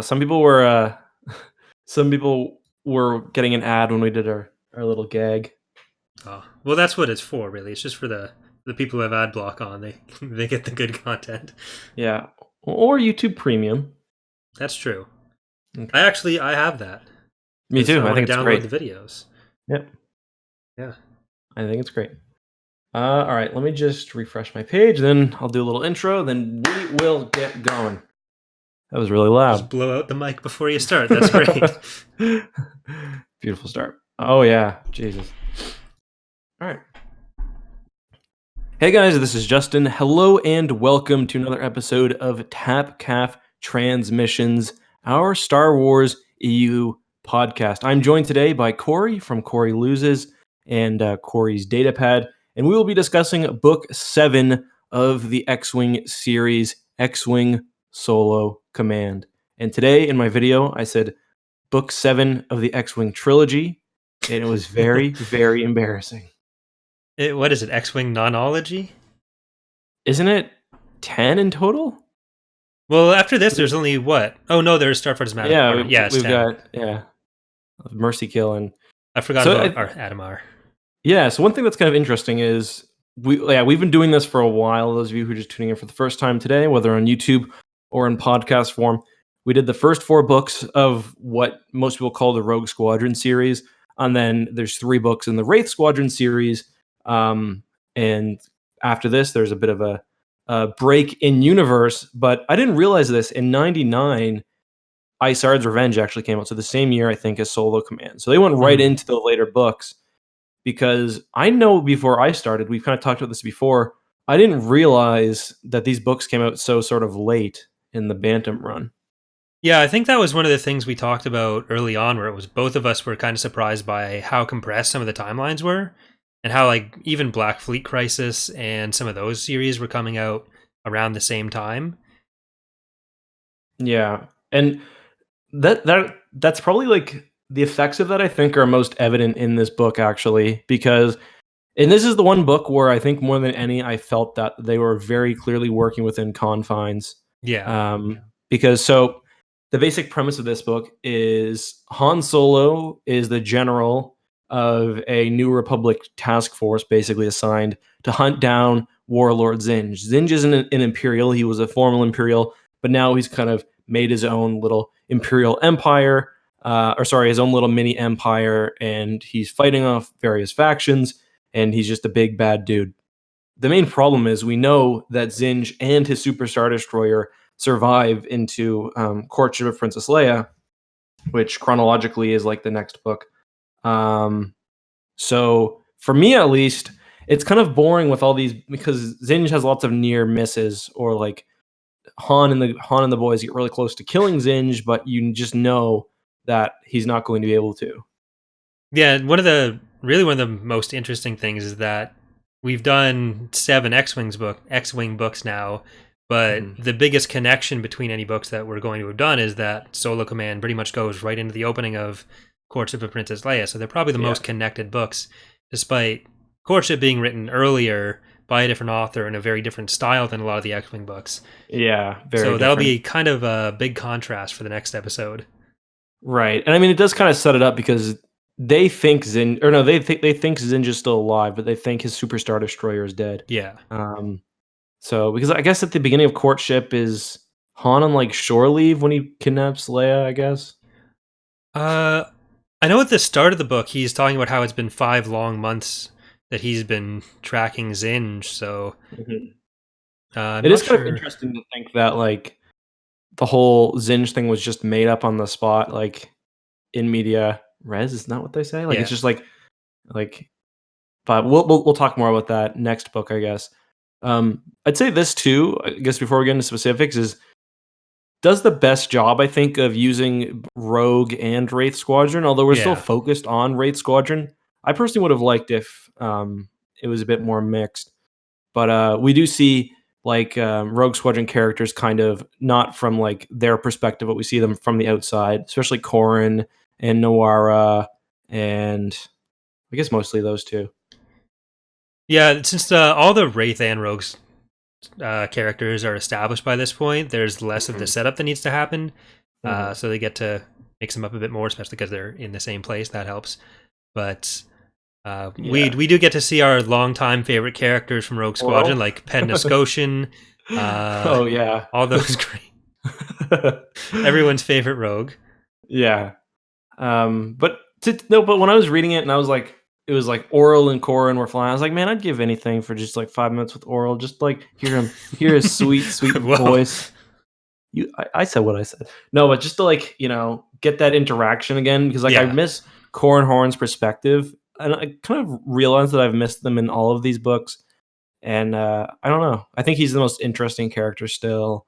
Some people were some people were getting an ad when we did our little gag. Oh, well, that's what it's for, really. It's just for the people who have ad block on. They get the good content. Yeah, or YouTube Premium. That's true. Okay. I have that. Me too. I I think want to it's download great. the videos. Yep, Yeah. I think it's great. All right, let me just refresh my page. Then I'll do a little intro. Then we will get going. That was really loud. Just blow out the mic before you start. That's great. Beautiful start. Oh yeah, Jesus. All right. Hey guys, this is Justin. Hello and welcome to another episode of Tapcaf Transmissions, our Star Wars EU podcast. I'm joined today by Corey from Corey Loses and Corey's Datapad, and we will be discussing Book 7 of the X-Wing series, X-Wing Solo Command. And today in my video, I said Book 7 of the X-Wing Trilogy, and it was very, very embarrassing. What is it? X-Wing Nonology? Isn't it 10 in total? Well, after this, there's only what? Oh, no, there's Starfighter's Matter. Yeah, it's we've 10. got Mercy Kill and I forgot about our Adamar. Yeah, so one thing that's kind of interesting is we've been doing this for a while. Those of you who are just tuning in for the first time today, whether on YouTube or in podcast form, we did the first 4 books of what most people call the Rogue Squadron series, and then there's 3 books in the Wraith Squadron series. And after this, there's a bit of a break in universe. But I didn't realize this. In '99, Isard's Revenge actually came out. So the same year, I think, as Solo Command. So they went right into the later books. Because I know before I started, we've kind of talked about this before, I didn't realize that these books came out so sort of late in the Bantam run. Yeah, I think that was one of the things we talked about early on, where it was both of us were kind of surprised by how compressed some of the timelines were, and how like even Black Fleet Crisis and some of those series were coming out around the same time. Yeah, and that's probably like the effects of that, I think, are most evident in this book, actually, because, and this is the one book where I think more than any, I felt that they were very clearly working within confines. Yeah. Because so the basic premise of this book is Han Solo is the general of a New Republic task force, basically assigned to hunt down Warlord Zinj. Zinj isn't an Imperial; he was a formal Imperial, but now he's kind of made his own little Imperial empire, his own little mini empire, and he's fighting off various factions, and he's just a big bad dude. The main problem is we know that Zinj and his Super Star Destroyer survive into Courtship of Princess Leia, which chronologically is like the next book. So for me, at least, it's kind of boring with all these, because Zinj has lots of near misses, or like Han and the boys get really close to killing Zinj, but you just know that he's not going to be able to. Yeah, one of the most interesting things is that we've done 7 X-Wing books now, but the biggest connection between any books that we're going to have done is that Solo Command pretty much goes right into the opening of Courtship of Princess Leia. So they're probably the most connected books, despite Courtship being written earlier by a different author in a very different style than a lot of the X-Wing books. Yeah, very So different. that'll be kind of a big contrast for the next episode. Right. And I mean, it does kind of set it up, because they think Zinj is still alive, but they think his Super Star Destroyer is dead. Yeah. So, because I guess at the beginning of Courtship is Han on like shore leave when he kidnaps Leia, I guess. I know at the start of the book, he's talking about how it's been 5 long months that he's been tracking Zinj, so... It is kind of interesting to think that, like, the whole Zinj thing was just made up on the spot, like, in media res, is not what they say? Like, it's just like, but we'll talk more about that next book, I guess. I'd say this too, I guess, before we get into specifics, does the best job, I think, of using Rogue and Wraith Squadron, although we're still focused on Wraith Squadron. I personally would have liked if it was a bit more mixed. But we do see like Rogue Squadron characters kind of not from like their perspective, but we see them from the outside, especially Corrin and Noara, and I guess mostly those two. Yeah, since all the Wraith and Rogues characters are established by this point, there's less of the setup that needs to happen. so they get to mix them up a bit more, especially because they're in the same place. That helps. But we do get to see our longtime favorite characters from Rogue Squadron, like Pednescoshin. Oh yeah, all those great. Everyone's favorite rogue. Yeah, but when I was reading it and I was like, it was like Oral and Corin were flying. I was like, man, I'd give anything for just like 5 minutes with Oral, just like hear his sweet voice. I said what I said. No, but just to like get that interaction again, because like I miss Corin Horn's perspective, and I kind of realized that I've missed them in all of these books. And I don't know. I think he's the most interesting character still.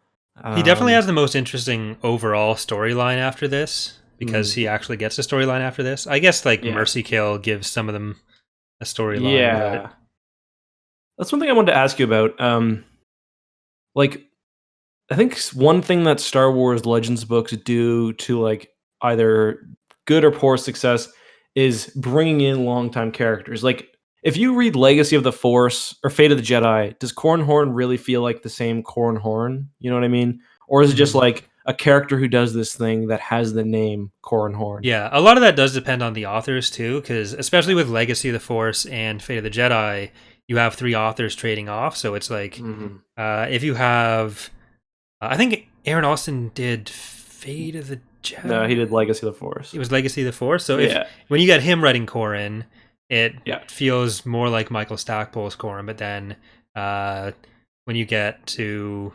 He definitely has the most interesting overall storyline after this, because he actually gets a storyline after this. I guess like Mercy Kill gives some of them a storyline. Yeah, but that's one thing I wanted to ask you about. Like, I think one thing that Star Wars Legends books do to like either good or poor success is bringing in longtime characters. Like, if you read Legacy of the Force or Fate of the Jedi, does Corran Horn really feel like the same Corran Horn? You know what I mean? Or is it just like a character who does this thing that has the name Corran Horn? Yeah, a lot of that does depend on the authors too, because especially with Legacy of the Force and Fate of the Jedi, you have 3 authors trading off. So it's like, if you have, I think Aaron Austin did Fate of the Jedi. No, he did Legacy of the Force. It was Legacy of the Force. So when you get him writing Corran, it feels more like Michael Stackpole's Corran, but then when you get to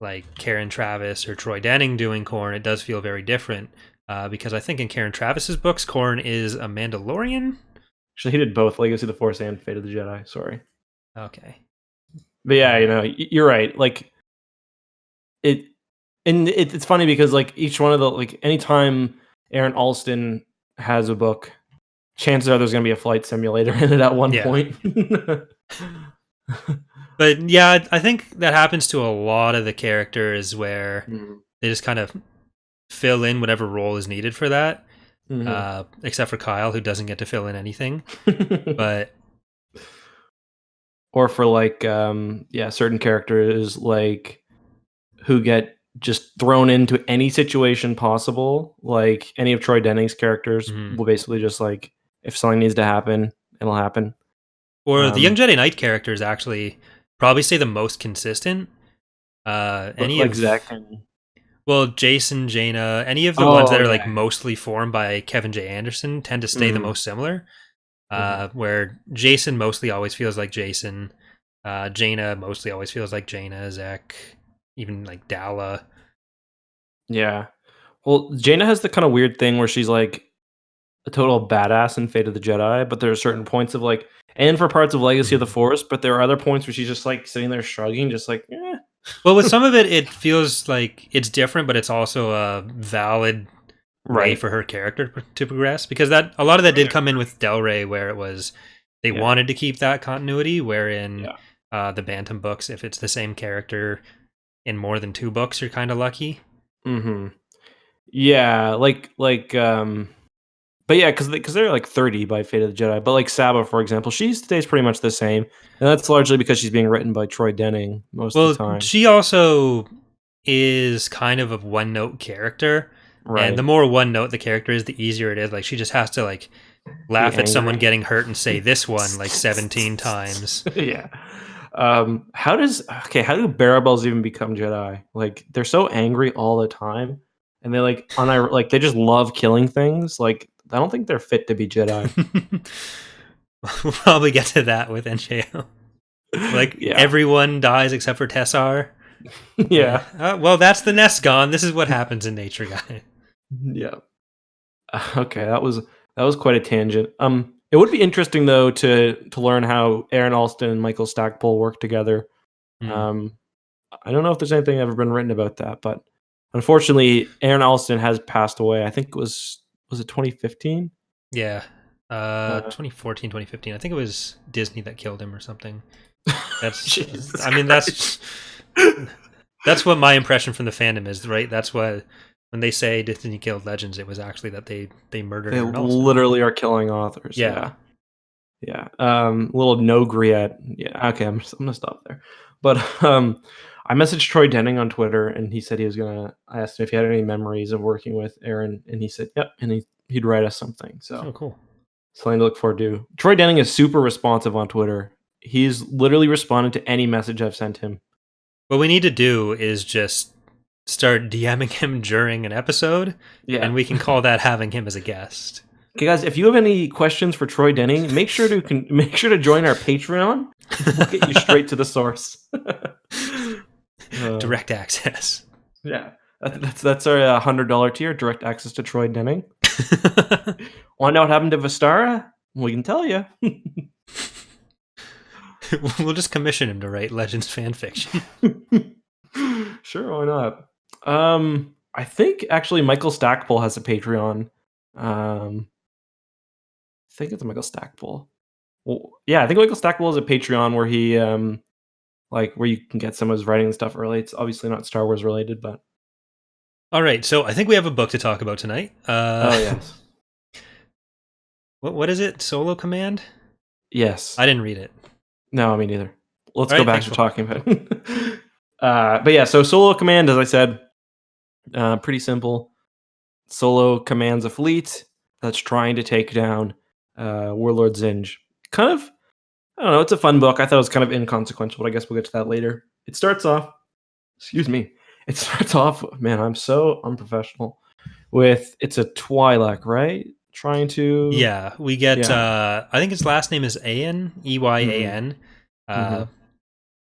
like Karen Travis or Troy Denning doing Corran, it does feel very different, because I think in Karen Travis's books, Corran is a Mandalorian. Actually, he did both Legacy of the Force and Fate of the Jedi. Sorry. Okay. But yeah, you're right. Like it's funny because like each one of the like anytime Aaron Alston has a book, chances are there's going to be a flight simulator in it at one point. But yeah, I think that happens to a lot of the characters where they just kind of fill in whatever role is needed for that, except for Kyle, who doesn't get to fill in anything. But or for like certain characters like who get just thrown into any situation possible, like any of Troy Denning's characters will basically just like, if something needs to happen, it'll happen. Or the Young Jedi Knight characters actually probably stay the most consistent. Well, Jason, Jaina, any of the ones that are like mostly formed by Kevin J. Anderson tend to stay the most similar. Where Jason mostly always feels like Jason, Jaina mostly always feels like Jaina, Zek, even like Dalla. Yeah. Well, Jaina has the kind of weird thing where she's like a total badass in Fate of the Jedi, but there are certain points of like, and for parts of Legacy of the Force, but there are other points where she's just like sitting there shrugging, just like, eh. Well, with some of it, it feels like it's different, but it's also a valid way for her character to progress, because that a lot of that did come in with Del Rey, where it was they wanted to keep that continuity, wherein the Bantam books, if it's the same character in more than 2 books, you're kind of lucky. Yeah, but yeah, because they're like 30 by Fate of the Jedi. But like Saba, for example, she stays pretty much the same, and that's largely because she's being written by Troy Denning most of the time. She also is kind of a one-note character, and the more one-note the character is, the easier it is. Like, she just has to like laugh at someone getting hurt and say this one like 17 times. Yeah. How do Barabels even become Jedi? Like, they're so angry all the time, and they like they just love killing things. Like, I don't think they're fit to be Jedi. We'll probably get to that with NJO. Like, everyone dies except for Tessar. Yeah. Well, that's the nest gone. This is what happens in nature, guy. Yeah. Okay, that was quite a tangent. It would be interesting though to learn how Aaron Alston and Michael Stackpole work together. I don't know if there's anything ever been written about that, but unfortunately, Aaron Alston has passed away. I think it was it 2015? Yeah. 2014, 2015. I think it was Disney that killed him or something. That's I mean, that's what my impression from the fandom is, right? That's what when they say Disney killed Legends, it was actually that they murdered They Aaron Alston. Literally are killing authors. Yeah. Little no Griet. Yeah. Okay, I'm gonna stop there. But I messaged Troy Denning on Twitter, and he said he was gonna. I asked him if he had any memories of working with Aaron, and he said, "Yep," and he'd write us something. So, cool. Something to look forward to. Troy Denning is super responsive on Twitter. He's literally responded to any message I've sent him. What we need to do is just start DMing him during an episode, and we can call that having him as a guest. Okay, guys, if you have any questions for Troy Denning, make sure to join our Patreon. We'll get you straight to the source. Direct access. Yeah, that's our $100 tier. Direct access to Troy Denning. Want to know what happened to Vistara? We can tell you. We'll just commission him to write Legends fan fiction. Sure, why not? I think actually Michael Stackpole has a Patreon. I think it's Michael Stackpole. Well, yeah, I think Michael Stackpole has a Patreon where he where you can get some of his writing and stuff early. It's obviously not Star Wars related, but all right. So I think we have a book to talk about tonight. Oh yes. What is it? Solo Command? Yes. I didn't read it. No, me neither. Let's go back to talking about it. But yeah, so Solo Command, as I said, pretty simple. Solo commands a fleet that's trying to take down Warlord Zinj. Kind of, I don't know, it's a fun book. I thought it was kind of inconsequential, but I guess we'll get to that later. It starts off, man, I'm so unprofessional, it's a Twi'lek, right? Trying to... Yeah, we get, I think his last name is Eyan, E-Y-A-N,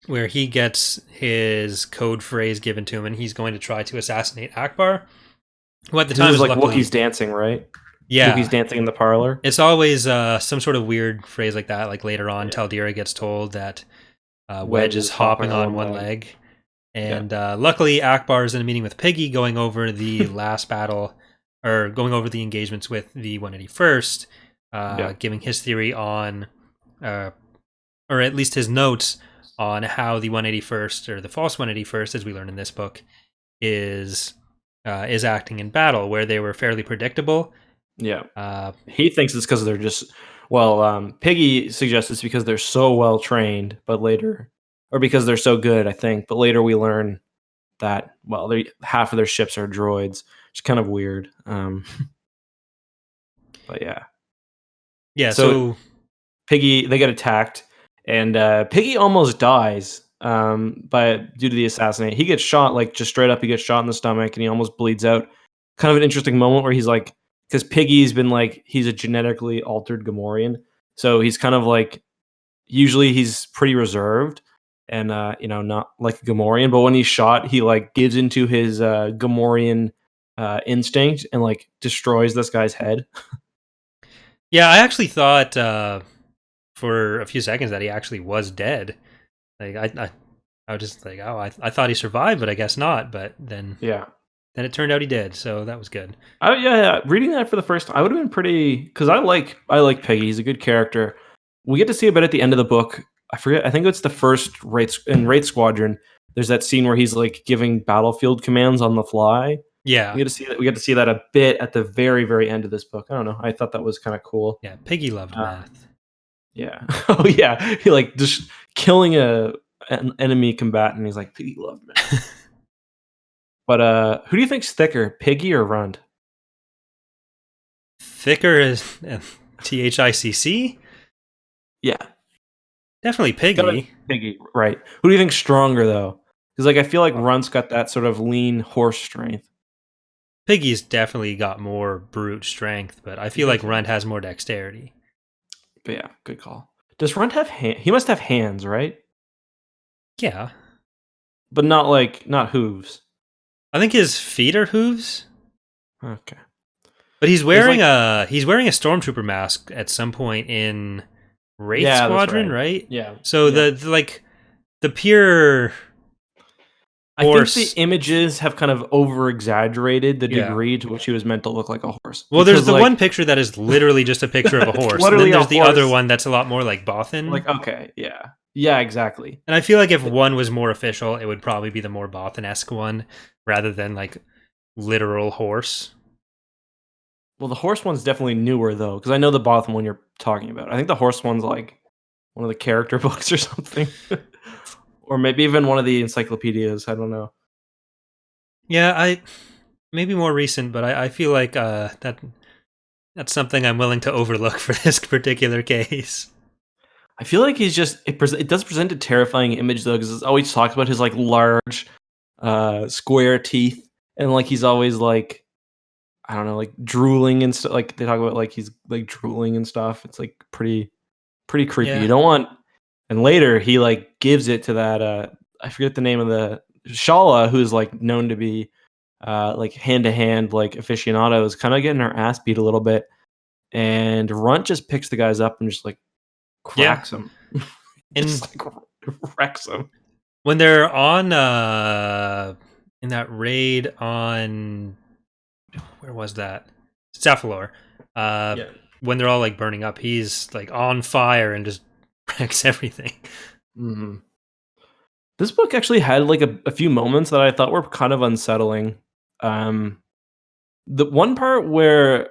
where he gets his code phrase given to him, and he's going to try to assassinate Ackbar, who at the time is like Wookiees dancing, right? Yeah. Wookiees dancing in the parlor. It's always some sort of weird phrase like that. Like later on, Taldira gets told that Wedge is hopping on one leg. And luckily, Ackbar is in a meeting with Piggy going over the last battle, or going over the engagements with the 181st, giving his theory on, or at least his notes on how the 181st, or the false 181st, as we learn in this book, is acting in battle, where they were fairly predictable. Yeah. He thinks it's because they're just... Well, Piggy suggests it's because they're so well trained, but later... Or because they're so good, I think. But later we learn that, well, half of their ships are droids. It's kind of weird. But yeah. Yeah, so Piggy, they get attacked. And Piggy almost dies due to the assassinate. He gets shot, like, just straight up. He gets shot in the stomach, and he almost bleeds out. Kind of an interesting moment where he's like... Because Piggy's been like... He's a genetically altered Gamorrean. So he's kind of like... Usually he's pretty reserved. And not like a Gamorrean, but when he's shot, he like gives into his Gamorrean instinct and like destroys this guy's head. Yeah, I actually thought for a few seconds that he actually was dead. Like I was just like, oh, I thought he survived, but I guess not. But then then it turned out he did, so that was good. Yeah. Reading that for the first time, I would have been pretty, because I like Piggy. He's a good character. We get to see a bit at the end of the book. I forget. I think it's the first Wraith Squadron. There's that scene where he's like giving battlefield commands on the fly. Yeah, we get to see that a bit at the very, very end of this book. I don't know. I thought that was kind of cool. Yeah, Piggy loved math. Yeah. Oh yeah. He like just killing an enemy combatant. He's like, Piggy loved math. But who do you think's thicker, Piggy or Rund? Thicker is THICC. Yeah. Definitely Piggy. Piggy, right. Who do you think's stronger, though? Because like I feel like Rund's got that sort of lean horse strength. Piggy's definitely got more brute strength, but I feel like Rund has more dexterity. But yeah, good call. Does Rund have hands? He must have hands, right? Yeah. But not hooves. I think his feet are hooves. Okay. But he's wearing a stormtrooper mask at some point in Wraith Squadron, right? Yeah. So the pure horse... I think the images have kind of over-exaggerated the degree to which he was meant to look like a horse. Well, there's the one picture that is literally just a picture of a horse. And then there's the other one that's a lot more like Bothan. Like, okay, yeah. Yeah, exactly. And I feel like if one was more official, it would probably be the more Bothan-esque one, rather than like literal horse. Well, the horse one's definitely newer, though, because I know the Bothan one you're talking about. I think the horse one's like one of the character books or something. or maybe even one of the encyclopedias. I don't know. Yeah, maybe more recent, but I feel like that's something I'm willing to overlook for this particular case. I feel like he's just it does present a terrifying image though, because it always talks about his like large, square teeth, and like he's always like, I don't know, like drooling and stuff. Like they talk about like he's like drooling and stuff. It's like pretty creepy. Yeah. You don't want. And later he like gives it to that I forget the name of the Shala, who's like known to be like hand to hand like aficionado, is kind of getting her ass beat a little bit, and Runt just picks the guys up and just like cracks them. And just like wrecks them. When they're on in that raid on, where was that? Cephalor. When they're all like burning up, he's like on fire and just wrecks everything. Mm-hmm. This book actually had like a few moments that I thought were kind of unsettling. The one part where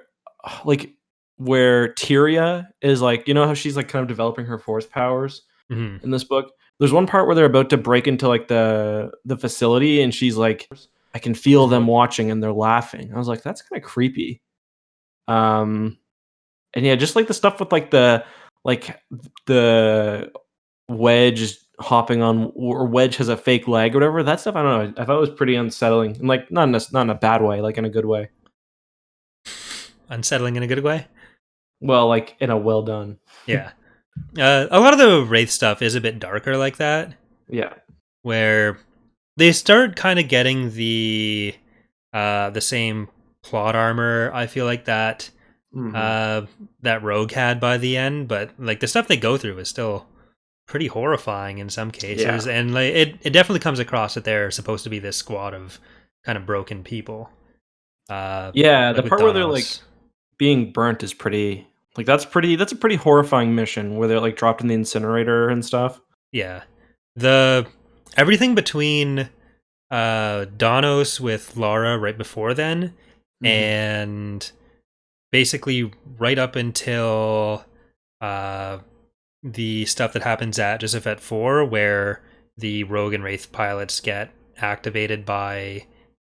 Tyria is like, you know how she's like kind of developing her force powers in this book. There's one part where they're about to break into like the facility, and she's like, I can feel them watching and they're laughing. I was like, that's kind of creepy. And yeah, just like the stuff with like the Wedge hopping on, or Wedge has a fake leg or whatever. That stuff, I don't know. I thought it was pretty unsettling, and like not in a bad way, like in a good way. Unsettling in a good way? Well, like in a well done. Yeah. A lot of the Wraith stuff is a bit darker like that. Yeah. Where they start kind of getting the same plot armor, I feel like that that Rogue had by the end, but like the stuff they go through is still pretty horrifying in some cases. And like it definitely comes across that they're supposed to be this squad of kind of broken people. The part where they're like being burnt is pretty, like that's a pretty horrifying mission where they're like dropped in the incinerator and stuff. Yeah. Everything between Donos with Lara right before then, and basically right up until the stuff that happens at Josephette 4, where the Rogue and Wraith pilots get activated by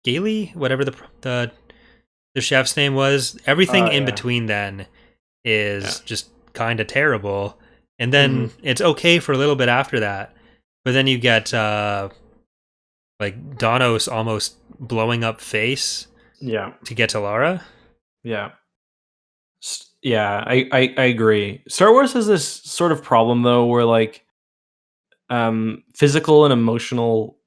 Gailey, whatever the chef's name was. Everything in between then is just kind of terrible, and then it's okay for a little bit after that, but then you get like Donos almost blowing up face to get to Lara. I agree. Star Wars has this sort of problem though, where like physical and emotional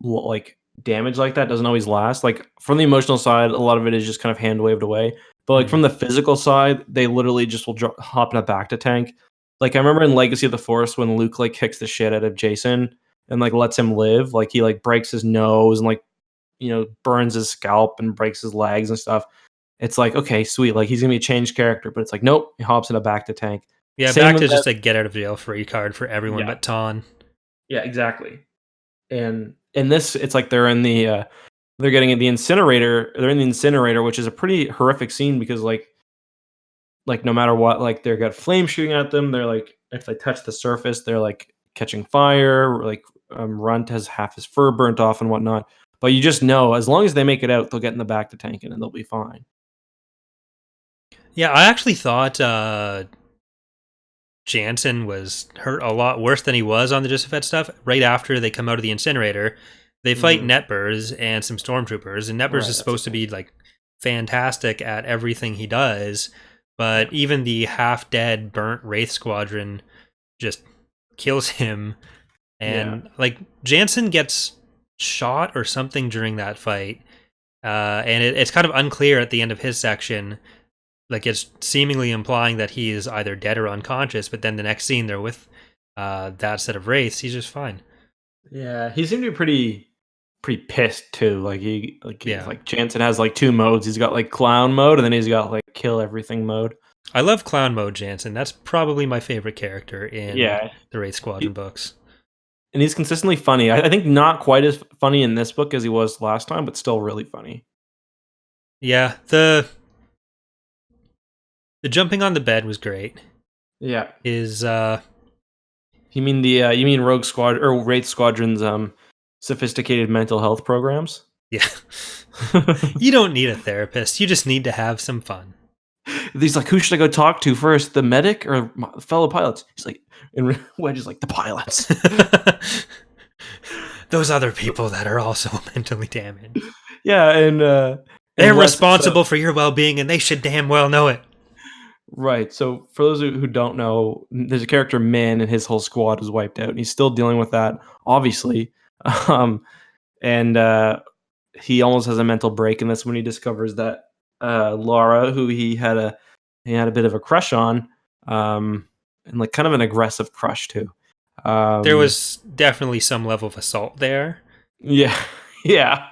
like damage like that doesn't always last. Like from the emotional side, a lot of it is just kind of hand waved away. But like from the physical side, they literally just will hop in a Bacta tank. Like I remember in Legacy of the Force when Luke like kicks the shit out of Jason and like lets him live. Like he like breaks his nose and like, you know, burns his scalp and breaks his legs and stuff. It's like, okay, sweet. Like he's gonna be a changed character, but it's like, nope, he hops in a Bacta tank. Yeah, Bacta is just a get out of jail free card for everyone but Ton. Yeah, exactly. And in this, it's like they're in the they're getting in the incinerator. They're in the incinerator, which is a pretty horrific scene because like no matter what, like they've got flames shooting at them. They're like, if they touch the surface, they're like catching fire. Like Runt has half his fur burnt off and whatnot. But you just know, as long as they make it out, they'll get in the Bacta tank and they'll be fine. Yeah, I actually thought Jansen was hurt a lot worse than he was on the Josephette stuff. Right after they come out of the incinerator, they fight Netbers and some stormtroopers, and Netbers is supposed to be like fantastic at everything he does, but even the half-dead, burnt Wraith Squadron just kills him. And like Jansen gets shot or something during that fight, and it's kind of unclear at the end of his section. Like it's seemingly implying that he is either dead or unconscious, but then the next scene they're with that set of Wraiths, he's just fine. Yeah, he seemed to be pretty pissed too. Like like Jansen has like two modes. He's got like clown mode, and then he's got like kill everything mode. I love clown mode Jansen. That's probably my favorite character in the Wraith Squadron books. And he's consistently funny. I think not quite as funny in this book as he was last time, but still really funny. Yeah, the jumping on the bed was great. Yeah. His You mean Rogue Squad or Wraith Squadron's sophisticated mental health programs? Yeah. You don't need a therapist. You just need to have some fun. He's like, who should I go talk to first, the medic or my fellow pilots? He's like, and Wedge is like, the pilots. Those other people that are also mentally damaged. Yeah, and they're responsible for your well-being, and they should damn well know it. Right. So for those who don't know, there's a character Min, and his whole squad is wiped out, and he's still dealing with that, obviously. And he almost has a mental break in this when he discovers that Laura, who he had a bit of a crush on, and like kind of an aggressive crush too. There was definitely some level of assault there. Yeah, yeah.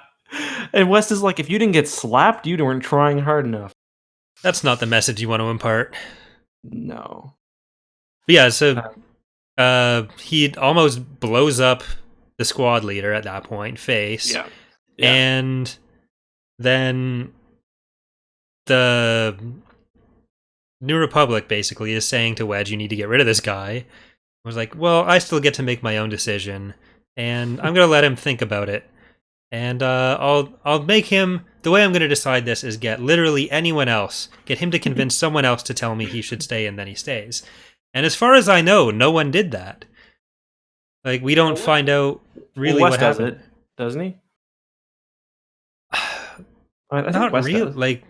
And West is like, if you didn't get slapped, you weren't trying hard enough. That's not the message you want to impart. No. But yeah, so he almost blows up the squad leader at that point, Face. Yeah. And then the New Republic basically is saying to Wedge, you need to get rid of this guy. I was like, well, I still get to make my own decision, and I'm going to let him think about it. And I'll make him... The way I'm going to decide this is get literally anyone else, get him to convince someone else to tell me he should stay, and then he stays. And as far as I know, no one did that. Like, we don't find out really what happened. Does it, doesn't he? Not really. Like,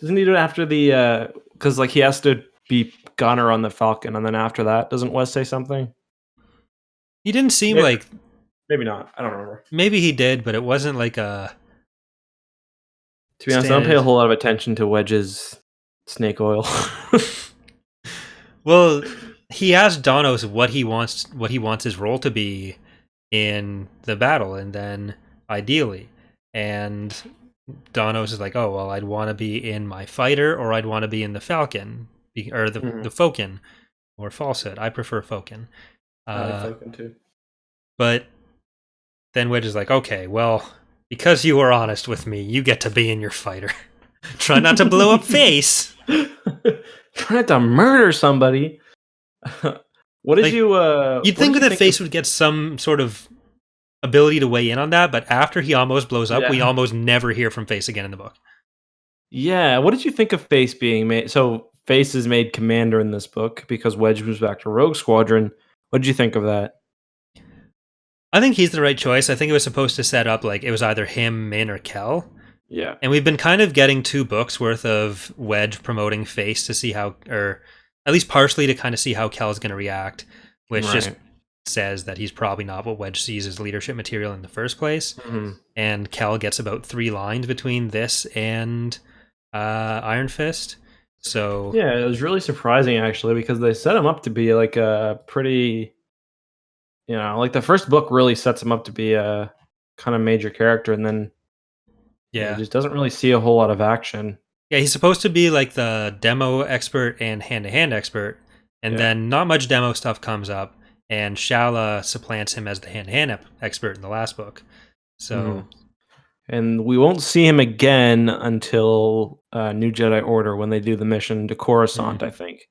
doesn't he do it after the... Because like he has to be gunner on the Falcon, and then after that, doesn't Wes say something? He didn't seem like... Maybe not. I don't remember. Maybe he did, but it wasn't like a... To be honest, I don't pay a whole lot of attention to Wedge's snake oil. Well, he asked Donos what he wants his role to be in the battle, and then ideally. And Donos is like, oh, well, I'd want to be in my fighter, or I'd want to be in the Falcon, or the Fokin, or Falsehood. I prefer Fokin. I like Fokin too. But then Wedge is like, okay, well, because you were honest with me, you get to be in your fighter. Try not to blow up Face. Try not to murder somebody. What did you'd think that Face would get some sort of ability to weigh in on that, but after he almost blows up, we almost never hear from Face again in the book. Yeah, what did you think of Face being made? So Face is made commander in this book because Wedge moves back to Rogue Squadron. What did you think of that? I think he's the right choice. I think it was supposed to set up like it was either him, Min, or Kel. Yeah. And we've been kind of getting 2 books worth of Wedge promoting Face to see how, or at least partially to kind of see how Kel is going to react, which just says that he's probably not what Wedge sees as leadership material in the first place. Mm-hmm. And Kel gets about 3 lines between this and Iron Fist. So yeah, it was really surprising actually because they set him up to be like a pretty... You know, like the first book really sets him up to be a kind of major character, and then he just doesn't really see a whole lot of action. Yeah, he's supposed to be like the demo expert and hand-to-hand expert, and then not much demo stuff comes up, and Shala supplants him as the hand-to-hand expert in the last book. So, and we won't see him again until New Jedi Order when they do the mission to Coruscant, I think,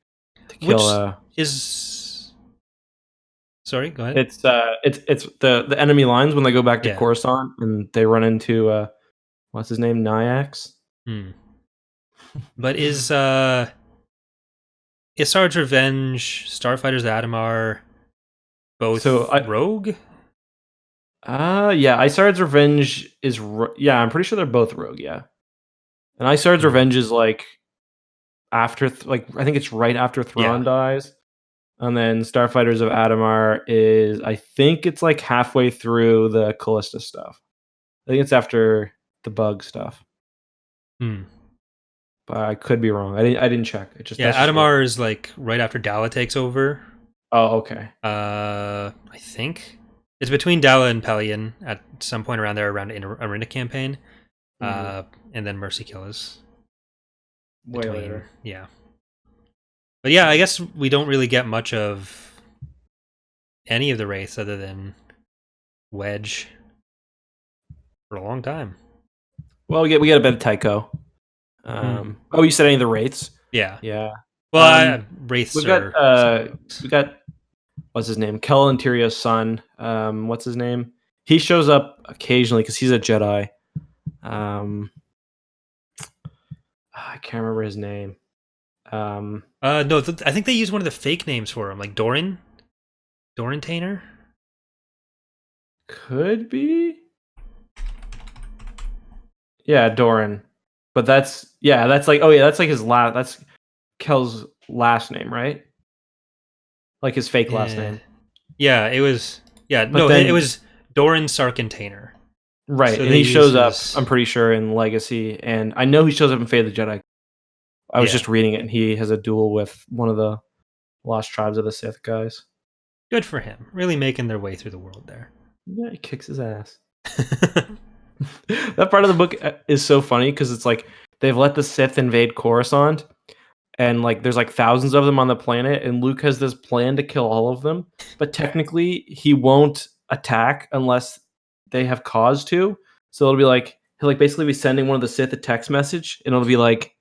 to kill. Sorry, go ahead. It's the enemy lines when they go back to Coruscant and they run into what's his name, Nyax. But is Isard's Revenge, Starfighters Adamar both rogue? Yeah, Isard's Revenge is I'm pretty sure they're both rogue. Yeah, and Isard's Revenge is like after I think it's right after Thrawn dies. And then Starfighters of Adamar is, I think it's like halfway through the Callista stuff. I think it's after the bug stuff. But I could be wrong. I didn't check. It just Adamar is like right after Dala takes over. Oh, okay. I think it's between Dala and Pelion at some point around there, around Arena campaign. And then Mercy Kill is way later. Yeah. But yeah, I guess we don't really get much of any of the Wraiths other than Wedge for a long time. Well, we get a bit of Tycho. Oh, you said any of the Wraiths? Yeah. Yeah. Well, Wraiths we got what's his name? Kel Interior's son. What's his name? He shows up occasionally because he's a Jedi. I can't remember his name. No, I think they use one of the fake names for him, like Doran Tainer. Could be. Yeah, Doran. But that's like that's like his last. That's Kel's last name, right? Like his fake last name. Yeah, it was. Yeah, but no, it was Doran Sarkentainer. Right, so and he shows up, I'm pretty sure, in Legacy, and I know he shows up in Fate of the Jedi. I was just reading it, and he has a duel with one of the Lost Tribes of the Sith guys. Good for him. Really making their way through the world there. Yeah, he kicks his ass. That part of the book is so funny, because it's like, they've let the Sith invade Coruscant, and like there's like thousands of them on the planet, and Luke has this plan to kill all of them, but technically he won't attack unless they have cause to. So it'll be like, he'll like basically be sending one of the Sith a text message, and it'll be like,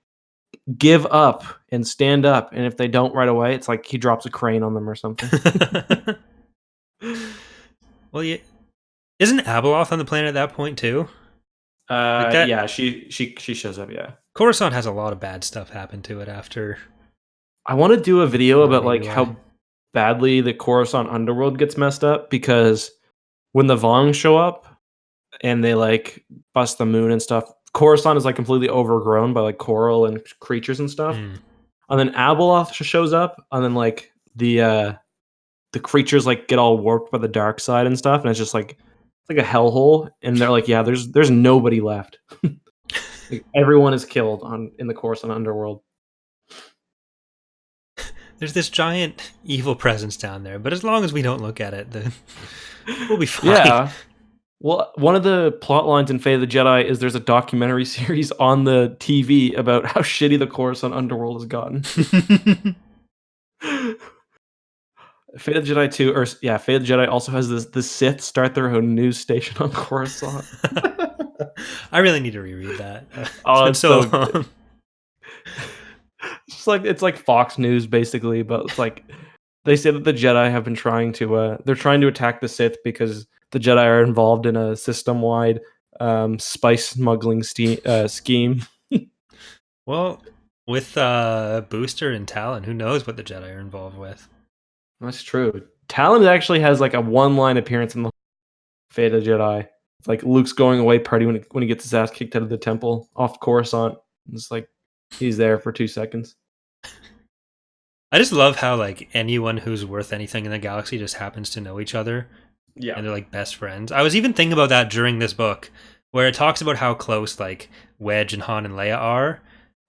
give up and stand up, and if they don't right away, it's like he drops a crane on them or something. Well, yeah, isn't Abeloth on the planet at that point too? Yeah, she shows up. Yeah, Coruscant has a lot of bad stuff happen to it after. I want to do a video about like how badly the Coruscant underworld gets messed up, because when the Vong show up and they like bust the moon and stuff, Coruscant is like completely overgrown by like coral and creatures and stuff. And then Abeloth shows up, and then like the creatures like get all warped by the dark side and stuff, and it's just like a hellhole. And they're like, yeah, there's nobody left. Like, everyone is killed in the Coruscant underworld. There's this giant evil presence down there, but as long as we don't look at it, then we'll be fine. Yeah. Well, one of the plot lines in Fate of the Jedi is there's a documentary series on the TV about how shitty the Coruscant underworld has gotten. Fate of the Jedi 2, Fate of the Jedi also has the Sith start their own news station on Coruscant. I really need to reread that. It's so long. It's like Fox News basically, but it's like they say that the Jedi have been trying to they're trying to attack the Sith because the Jedi are involved in a system-wide spice smuggling scheme. Well, with Booster and Talon, who knows what the Jedi are involved with? That's true. Talon actually has like a one-line appearance in the Fate of the Jedi. It's like Luke's going away party when he gets his ass kicked out of the temple off Coruscant. It's like he's there for 2 seconds. I just love how like anyone who's worth anything in the galaxy just happens to know each other. Yeah. And they're like best friends. I was even thinking about that during this book, where it talks about how close like Wedge and Han and Leia are.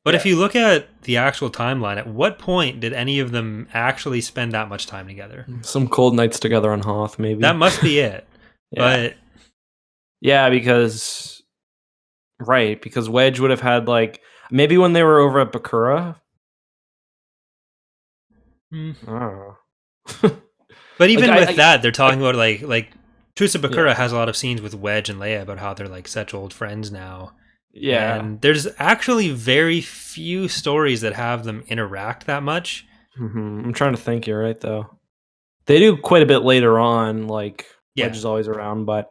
But if you look at the actual timeline, at what point did any of them actually spend that much time together? Some cold nights together on Hoth, maybe. That must be it. But because Wedge would have had like maybe when they were over at Bakura. Oh. But even like, with that, they're talking about like Truce of Bakura has a lot of scenes with Wedge and Leia about how they're like such old friends now. Yeah. And there's actually very few stories that have them interact that much. I'm trying to think. You're right, though. They do quite a bit later on, like Wedge is always around, but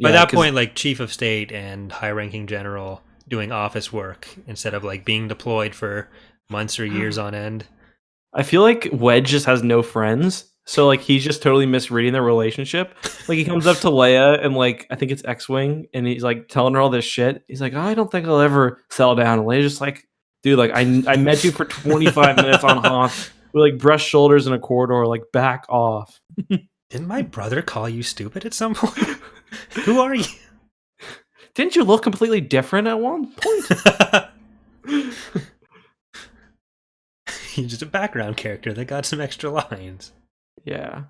by that point, like Chief of State and high-ranking general doing office work instead of like being deployed for months or years on end. I feel like Wedge just has no friends. So, like, he's just totally misreading their relationship. Like, he comes up to Leia and, like, I think it's X-Wing, and he's, like, telling her all this shit. He's like, I don't think I'll ever settle down. And Leia's just like, dude, like, I met you for 25 minutes on Hoth. We, like, brush shoulders in a corridor. Like, back off. Didn't my brother call you stupid at some point? Who are you? Didn't you look completely different at one point? He's just a background character that got some extra lines. Yeah.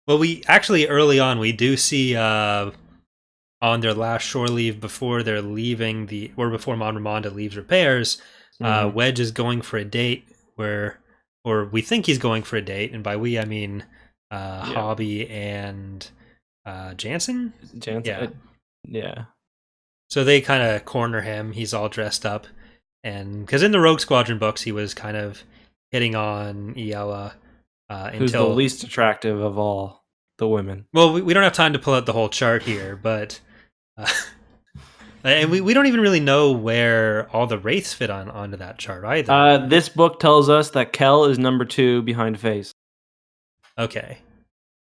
Well, we actually early on we do see on their last shore leave before they're leaving before Mon Ramonda leaves repairs, Wedge is going for a date or we think he's going for a date, and by we I mean Hobby and Jansen. Yeah. So they kind of corner him. He's all dressed up, and because in the Rogue Squadron books he was kind of hitting on Iella. Who's the least attractive of all the women? Well, we don't have time to pull out the whole chart here, but and we don't even really know where all the wraiths fit onto that chart either. This book tells us that Kel is number 2 behind Face. Okay.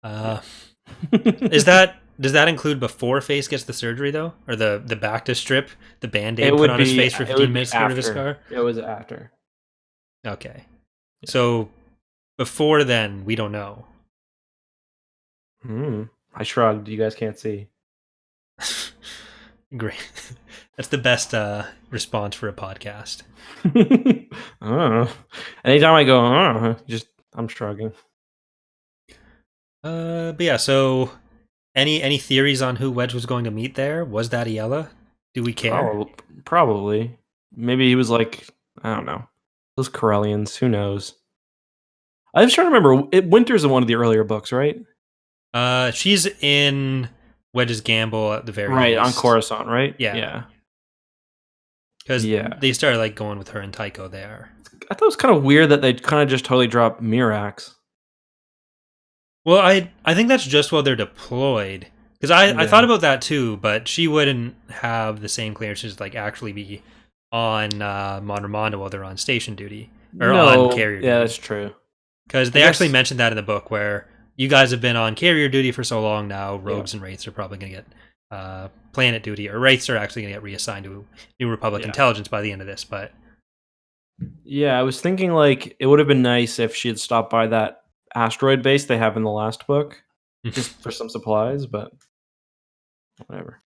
Does that include before Face gets the surgery though, or the back to strip, the Band-Aid put on his face for 15 minutes to get rid of his scar? It was after. Okay, yeah. So before then, we don't know. I shrugged. You guys can't see. Great. That's the best response for a podcast. Anytime I go, I'm shrugging. But yeah, so any theories on who Wedge was going to meet there? Was that Iella? Do we care? Probably. Maybe he was like, I don't know. Those Corellians, who knows? I was trying to remember. Winter's in one of the earlier books, right? She's in Wedge's Gamble at the very right least. On Coruscant, right? Yeah. Because they started like going with her and Tycho there. I thought it was kind of weird that they kind of just totally dropped Mirax. Well, I think that's just while they're deployed. Because I thought about that too, but she wouldn't have the same clearances to like actually be on Mon Ramondo while they're on station duty or on carrier duty. Yeah, that's true. Because they actually mentioned that in the book where you guys have been on carrier duty for so long now, rogues and wraiths are probably going to get planet duty, or wraiths are actually going to get reassigned to New Republic intelligence by the end of this. But yeah, I was thinking like it would have been nice if she had stopped by that asteroid base they have in the last book just for some supplies, but whatever.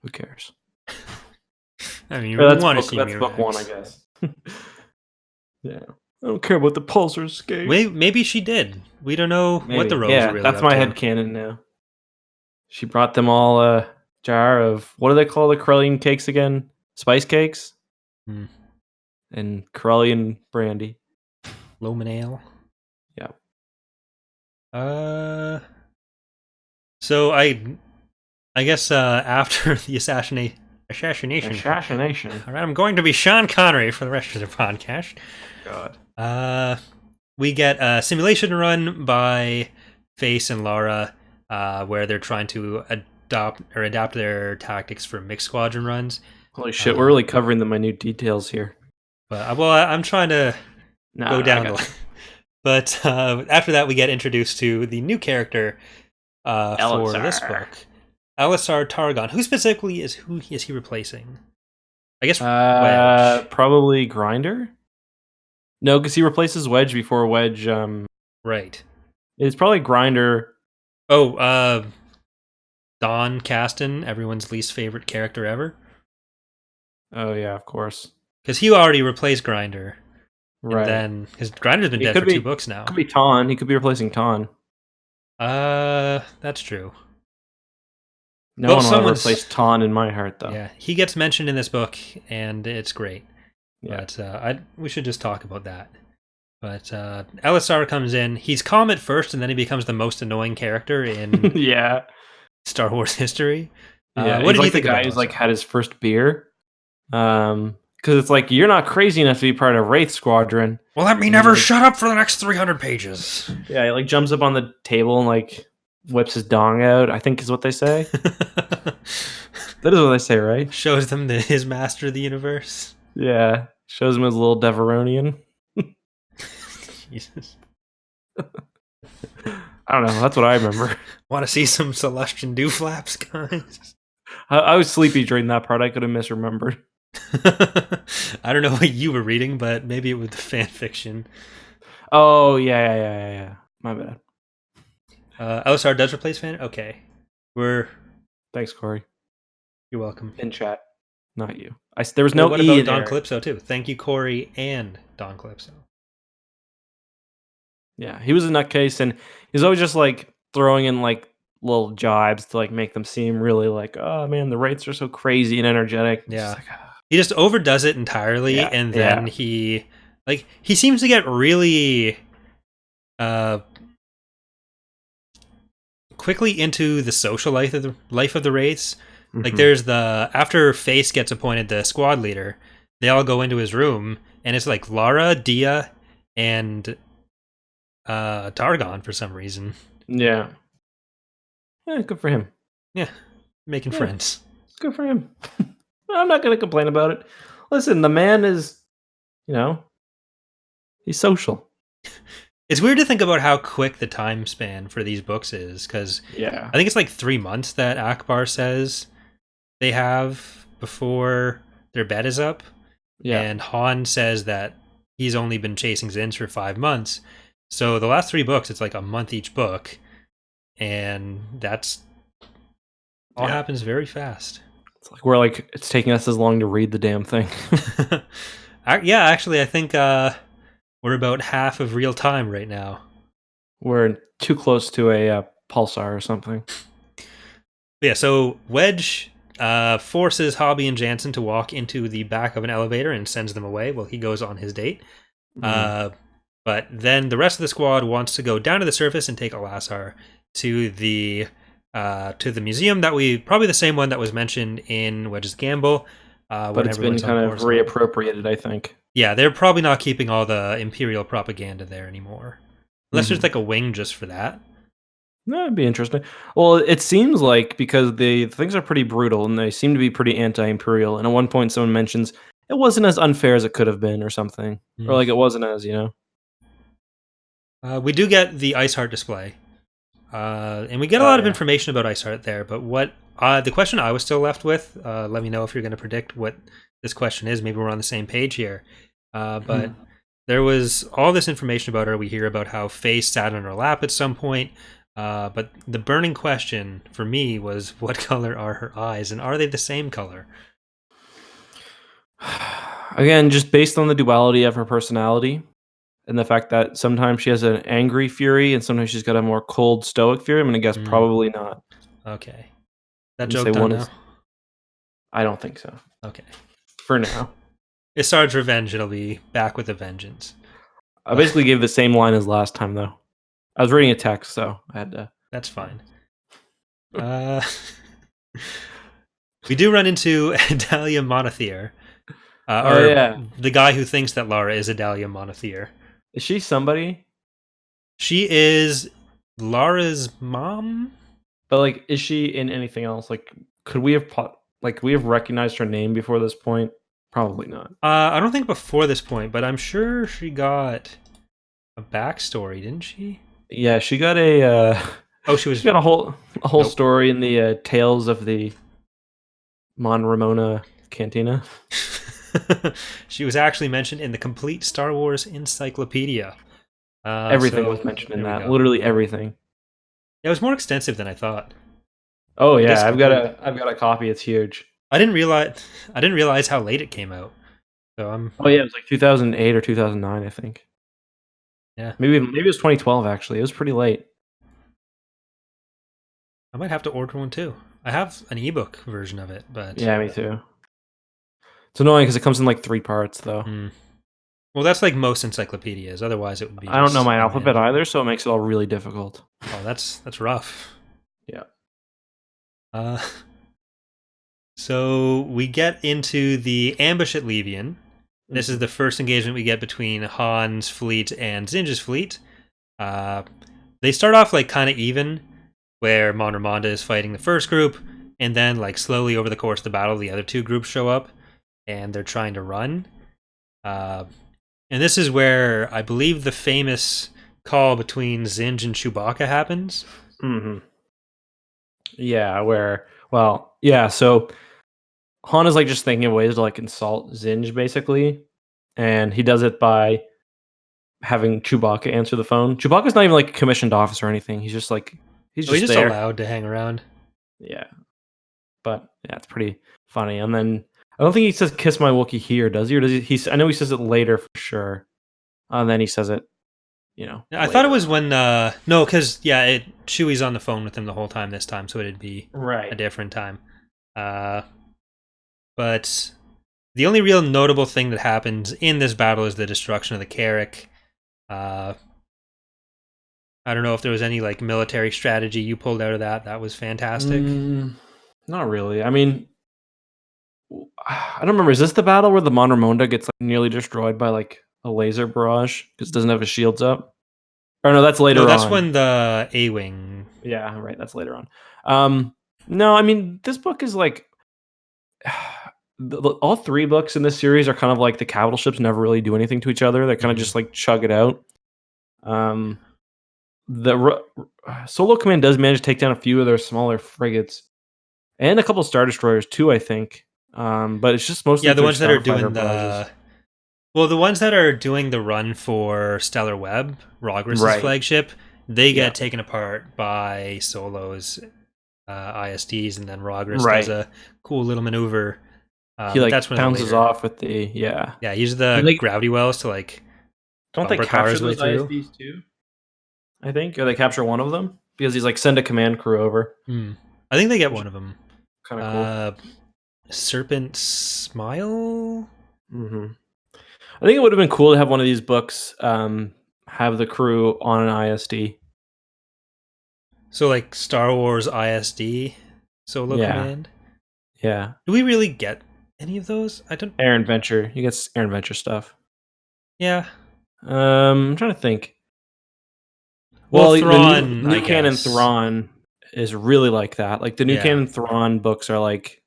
Who cares? I mean, you want to see that's book 1, I guess. Yeah. I don't care about the pulsar escape. Maybe she did. We don't know what the rogues were really that's my headcanon now. She brought them all a jar of, what do they call the Corellian cakes again? Spice cakes? And Corellian brandy. Loman ale. Yeah. So I guess after the assassination. All right, I'm going to be Sean Connery for the rest of the podcast. God. We get a simulation run by Face and Lara, where they're trying to adapt their tactics for mixed squadron runs. Holy shit, we're really covering the minute details here. But I'm trying to go down the line. But after that, we get introduced to the new character for this book, Elisar Targon. Who specifically is he replacing? I guess Wedge. Probably Grinder. No, because he replaces Wedge before Wedge. Right. It's probably Grinder. Oh, Don Caston, everyone's least favorite character ever. Oh yeah, of course. Because he already replaced Grinder. Right. And then because Grinder's been dead for 2 books now. Could be Ton. He could be replacing Ton. That's true. No one will ever replace Ton in my heart, though. Yeah, he gets mentioned in this book, and it's great. Yeah. But we should just talk about that. But Elisar comes in. He's calm at first, and then he becomes the most annoying character in Star Wars history. What did you think? The guy who's had his first beer. Because it's like, you're not crazy enough to be part of Wraith Squadron. Well, let me never shut up for the next 300 pages. Yeah, he jumps up on the table and whips his dong out, I think is what they say. That is what they say, right? Shows them his master of the universe. Yeah, shows him his little Deveronian. Jesus. I don't know, that's what I remember. Want to see some Celestian Dewflaps, guys? I was sleepy during that part, I could have misremembered. I don't know what you were reading, but maybe it was the fan fiction. Oh, yeah. My bad. Elisar does replace fan? Okay. Thanks, Corey. You're welcome. In chat. Not you. There was no what E about Don there. Calypso, too? Thank you, Corey and Don Calypso. Yeah, he was a nutcase, and he's always just throwing in little jibes to make them seem really oh man, the Wraiths are so crazy and energetic. Yeah. He just overdoes it entirely, and then he seems to get really quickly into the social life of the Wraiths. Mm-hmm. There's after Face gets appointed the squad leader, they all go into his room, and it's Lara, Dia, and Targon for some reason. Yeah. Yeah, good for him. Yeah, making friends. Good for him. I'm not going to complain about it. Listen, the man is, he's social. It's weird to think about how quick the time span for these books is, because I think it's like 3 months that Ackbar says they have before their bet is up. Yeah. And Han says that he's only been chasing Zinj for 5 months. So the last 3 books, it's like a month each book. And that's all happens very fast. It's like it's taking us as long to read the damn thing. Yeah, actually, I think we're about half of real time right now. We're too close to a pulsar or something. Yeah, so Wedge forces Hobby and Jansen to walk into the back of an elevator and sends them away while he goes on his date. But then the rest of the squad wants to go down to the surface and take Elasar to the museum probably the same one that was mentioned in Wedge's Gamble. But it's been kind of reappropriated, I think. Yeah, they're probably not keeping all the Imperial propaganda there anymore. Unless there's like a wing just for that. That'd be interesting. Well, it seems like, because the things are pretty brutal and they seem to be pretty anti-Imperial. And at one point someone mentions it wasn't as unfair as it could have been or something. Or like it wasn't as, We do get the Ice Heart display. And we get a lot of information about Ice Heart there. But what the question I was still left with, let me know if you're going to predict what this question is. Maybe we're on the same page here. But there was all this information about her. We hear about how Faye sat on her lap at some point. But the burning question for me was, what color are her eyes? And are they the same color? Again, just based on the duality of her personality and the fact that sometimes she has an angry fury and sometimes she's got a more cold, stoic fury, I'm going to guess probably not. Okay. That joke done now? I don't think so. Okay. For now. Isard's revenge, it'll be back with a vengeance. I basically gave the same line as last time, though. I was reading a text, so I had to... That's fine. We do run into Adalia Monothere. The guy who thinks that Lara is Adalia Monothere. Is she somebody? She is Lara's mom? But, like, is she in anything else? Like, could we have recognized her name before this point? Probably not. I don't think before this point, but I'm sure she got a backstory, didn't she? Yeah, she got a. She got a whole story in the Tales of the Mon Ramona Cantina. She was actually mentioned in the complete Star Wars encyclopedia. Everything was mentioned in that. Literally everything. It was more extensive than I thought. Oh yeah, I've got a copy. It's huge. I didn't realize how late it came out. So Oh yeah, it was like 2008 or 2009, I think. Yeah, maybe it was 2012. Actually, it was pretty late. I might have to order one too. I have an ebook version of it, but yeah, me too. It's annoying because it comes in like 3 parts, though. Well, that's like most encyclopedias. Otherwise, it would be. I don't know my alphabet either, so it makes it all really difficult. Oh, that's rough. Yeah. So we get into the ambush at Libyan. This is the first engagement we get between Han's fleet and Zinj's fleet. They start off like kind of even, where Mon Ramonda is fighting the first group, and then like slowly over the course of the battle, the other 2 groups show up, and they're trying to run. And this is where I believe the famous call between Zinj and Chewbacca happens. Yeah, so Han is like just thinking of ways to like insult Zinj basically, and he does it by having Chewbacca answer the phone. Chewbacca's not even like a commissioned officer or anything. He's just like he's just there. Allowed to hang around. Yeah, but yeah, it's pretty funny. And then I don't think he says "kiss my Wookiee" here, does he? Or does he? I know he says it later for sure. And then he says it, I thought it was when no, because Chewie's on the phone with him the whole time this time, so it'd be a different time. But the only real notable thing that happens in this battle is the destruction of the Carrack. I don't know if there was any like military strategy you pulled out of that. That was fantastic. Not really. I mean, I don't remember. Is this the battle where the Mon Ramonda gets like nearly destroyed by like a laser barrage because it doesn't have his shields up? Or no, that's later on. No, that's when the A-Wing... Yeah, right, that's later on. No, I mean, this book is like... all three books in this series are kind of like the capital ships never really do anything to each other. They kind of just like chug it out. The Solo Command does manage to take down a few of their smaller frigates and a couple of Star Destroyers too, I think. But it's just mostly the ones that are doing the... Well, the ones that are doing the run for Stellar Web, Rogris's flagship, they get taken apart by Solo's ISDs, and then Rogris does a cool little maneuver. He like bounces off with the he uses the gravity wells to like. Don't they capture those ISDs too? I think, or they capture one of them because he's like send a command crew over. I think they get one of them. Kind of cool. Serpent Smile. I think it would have been cool to have one of these books have the crew on an ISD. So like Star Wars ISD Solo Command. Yeah. Do we really get any of those? I don't. Air and Venture. You get Air and Venture stuff. Yeah. I'm trying to think. Well, Thrawn, the new canon Thrawn is really like that. Like the new canon Thrawn books are like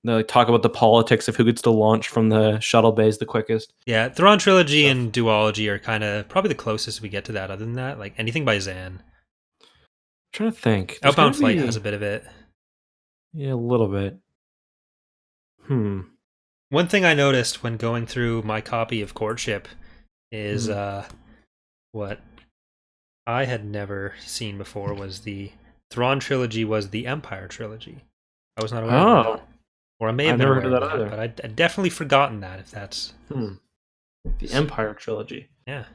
they like talk about the politics of who gets to launch from the shuttle bays the quickest. Yeah, Thrawn Trilogy and Duology are kind of probably the closest we get to that. Other than that, like anything by Zan. I'm trying to think. Outbound Flight has a bit of it. Yeah, a little bit. One thing I noticed when going through my copy of Courtship is what I had never seen before was the Thrawn Trilogy was the Empire Trilogy. I was not aware of that. Or I may have never heard of that either. But I'd definitely forgotten that if that's... The Empire Trilogy. Yeah.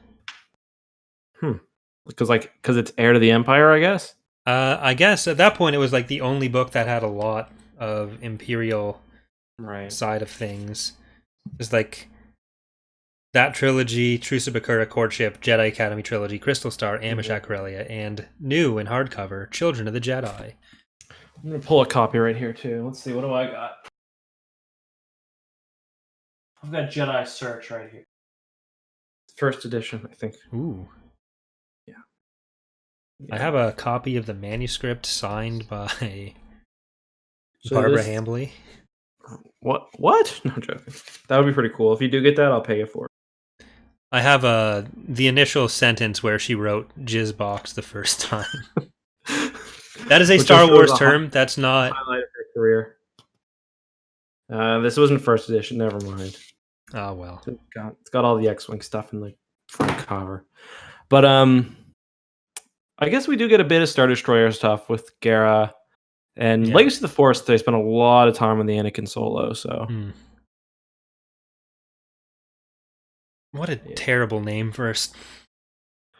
Because it's heir to the Empire, I guess? I guess at that point it was like the only book that had a lot of Imperial side of things. It's like that trilogy, Truce of Bakura, Courtship, Jedi Academy Trilogy, Crystal Star, Ambush Corellia, and new in hardcover, Children of the Jedi. I'm going to pull a copy right here, too. Let's see, what do I got? I've got Jedi Search right here. First edition, I think. Ooh. Yeah. I have a copy of the manuscript signed by Barbara Hambly. What? No, I'm joking. That would be pretty cool. If you do get that, I'll pay you for it. I have the initial sentence where she wrote Jizzbox the first time. That is a Star Wars term. That's not... highlight of her career. This wasn't first edition. Never mind. Oh, well. It's got all the X-Wing stuff in the front cover. But I guess we do get a bit of Star Destroyer stuff with Gara. And Legacy of the Force, they spent a lot of time on the Anakin Solo, so... What a terrible name first.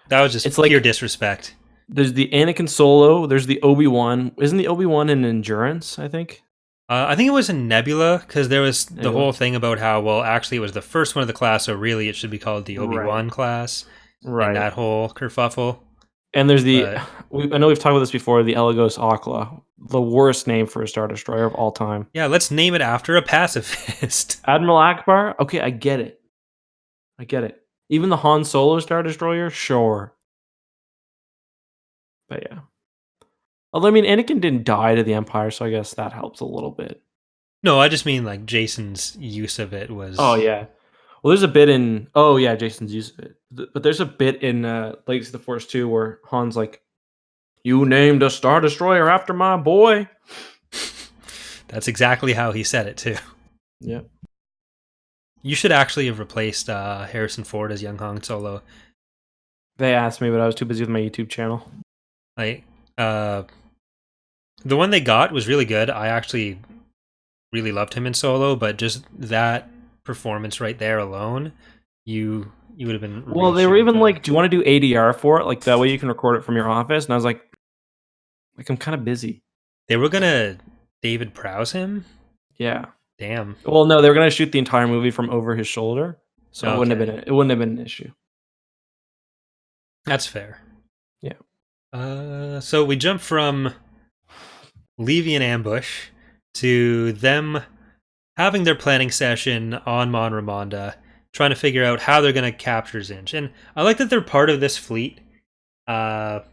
That was just pure disrespect. There's the Anakin Solo, there's the Obi-Wan. Isn't the Obi-Wan in Endurance, I think? I think it was in Nebula, because there was the whole thing about how, well, actually it was the first one of the class, so really it should be called the Obi-Wan class. Right. And that whole kerfuffle. And there's I know we've talked about this before, the Elagos Akla, the worst name for a Star Destroyer of all time. Yeah, let's name it after a pacifist. Admiral Akbar? Okay, I get it. Even the Han Solo Star Destroyer? Sure. But yeah. Although, I mean, Anakin didn't die to the Empire, so I guess that helps a little bit. No, I just mean, like, Jason's use of it was... Oh, yeah. Well, there's a bit in... Oh, yeah, Jason's use of it. But there's a bit in Legacy of the Force 2 where Han's like, you named a Star Destroyer after my boy. That's exactly how he said it, too. Yep. You should actually have replaced Harrison Ford as young Han Solo. They asked me, but I was too busy with my YouTube channel. Like, the one they got was really good. I actually really loved him in Solo, but just that performance right there alone, you would have been... Well, they were even like, do you want to do ADR for it? Like, that way you can record it from your office? And I was like I'm kind of busy. They were going to David Prowse him? Yeah. Damn. Well, no, they were going to shoot the entire movie from over his shoulder, so it wouldn't have been an issue. That's fair. Yeah. So we jump from Libyan ambush to them having their planning session on Mon Ramonda, trying to figure out how they're going to capture Zinj. And I like that they're part of this fleet But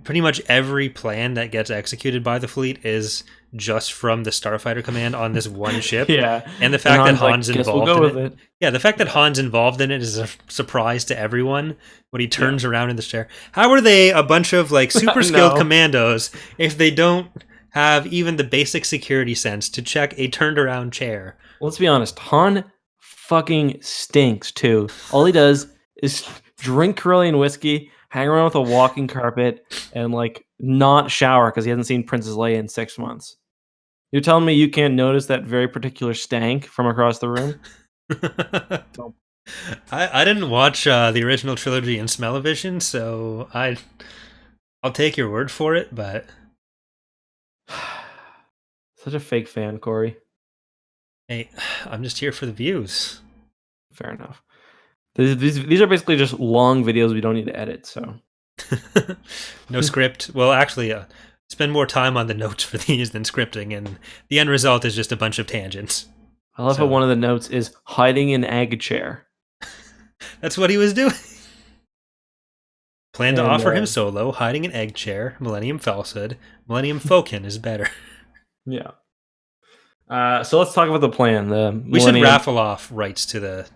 pretty much every plan that gets executed by the fleet is just from the Starfighter Command on this one ship. Yeah. And the fact that Han's involved in it. Yeah, the fact that Han's involved in it is a surprise to everyone when he turns around in the chair. How are they a bunch of like super skilled commandos if they don't have even the basic security sense to check a turned around chair? Let's be honest, Han fucking stinks too. All he does is drink Carillion whiskey, hang around with a walking carpet, and like not shower because he hasn't seen Princess Leia in 6 months. You're telling me you can't notice that very particular stank from across the room? I didn't watch the original trilogy in Smell-O-Vision, so I'll take your word for it, but such a fake fan, Corey. Hey, I'm just here for the views. Fair enough. These are basically just long videos we don't need to edit, so. No script. Well, actually, spend more time on the notes for these than scripting, and the end result is just a bunch of tangents. I love how one of the notes is hiding an egg chair. That's what he was doing. Plan to offer him Solo, hiding an egg chair, Millennium Falsehood, Millennium Falcon is better. Yeah. So let's talk about the plan. We should raffle off rights to the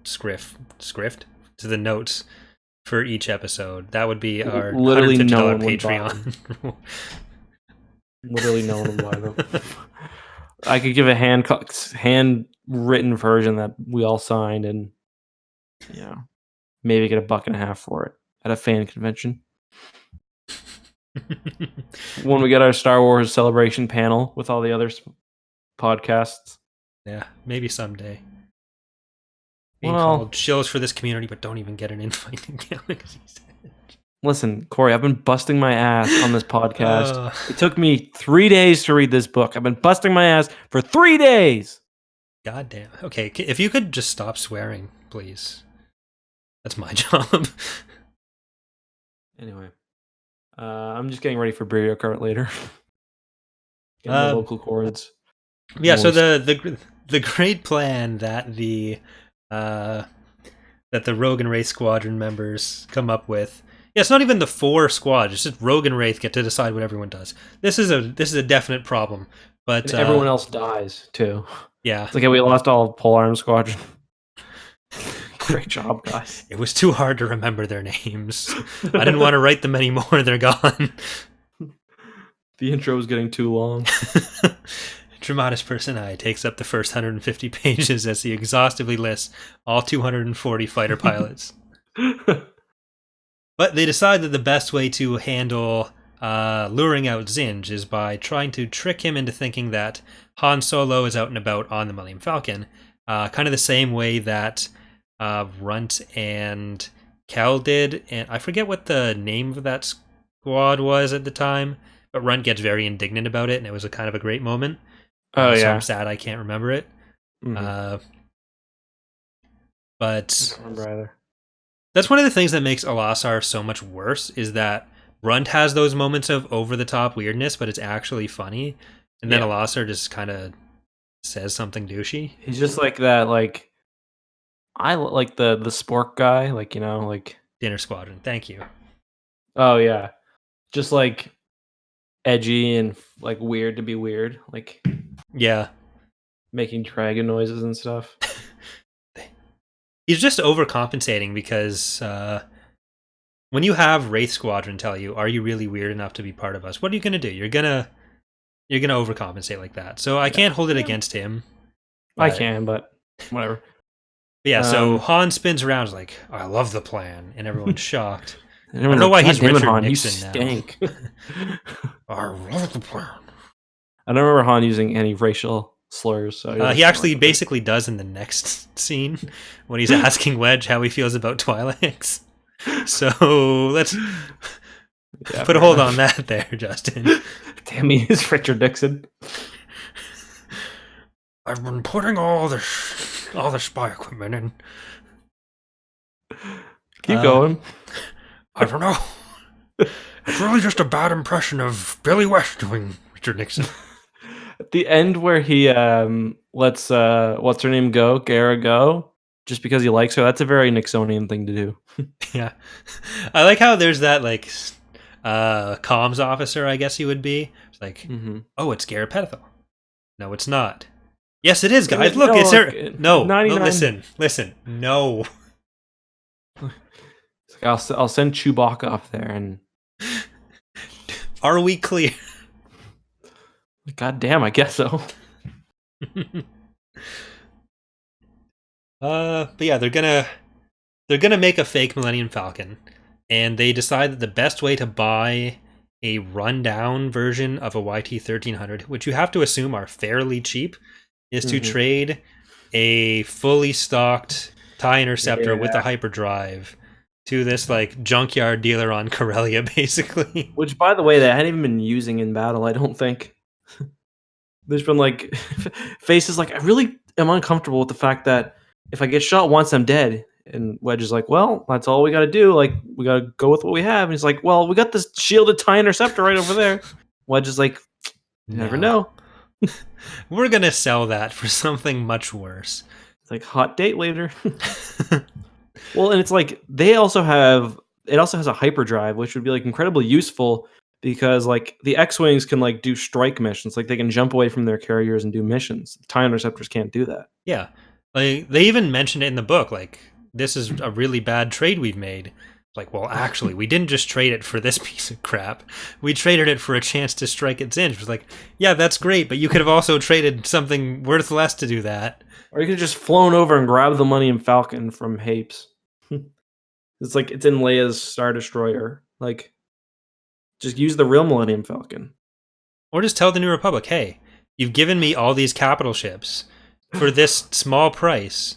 script to the notes for each episode. That would be our literally $150 Patreon. Literally no one would buy them. I could give a handwritten version that we all signed, and maybe get $1.50 for it at a fan convention. When we get our Star Wars celebration panel with all the other podcasts. Yeah, maybe someday. Being called shills for this community, but don't even get an invite in Galaxy. Listen, Corey, I've been busting my ass on this podcast. It took me 3 days to read this book. I've been busting my ass for 3 days. God damn. Okay, if you could just stop swearing, please. That's my job. Anyway, I'm just getting ready for Imperial cart later. Getting the local chords. Yeah, moist. So the great plan that the Rogue and Wraith squadron members come up with. Yeah, it's not even the 4 squads. It's just Rogue and Wraith get to decide what everyone does. This is a definite problem. But and everyone else dies too. Yeah, it's like we lost all Polearm squadron. Great job, guys. It was too hard to remember their names. I didn't want to write them anymore. They're gone. The intro was getting too long. Dramatis Personae takes up the first 150 pages as he exhaustively lists all 240 fighter pilots. But they decide that the best way to handle luring out Zinj is by trying to trick him into thinking that Han Solo is out and about on the Millennium Falcon. Kind of the same way that Runt and Cal did. And I forget what the name of that squad was at the time, but Runt gets very indignant about it, and it was a kind of a great moment. Oh, so I'm sad I can't remember it. Mm-hmm. But I don't remember either. That's one of the things that makes Elasar so much worse, is that Runt has those moments of over-the-top weirdness, but it's actually funny. And then Elasar just kind of says something douchey. He's just like that, like... I like the spork guy, like, like... Dinner Squadron, thank you. Oh, yeah. Just, like, edgy and, like, weird to be weird. Like... Yeah. Making dragon noises and stuff. He's just overcompensating because when you have Wraith Squadron tell you, "Are you really weird enough to be part of us?" What are you gonna do? You're gonna overcompensate like that. So I can't hold it against him. I can, but whatever. But yeah. So Han spins around like, "I love the plan," and everyone's shocked. I don't know why he's Richard Han, Nixon now. I love the plan. I don't remember Han using any racial slurs. So he actually basically does in the next scene when he's asking Wedge how he feels about Twi'leks. So let's put a hold on that there, Justin. Damn, he is Richard Nixon. I've been putting all the spy equipment in. Keep going. I don't know. It's really just a bad impression of Billy West doing Richard Nixon. At the end where he lets what's her name go, Gara go, just because he likes her. That's a very Nixonian thing to do. Yeah. I like how there's that, like, comms officer, I guess he would be. It's like, oh, it's Garapethel. No, it's not. Yes, it is, guys. Look, it's her. No, listen. No. I'll send Chewbacca up there and... Are we clear? God damn, I guess so. But yeah, they're gonna make a fake Millennium Falcon, and they decide that the best way to buy a rundown version of a YT-1300, which you have to assume are fairly cheap, is to trade a fully stocked TIE Interceptor with a hyperdrive to this like junkyard dealer on Corellia, basically. Which, by the way, they hadn't even been using in battle, I don't think. There's been like faces like, I really am uncomfortable with the fact that if I get shot once, I'm dead. And Wedge is like, well, that's all we got to do. Like, we got to go with what we have. And he's like, well, we got this shielded TIE Interceptor right over there. Wedge is like, you never know. We're going to sell that for something much worse. It's like, hot date later. Well, and it's like, it also has a hyperdrive, which would be like incredibly useful because like the X-Wings can like do strike missions. Like they can jump away from their carriers and do missions. TIE Interceptors can't do that. Yeah. Like they even mentioned it in the book, like, this is a really bad trade we've made. Like, well, actually, we didn't just trade it for this piece of crap. We traded it for a chance to strike its Zinj. It was like, yeah, that's great, but you could have also traded something worth less to do that. Or you could have just flown over and grabbed the Millennium Falcon from Hapes. It's like, it's in Leia's Star Destroyer. Like, just use the real Millennium Falcon. Or just tell the New Republic, hey, you've given me all these capital ships for this small price.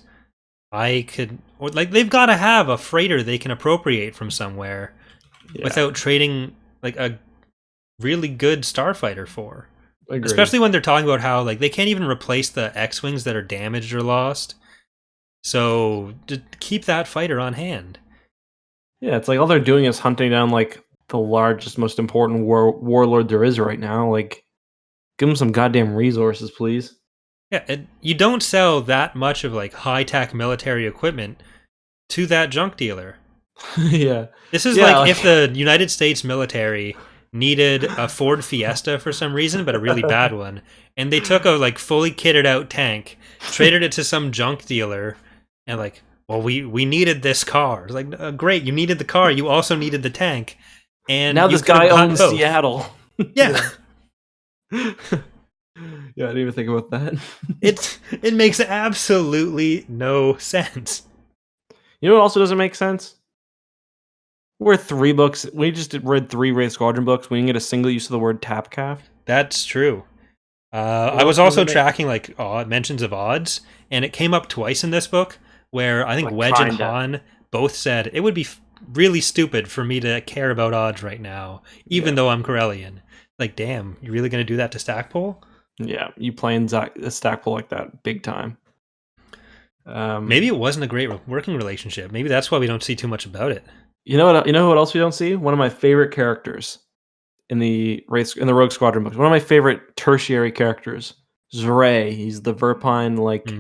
I could... Or, like, they've got to have a freighter they can appropriate from somewhere without trading, like, a really good starfighter for. Agreed. Especially when they're talking about how, like, they can't even replace the X-Wings that are damaged or lost. So, to keep that fighter on hand. Yeah, it's like all they're doing is hunting down, like, the largest, most important warlord there is right now. Like, give them some goddamn resources, please. Yeah, you don't sell that much of like high-tech military equipment to that junk dealer. Yeah. This is like if the United States military needed a Ford Fiesta for some reason, but a really bad one, and they took a like fully kitted out tank, traded it to some junk dealer, and like, well, we needed this car. It's like, great, you needed the car, you also needed the tank, and now this guy owns Seattle. Yeah. Yeah, I didn't even think about that. It makes absolutely no sense. You know what also doesn't make sense? We're 3 books. We just read 3 Wraith Squadron books. We didn't get a single use of the word Tapcaf. That's true. I was also tracking like mentions of odds, and it came up twice in this book where I think like Wedge and Han both said it would be really stupid for me to care about odds right now, even though I'm Corellian. Like, damn, you really going to do that to Stackpole? Yeah, you playing a Stackpole like that big time. Maybe it wasn't a great working relationship. Maybe that's why we don't see too much about it. You know what? You know what else we don't see? One of my favorite characters in the Rogue Squadron books. One of my favorite tertiary characters, Zray. He's the Verpine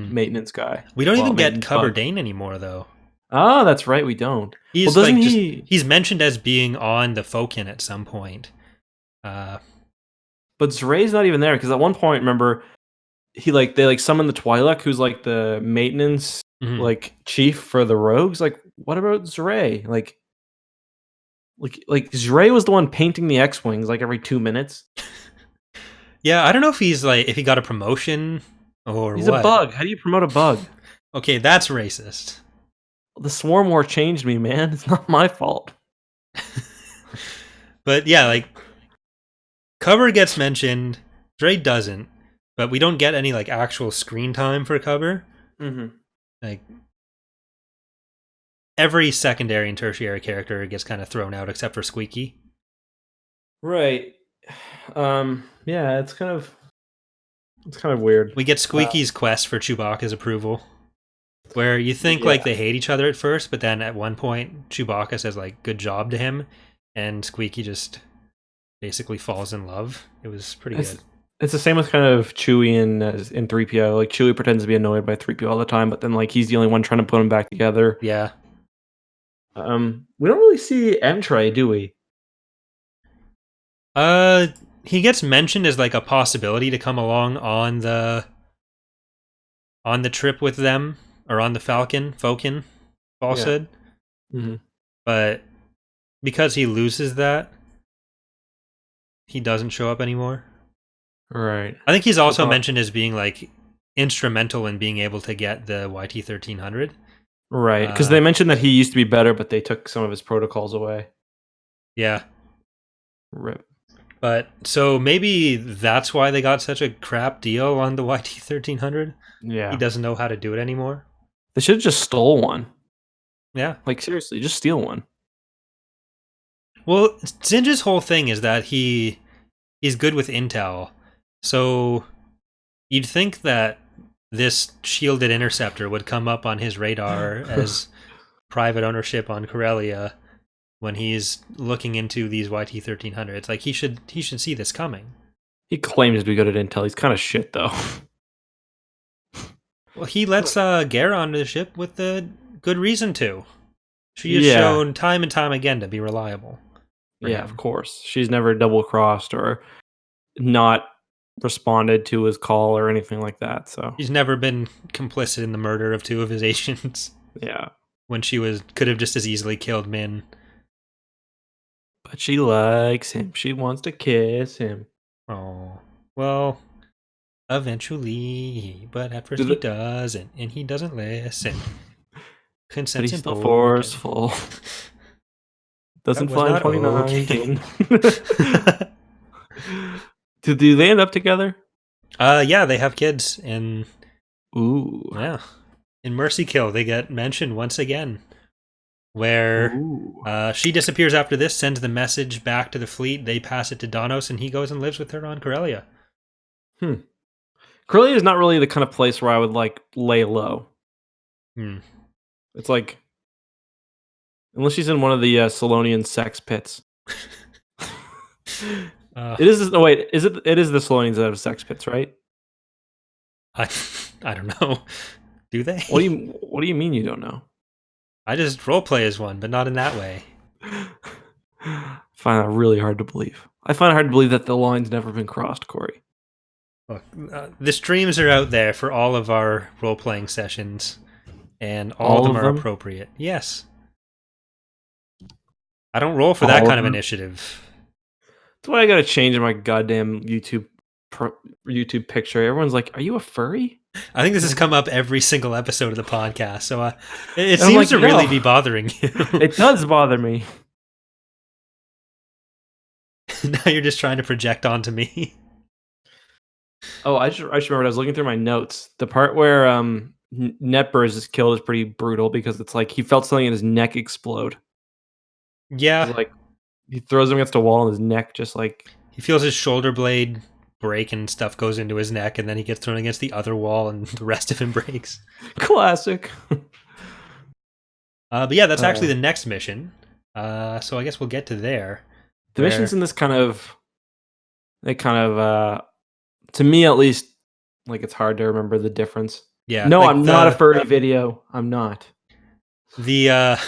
maintenance guy. We don't even get Cubber Dane anymore, though. Oh, that's right. We don't. He's like he's mentioned as being on the Fokin at some point. But Zray's not even there because at one point, remember, they summon the Twi'lek, who's like the maintenance chief for the Rogues. Like, what about Zray? Like Zray was the one painting the X-Wings like every 2 minutes. Yeah, I don't know if he got a promotion or he's a bug. How do you promote a bug? Okay, that's racist. The Swarm War changed me, man. It's not my fault. But yeah, like, Cubber gets mentioned, Zray doesn't, but we don't get any like actual screen time for Cubber. Like, every secondary and tertiary character gets kind of thrown out except for Squeaky. Right. Yeah, it's kind of weird. We get Squeaky's quest for Chewbacca's approval, where you think like they hate each other at first, but then at one point Chewbacca says like good job to him, and Squeaky just basically falls in love. It was pretty good. It's the same with kind of Chewie in 3PO. Like Chewie pretends to be annoyed by 3PO all the time, but then like he's the only one trying to put them back together. Yeah. We don't really see Entray, do we? He gets mentioned as like a possibility to come along on the trip with them, or on the Falcon, falsehood. Yeah. Mm-hmm. But because he loses that, he doesn't show up anymore. Right. I think he's also mentioned as being like instrumental in being able to get the YT-1300. Right, because they mentioned that he used to be better, but they took some of his protocols away. Yeah. Rip. But so maybe that's why they got such a crap deal on the YT-1300. Yeah. He doesn't know how to do it anymore. They should have just stole one. Yeah. Like, seriously, just steal one. Well, Zinj's whole thing is that he's good with intel. So you'd think that this shielded interceptor would come up on his radar as private ownership on Corellia when he's looking into these YT-1300s. Like, he should see this coming. He claims to be good at intel. He's kind of shit, though. Well, he lets Gera onto the ship with the good reason to. She is shown time and time again to be reliable. Yeah, of course. She's never double-crossed or not responded to his call or anything like that. So she's never been complicit in the murder of 2 of his agents. Yeah. When she could have just as easily killed Min. But she likes him. She wants to kiss him. Oh. Well, eventually. But at first he doesn't. And he doesn't listen. Consent's but he's still forceful. Doesn't fly in 2019. Do they end up together? Yeah, they have kids. And ooh. Yeah. In Mercy Kill, they get mentioned once again. Where she disappears after this, sends the message back to the fleet, they pass it to Donos, and he goes and lives with her on Corellia. Corellia is not really the kind of place where I would, like, lay low. It's like, unless she's in one of the Solonian sex pits. It is the Solonians that have sex pits, right? I don't know. Do they? What do you mean you don't know? I just roleplay as one, but not in that way. I find that really hard to believe. I find it hard to believe that the line's never been crossed, Corey. Look, the streams are out there for all of our role-playing sessions, and all of them are appropriate. Yes. I don't roll for that kind of initiative. That's why I gotta change my goddamn YouTube picture. Everyone's like, "Are you a furry?" I think this has come up every single episode of the podcast, so it seems to really be bothering you. It does bother me. Now you're just trying to project onto me. Oh, I just remembered. I was looking through my notes. The part where Netbers is killed is pretty brutal because it's like he felt something in his neck explode. Yeah, like he throws him against a wall and his neck just like he feels his shoulder blade break and stuff goes into his neck, and then he gets thrown against the other wall and the rest of him breaks. Classic. But yeah, that's actually the next mission. So I guess we'll get to there. The missions in this to me at least, like, it's hard to remember the difference. Yeah. No, like I'm not a furry video. I'm not. The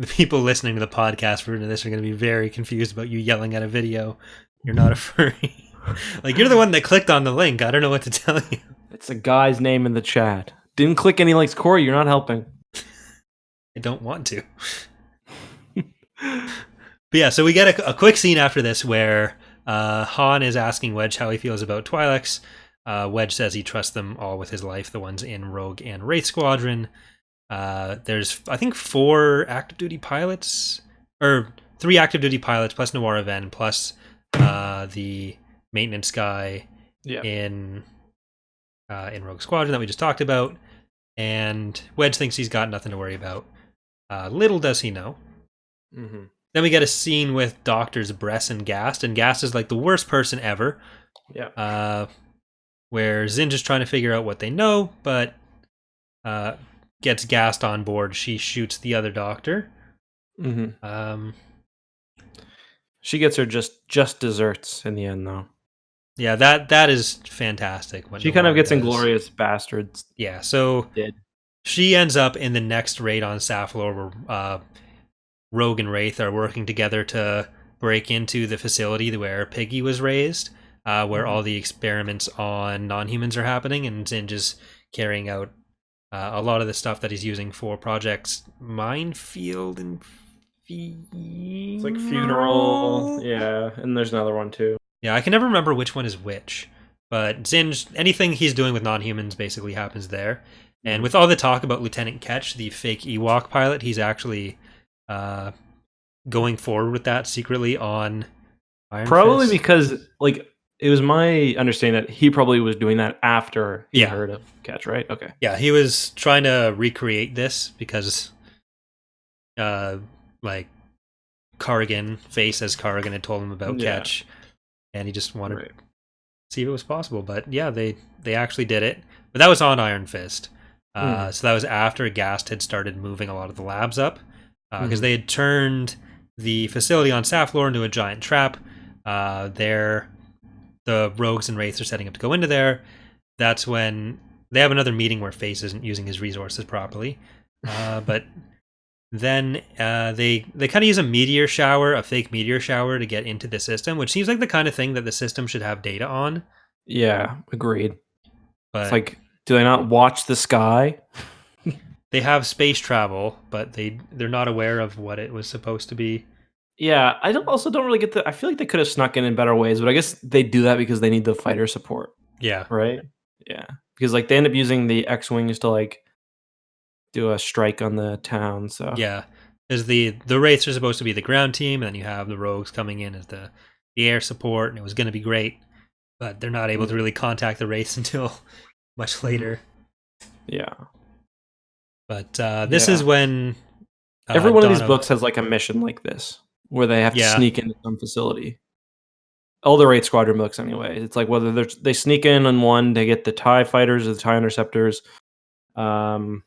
people listening to the podcast for this are going to be very confused about you yelling at a video. You're not a furry. Like, you're the one that clicked on the link. I don't know what to tell you. It's a guy's name in the chat. Didn't click any links, Corey. You're not helping. I don't want to. But yeah, so we get a quick scene after this where Han is asking Wedge how he feels about Twi'leks. Wedge says he trusts them all with his life, the ones in Rogue and Wraith Squadron. There's, I think, 4 active duty pilots, or 3 active duty pilots plus Noir Aven plus the maintenance guy in Rogue Squadron that we just talked about. And Wedge thinks he's got nothing to worry about. Little does he know. Mm-hmm. Then we get a scene with Doctors Bress and Gast, and Gast is like the worst person ever. Yeah. Where Zinj is trying to figure out what they know, but gets Gast on board. She shoots the other doctor. Mm-hmm. She gets her just desserts in the end, though. Yeah, that is fantastic. She kind of gets Inglourious Bastards. Yeah, so she ends up in the next raid on Saflor where Rogue and Wraith are working together to break into the facility where Piggy was raised, where all the experiments on non-humans are happening, and Zinj is carrying out a lot of the stuff that he's using for projects Minefield and it's like Funeral, yeah, and there's another one too. Yeah, I can never remember which one is which, but Zinj, anything he's doing with non-humans basically happens there. And with all the talk about Lieutenant Ketch, the fake Ewok pilot, he's actually going forward with that secretly on Iron Probably Fist. Because, like, it was my understanding that he probably was doing that after he heard of Ketch, right? Okay. Yeah, he was trying to recreate this because, like, Kargan, Face as Kargan had told him about Ketch, and he just wanted to see if it was possible. But yeah, they actually did it. But that was on Iron Fist. So that was after Gast had started moving a lot of the labs up, because they had turned the facility on Saflor into a giant trap. The Rogues and Wraiths are setting up to go into there. That's when they have another meeting where Face isn't using his resources properly. But then they kind of use a fake meteor shower to get into the system, which seems like the kind of thing that the system should have data on. Yeah, agreed. But it's like, do they not watch the sky? They have space travel, but they're not aware of what it was supposed to be. Yeah, I also don't really get I feel like they could have snuck in better ways, but I guess they do that because they need the fighter support. Yeah. Right? Yeah. Because, like, they end up using the X-Wings to, like, do a strike on the town, so... Yeah. Because the Wraiths are supposed to be the ground team, and then you have the Rogues coming in as the air support, and it was going to be great, but they're not able to really contact the Wraiths until much later. Yeah. But this is when... every one of these books has, like, a mission like this, where they have to sneak into some facility. All the Wraith Squadron books, anyway. It's like whether they sneak in on one, they get the TIE fighters or the TIE interceptors. They're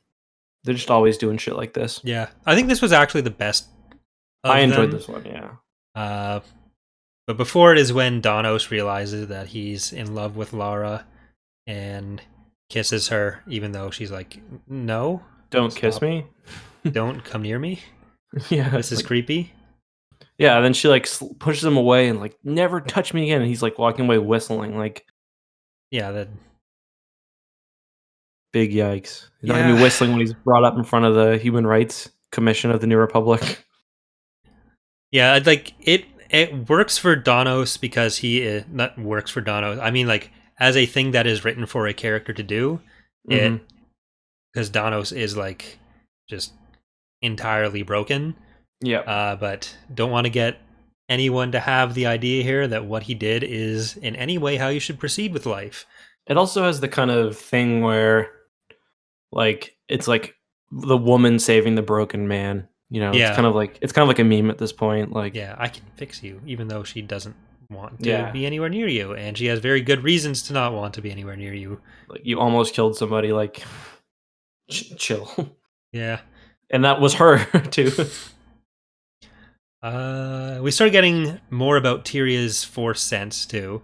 just always doing shit like this. Yeah, I think this was actually the best. I enjoyed this one, yeah. But before it is when Danos realizes that he's in love with Lara and kisses her, even though she's like, "No, don't kiss me. Don't come near me. Yeah, this is creepy." Yeah, and then she like pushes him away and like, "Never touch me again." And he's like walking away whistling, like, yeah, that big yikes. He's not gonna be whistling when he's brought up in front of the Human Rights Commission of the New Republic. Yeah, like it works for Danos because he not works for Danos. I mean, like, as a thing that is written for a character to do, it because Danos is like just entirely broken. Yeah. But don't want to get anyone to have the idea here that what he did is in any way how you should proceed with life. It also has the kind of thing where, like, it's like the woman saving the broken man. You know, it's kind of like a meme at this point. Like, yeah, I can fix you, even though she doesn't want to be anywhere near you, and she has very good reasons to not want to be anywhere near you. Like, you almost killed somebody. Like, chill. Yeah, and that was her too. We started getting more about Tyria's Force sense too.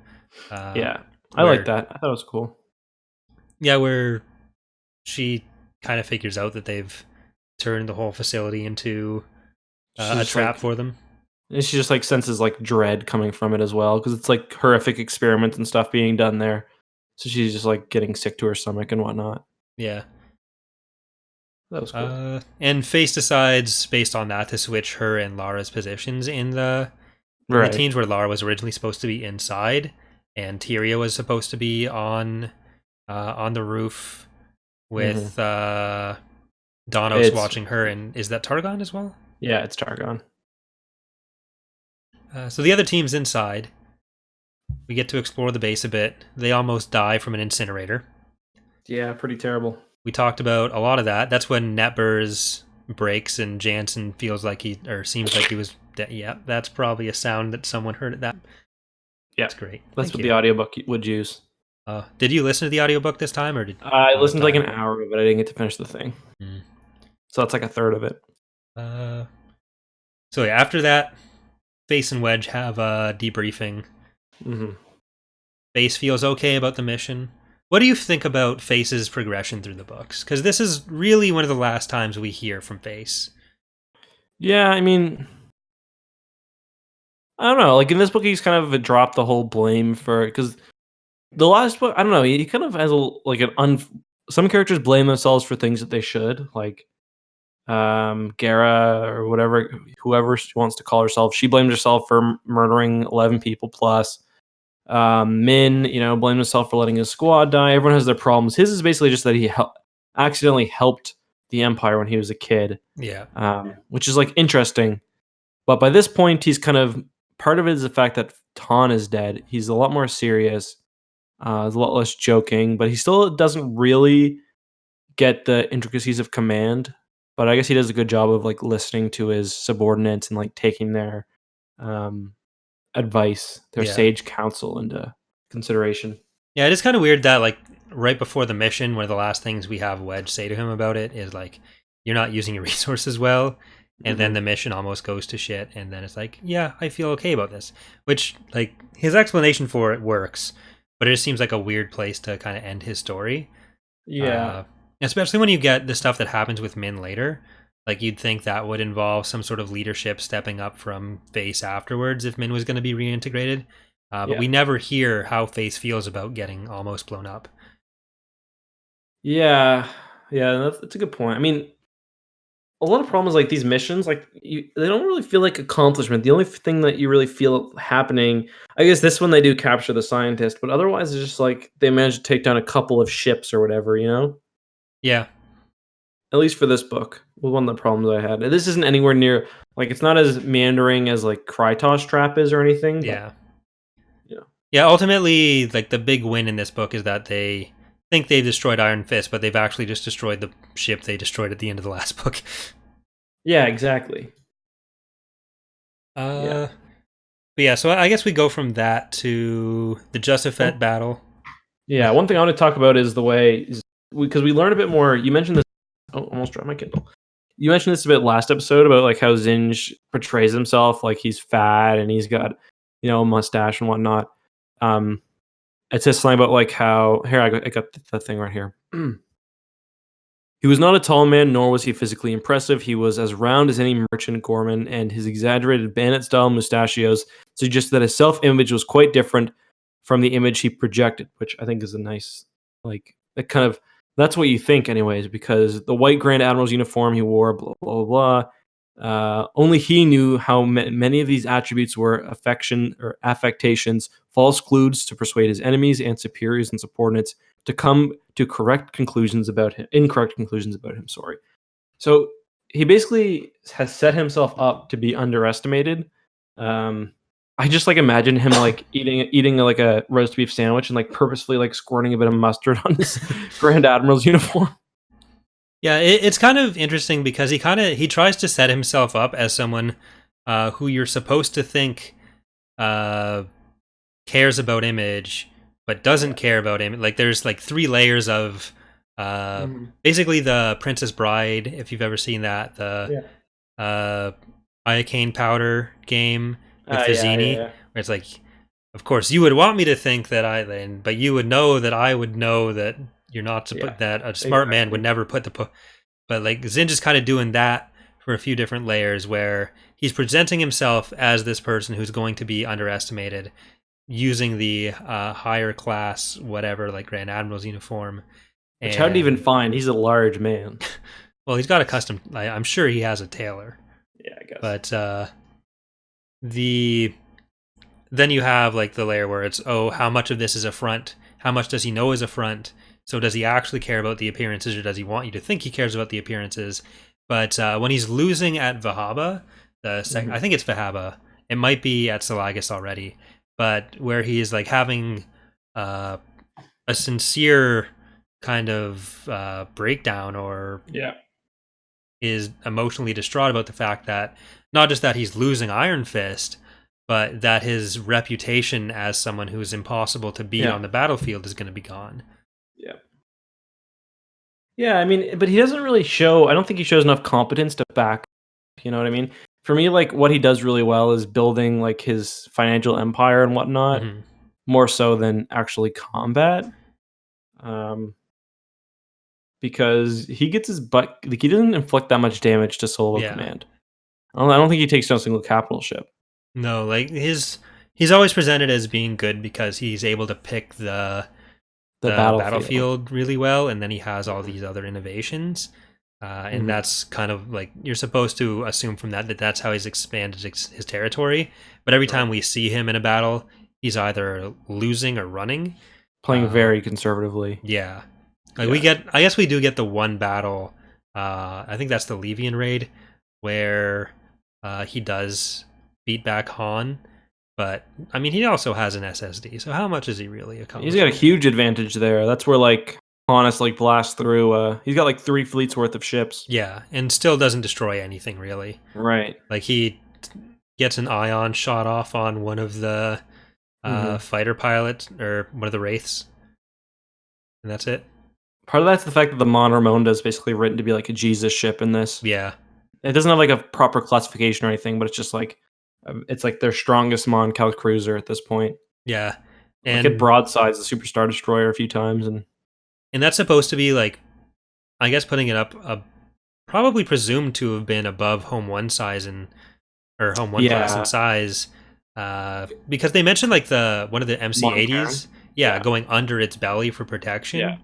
Yeah, I like that. I thought it was cool. Yeah, where she kind of figures out that they've turned the whole facility into a trap for them. And she just like senses like dread coming from it as well, because it's like horrific experiments and stuff being done there. So she's just like getting sick to her stomach and whatnot. Yeah. That was cool. And Face decides, based on that, to switch her and Lara's positions in the teams, where Lara was originally supposed to be inside, and Tyria was supposed to be on the roof with Danos watching her. And is that Targon as well? Yeah, it's Targon. So the other team's inside. We get to explore the base a bit. They almost die from an incinerator. Yeah, pretty terrible. We talked about a lot of that. That's when Netbers breaks and Jansen seems like he was dead. Yeah, that's probably a sound that someone heard at that. Yeah, that's great. That's what the audiobook would use. Did you listen to the audiobook this time, or did I listened to like an hour of it? I didn't get to finish the thing, so that's like a third of it. So yeah, after that, Face and Wedge have a debriefing. Face feels okay about the mission. What do you think about Face's progression through the books? Because this is really one of the last times we hear from Face. Yeah, I mean, I don't know. Like in this book, he's kind of dropped the whole blame for because the last book, I don't know. He kind of has some characters blame themselves for things that they should, like Gara or whoever she wants to call herself. She blamed herself for murdering 11 people plus. Min, blamed himself for letting his squad die. Everyone has their problems. His is basically just that he accidentally helped the Empire when he was a kid. Yeah. Which is like interesting. But by this point, he's kind of part of it is the fact that Ton is dead. He's a lot more serious. He's a lot less joking, but he still doesn't really get the intricacies of command. But I guess he does a good job of like listening to his subordinates and like taking their advice, their sage counsel into consideration. Yeah, it is kind of weird that like right before the mission, one of the last things we have Wedge say to him about it is like, "You're not using your resources well," and then the mission almost goes to shit, and then it's like, "Yeah, I feel okay about this," which like his explanation for it works, but it just seems like a weird place to kind of end his story. Yeah, especially when you get the stuff that happens with Min later. Like you'd think that would involve some sort of leadership stepping up from Face afterwards if Min was going to be reintegrated. But we never hear how Face feels about getting almost blown up. Yeah, that's a good point. I mean, a lot of problems like these missions, like they don't really feel like accomplishment. The only thing that you really feel happening, I guess, this one they do capture the scientist, but otherwise it's just like they managed to take down a couple of ships or whatever, Yeah. At least for this book, was one of the problems I had. This isn't anywhere near like it's not as meandering as like Krytos Trap is or anything. But, yeah. Yeah, ultimately, like the big win in this book is that they think they've destroyed Iron Fist, but they've actually just destroyed the ship they destroyed at the end of the last book. Yeah, exactly. But yeah, so I guess we go from that to the Justifet battle. Yeah, one thing I want to talk about is the way because we learn a bit more. You mentioned this. Oh, almost dropped my Kindle. You mentioned this a bit last episode about like how Zinj portrays himself like he's fat and he's got a mustache and whatnot. It says something about like how here I got the thing right here. He was not a tall man, nor was he physically impressive. He was as round as any merchant Gorman, and his exaggerated bandit-style mustachios suggest that his self-image was quite different from the image he projected, which I think is a nice, like, that kind of, that's what you think anyways, because the white Grand Admiral's uniform he wore, blah, blah, blah, only he knew how many of these attributes were affection or affectations, false clues to persuade his enemies and superiors and subordinates to come to incorrect conclusions about him. So he basically has set himself up to be underestimated. I just like imagine him like eating like a roast beef sandwich and like purposefully like squirting a bit of mustard on his Grand Admiral's uniform. Yeah, it's kind of interesting because he tries to set himself up as someone who you're supposed to think cares about image, but doesn't care about image. Like there's like 3 layers of basically the Princess Bride, if you've ever seen that, the iocane powder game with Vizzini, where it's like, of course, you would want me to think that but you would know that I would know that you're not to put that. A smart man would never put but like Zinj is kind of doing that for a few different layers where he's presenting himself as this person who's going to be underestimated using the higher class, whatever, like Grand Admiral's uniform. Which how did he even find? He's a large man. Well, he's got a custom, I'm sure he has a tailor. Yeah, I guess. But then you have like the layer where it's, how much of this is a front? How much does he know is a front? So does he actually care about the appearances, or does he want you to think he cares about the appearances? But when he's losing at Vahaba, I think it's Vahaba. It might be at Salagas already, but where he is like having a sincere kind of breakdown, or is emotionally distraught about the fact that not just that he's losing Iron Fist, but that his reputation as someone who is impossible to beat on the battlefield is going to be gone. Yeah, I mean, but he doesn't really show, I don't think he shows enough competence to back, you know what I mean? For me, like, what he does really well is building, like, his financial empire and whatnot. more so than actually combat. Because he gets his butt, like, he doesn't inflict that much damage to solo command. I don't think he takes down a single capital ship. No, like he's always presented as being good because he's able to pick the battlefield really well, and then he has all these other innovations. And that's kind of like, you're supposed to assume from that that's how he's expanded his territory. But every time we see him in a battle, he's either losing or running. Playing very conservatively. Yeah. Like I guess we do get the one battle, I think that's the Libyan raid, where he does beat back Han. But, I mean, he also has an SSD, so how much is he really accomplishing? He's got a huge advantage there. That's where, like, Honest, like, blasts through. He's got, like, 3 fleets worth of ships. Yeah, and still doesn't destroy anything, really. Right. Like, he gets an ion shot off on one of the fighter pilots, or one of the Wraiths. And that's it. Part of that's the fact that the Mon Ramonda is basically written to be, like, a Jesus ship in this. Yeah. It doesn't have, like, a proper classification or anything, but it's just, like, it's like their strongest Mon Cal cruiser at this point. Yeah. And it broadsides the Super Star Destroyer a few times. And that's supposed to be, like, I guess putting it up, probably presumed to have been above Home 1 size, or Home 1 class in size. Because they mentioned, like, one of the MC-80s, going under its belly for protection. Yeah.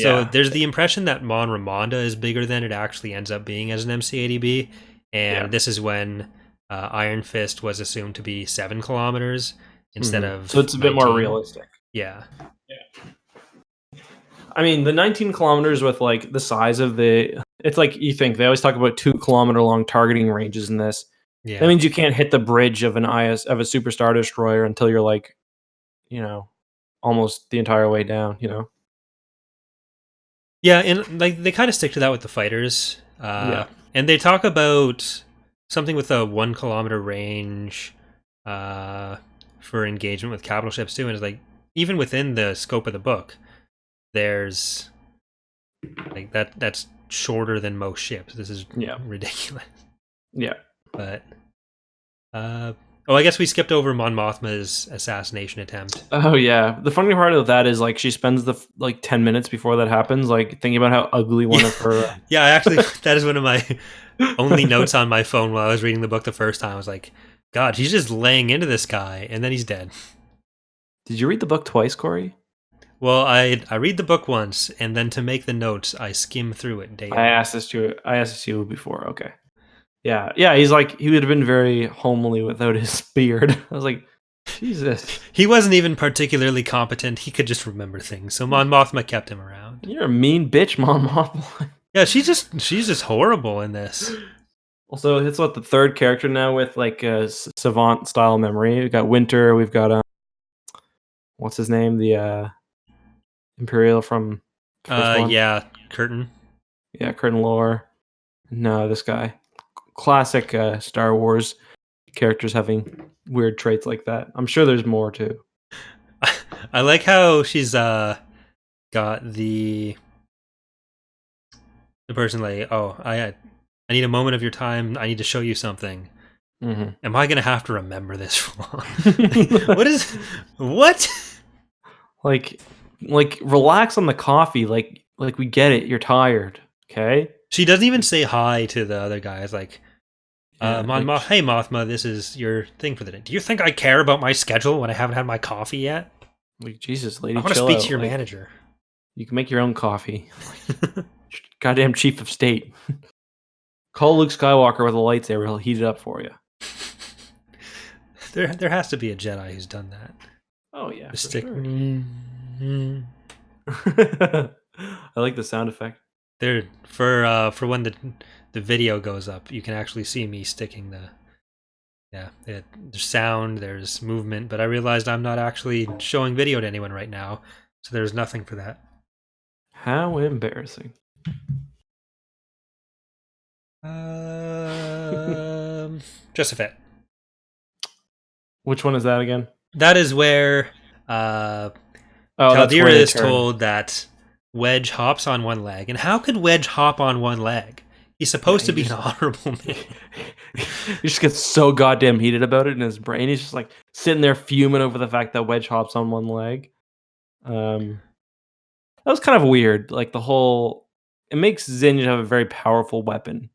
So there's the impression that Mon Ramonda is bigger than it actually ends up being as an MC-80B. And this is when Iron Fist was assumed to be 7 kilometers instead of so it's a 19. Bit more realistic. Yeah. I mean, the 19 kilometers with, like, the size of it's like, you think they always talk about 2 kilometer long targeting ranges in this. Yeah. That means you can't hit the bridge of a Super Star Destroyer until you're, like, almost the entire way down, Yeah, and, like, they kind of stick to that with the fighters. And they talk about something with a 1 kilometer range for engagement with capital ships too. And it's like, even within the scope of the book, there's, like, that's shorter than most ships. This is ridiculous. Yeah. But I guess we skipped over Mon Mothma's assassination attempt. Oh yeah, the funny part of that is, like, she spends the 10 minutes before that happens, like, thinking about how ugly one of her. Yeah, actually, that is one of my only notes on my phone while I was reading the book the first time. I was like, God, she's just laying into this guy, and then he's dead. Did you read the book twice, Corey? Well, I read the book once, and then to make the notes, I skim through it daily. I asked this to you before. Okay. Yeah, he's like, he would have been very homely without his beard. I was like, Jesus. He wasn't even particularly competent. He could just remember things. So Mon Mothma kept him around. You're a mean bitch, Mon Mothma. Yeah, she's just horrible in this. Also, it's the third character now with, like, a savant style memory. We've got Winter. We've got what's his name? The Imperial from Curtin. Yeah, Curtin Lore. No, this guy. Classic Star Wars characters having weird traits like that. I'm sure there's more too. I like how she's got the person like, oh, I need a moment of your time. I need to show you something. Mm-hmm. Am I gonna have to remember this for long? What? Like, relax on the coffee. Like we get it. You're tired. Okay. She doesn't even say hi to the other guys. Like, hey Mothma, this is your thing for the day. Do you think I care about my schedule when I haven't had my coffee yet? Like, Jesus, lady, I want to speak to your manager. You can make your own coffee. Goddamn chief of state. Call Luke Skywalker with a lightsaber. He'll heat it up for you. There has to be a Jedi who's done that. Oh yeah, for stick. Sure. I like the sound effect. There for when the video goes up, you can actually see me sticking there's sound, there's movement, but I realized I'm not actually showing video to anyone right now, so there's nothing for that. How embarrassing. Just a fit. Which one is that again? That is where Taldira is told that Wedge hops on one leg. And how could Wedge hop on one leg? He's supposed to be an honorable man. He just gets so goddamn heated about it in his brain. He's just like sitting there fuming over the fact that Wedge hops on one leg. That was kind of weird. Like it makes Zinj have a very powerful weapon.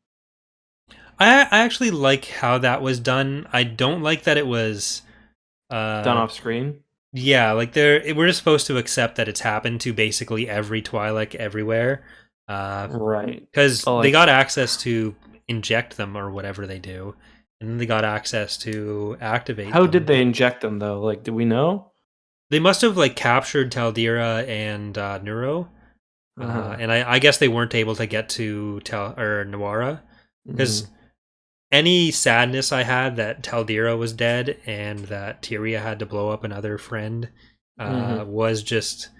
I actually like how that was done. I don't like that it was done off screen. Yeah, like we're just supposed to accept that it's happened to basically every Twi'lek everywhere. Right. Because they got access to inject them or whatever they do, and then they got access to activate How them. did they inject them, though? Like, do we know? They must have, like, captured Taldira and Neuro. And I guess they weren't able to get to Nawara. Because any sadness I had that Taldira was dead and that Tyria had to blow up another friend was just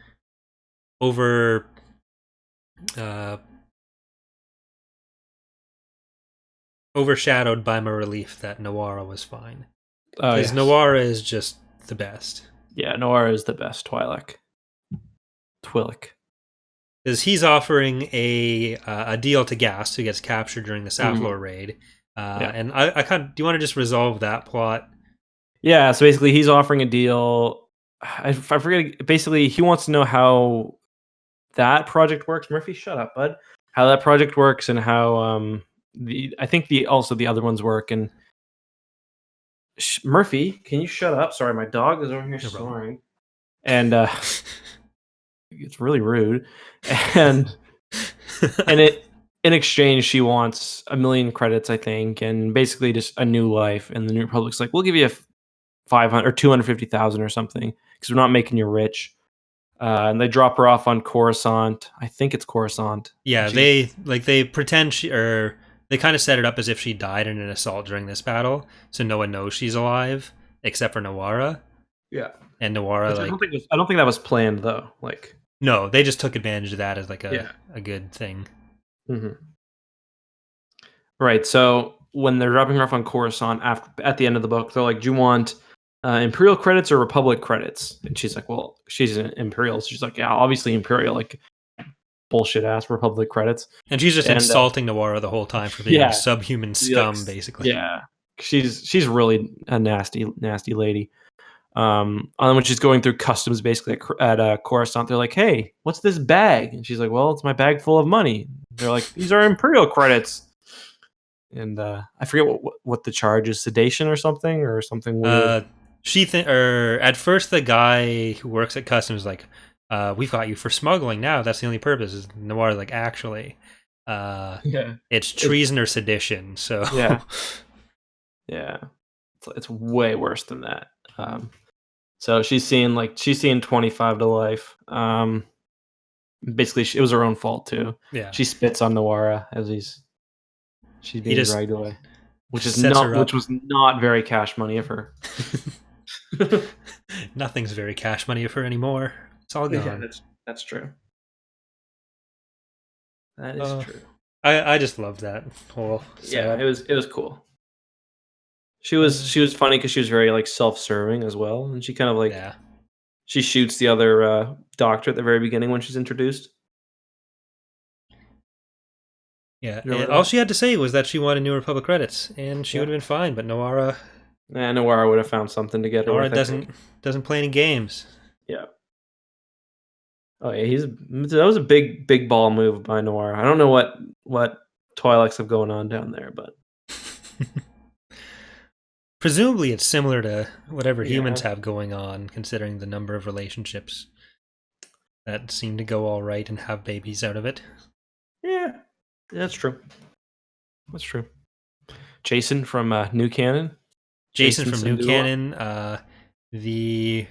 overshadowed by my relief that Nawara was fine. Because Nawara is just the best. Yeah, Nawara is the best Twi'lek. Because he's offering a deal to Gast, who gets captured during the Saflor raid. And I kind of, do you want to just resolve that plot? Yeah, so basically he's offering a deal. I forget. Basically, he wants to know how that project works. Murphy, shut up, bud. How that project works and how I think the other ones work. And Murphy, can you shut up? Sorry, my dog is over here snoring, and it's really rude. And in exchange, she wants 1 million credits, I think, and basically just a new life. And the New Republic's like, we'll give you 500 or 250,000 or something because we're not making you rich. And they drop her off on Coruscant. I think it's Coruscant. Yeah, they pretend they kind of set it up as if she died in an assault during this battle, so no one knows she's alive except for Nawara. Yeah, and Nawara, I don't think that was planned though. Like, no, they just took advantage of that as like a good thing. Right. So when they're dropping her off on Coruscant at the end of the book, they're like, "Do you want Imperial credits or Republic credits?" And she's like, "Well, she's an Imperial." So she's like, "Yeah, obviously Imperial." Like, bullshit ass Republic credits. And she's just insulting Nawara the whole time for being subhuman scum, basically. Yeah, she's really a nasty lady. And when she's going through customs, basically at Coruscant, they're like, "Hey, what's this bag?" And she's like, "Well, it's my bag full of money." They're like, "These are Imperial credits." And I forget what the charge is, sedation or something weird. At first the guy who works at customs is like, we've got you for smuggling now. That's the only purpose. Noir's like, actually, it's treason or sedition. So yeah, it's way worse than that. So she's seeing 25 to life. Basically, it was her own fault too. Yeah, she spits on Nawara as she's being dragged away, which was not very cash money of her. Nothing's very cash money of her anymore. It's all gone. Yeah, that's true. That is true. I just loved that whole setup. Yeah, it was cool. She was funny because she was very like self-serving as well, and she kind of she shoots the other doctor at the very beginning when she's introduced. Yeah, and all she had to say was that she wanted New Republic credits, and she would have been fine. But Nawara would have found something to get her. Nawara doesn't play any games. Yeah. Oh yeah, that was a big ball move by Nawara. I don't know what Twi'leks have going on down there, but presumably it's similar to whatever humans have going on, considering the number of relationships that seem to go all right and have babies out of it. Yeah, that's true. That's true. Jason from New Canon. Jason from New Canon, the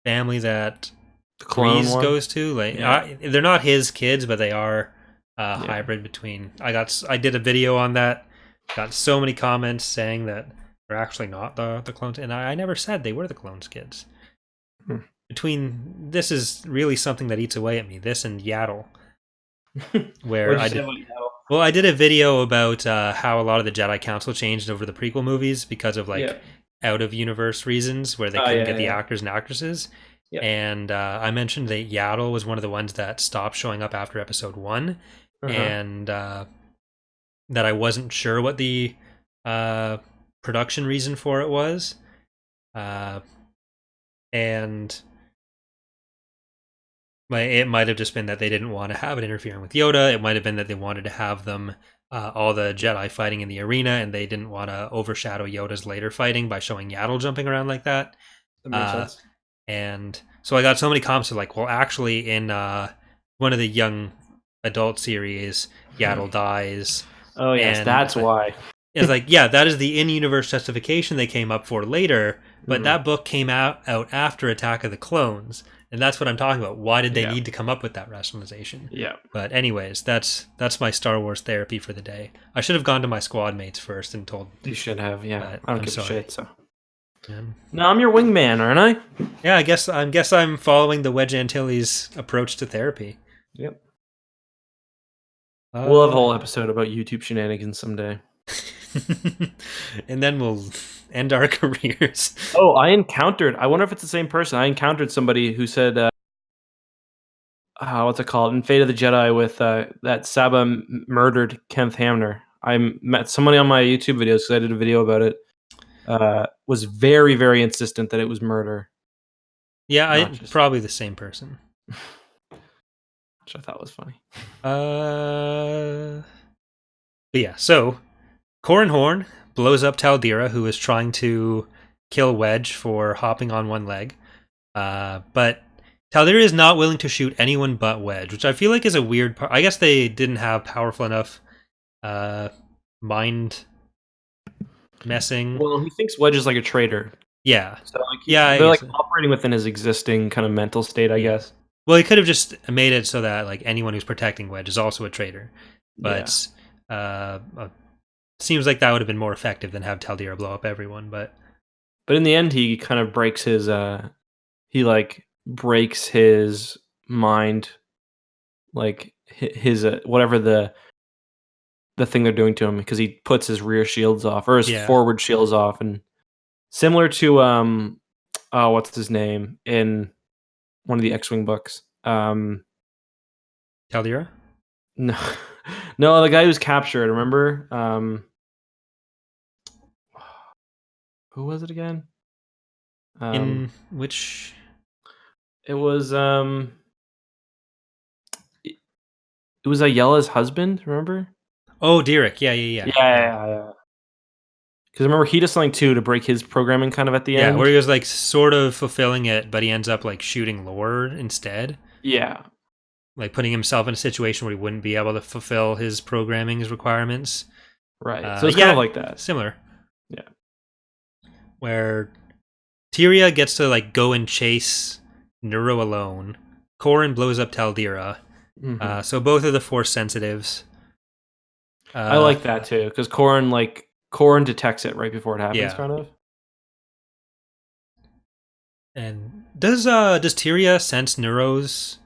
family that the clone goes to, they're not his kids, but they are hybrid between. I did a video on that. Got so many comments saying that they're actually not the clones, and I never said they were the clones' kids. This is really something that eats away at me. This and Yaddle, where I did a video about how a lot of the Jedi Council changed over the prequel movies because of out of universe reasons where they couldn't get the actors and actresses. Yep. And I mentioned that Yaddle was one of the ones that stopped showing up after episode 1. And that I wasn't sure what the production reason for it was. And it might have just been that they didn't want to have it interfering with Yoda. It might have been that they wanted to have them all the Jedi fighting in the arena, and they didn't want to overshadow Yoda's later fighting by showing Yaddle jumping around like that. That makes sense. And so I got so many comments of like, well, actually, in one of the young adult series, Yaddle dies. Oh yes, and that's why. It's like, yeah, that is the in-universe justification they came up for later, but that book came out after Attack of the Clones, and that's what I'm talking about. Why did they need to come up with that rationalization? Yeah. But anyways, that's my Star Wars therapy for the day. I should have gone to my squad mates first and told. You should have, yeah. I don't give a shit, so. Yeah. No, I'm your wingman, aren't I? Yeah, I guess I'm following the Wedge Antilles approach to therapy. Yep. We'll have a whole episode about YouTube shenanigans someday. And then we'll end our careers. Oh, I wonder if it's the same person. I encountered somebody who said, what's it called? In Fate of the Jedi with that Saba murdered Kenneth Hamner. I met somebody on my YouTube videos because I did a video about it. Was very, very insistent that it was murder. Yeah, probably the same person. Which I thought was funny. But yeah, so Corran Horn blows up Taldira, who is trying to kill Wedge for hopping on one leg. But Taldira is not willing to shoot anyone but Wedge, which I feel like is a weird part. I guess they didn't have powerful enough mind messing. Well, he thinks Wedge is like a traitor. Yeah. So they're like operating within his existing kind of mental state, I guess. Well, he could have just made it so that like anyone who's protecting Wedge is also a traitor. But seems like that would have been more effective than have Taldira blow up everyone. But in the end, he kind of breaks his breaks his mind, like his whatever the thing they're doing to him, because he puts his rear shields off or his forward shields off, and similar to what's his name in one of the X-Wing books. Taldira? No, the guy who's captured. Remember? Who was it again? In which? It was Ayala's husband. Remember? Oh, Derek. Yeah. Because remember, he does something too to break his programming kind of at the end. Yeah, where he was like sort of fulfilling it, but he ends up like shooting Lore instead. Yeah. Like putting himself in a situation where he wouldn't be able to fulfill his programming's requirements. Right. So it's kind of like that. Similar. Yeah. Where Tyria gets to like go and chase Neuro alone. Corran blows up Taldira. Mm-hmm. So both of the Force sensitives. I like that too, because Corran detects it right before it happens, kind of. And does Tyria sense Neuro's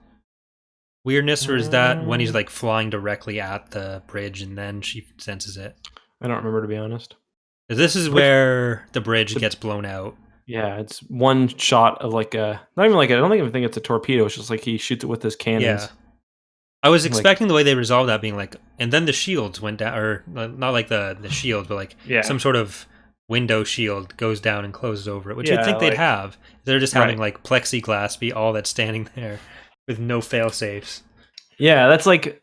weirdness, or is that when he's like flying directly at the bridge and then she senses it? I don't remember, to be honest. This is where the bridge gets blown out. Yeah, it's one shot of like a not even like I don't even think it's a torpedo. It's just like he shoots it with his cannons. Yeah. I was expecting the way they resolved that being like, and then the shields went down, or not like the shield, but like some sort of window shield goes down and closes over it, which you'd think they'd have. They're just having like plexiglass be all that's standing there with no fail safes. Yeah, that's like,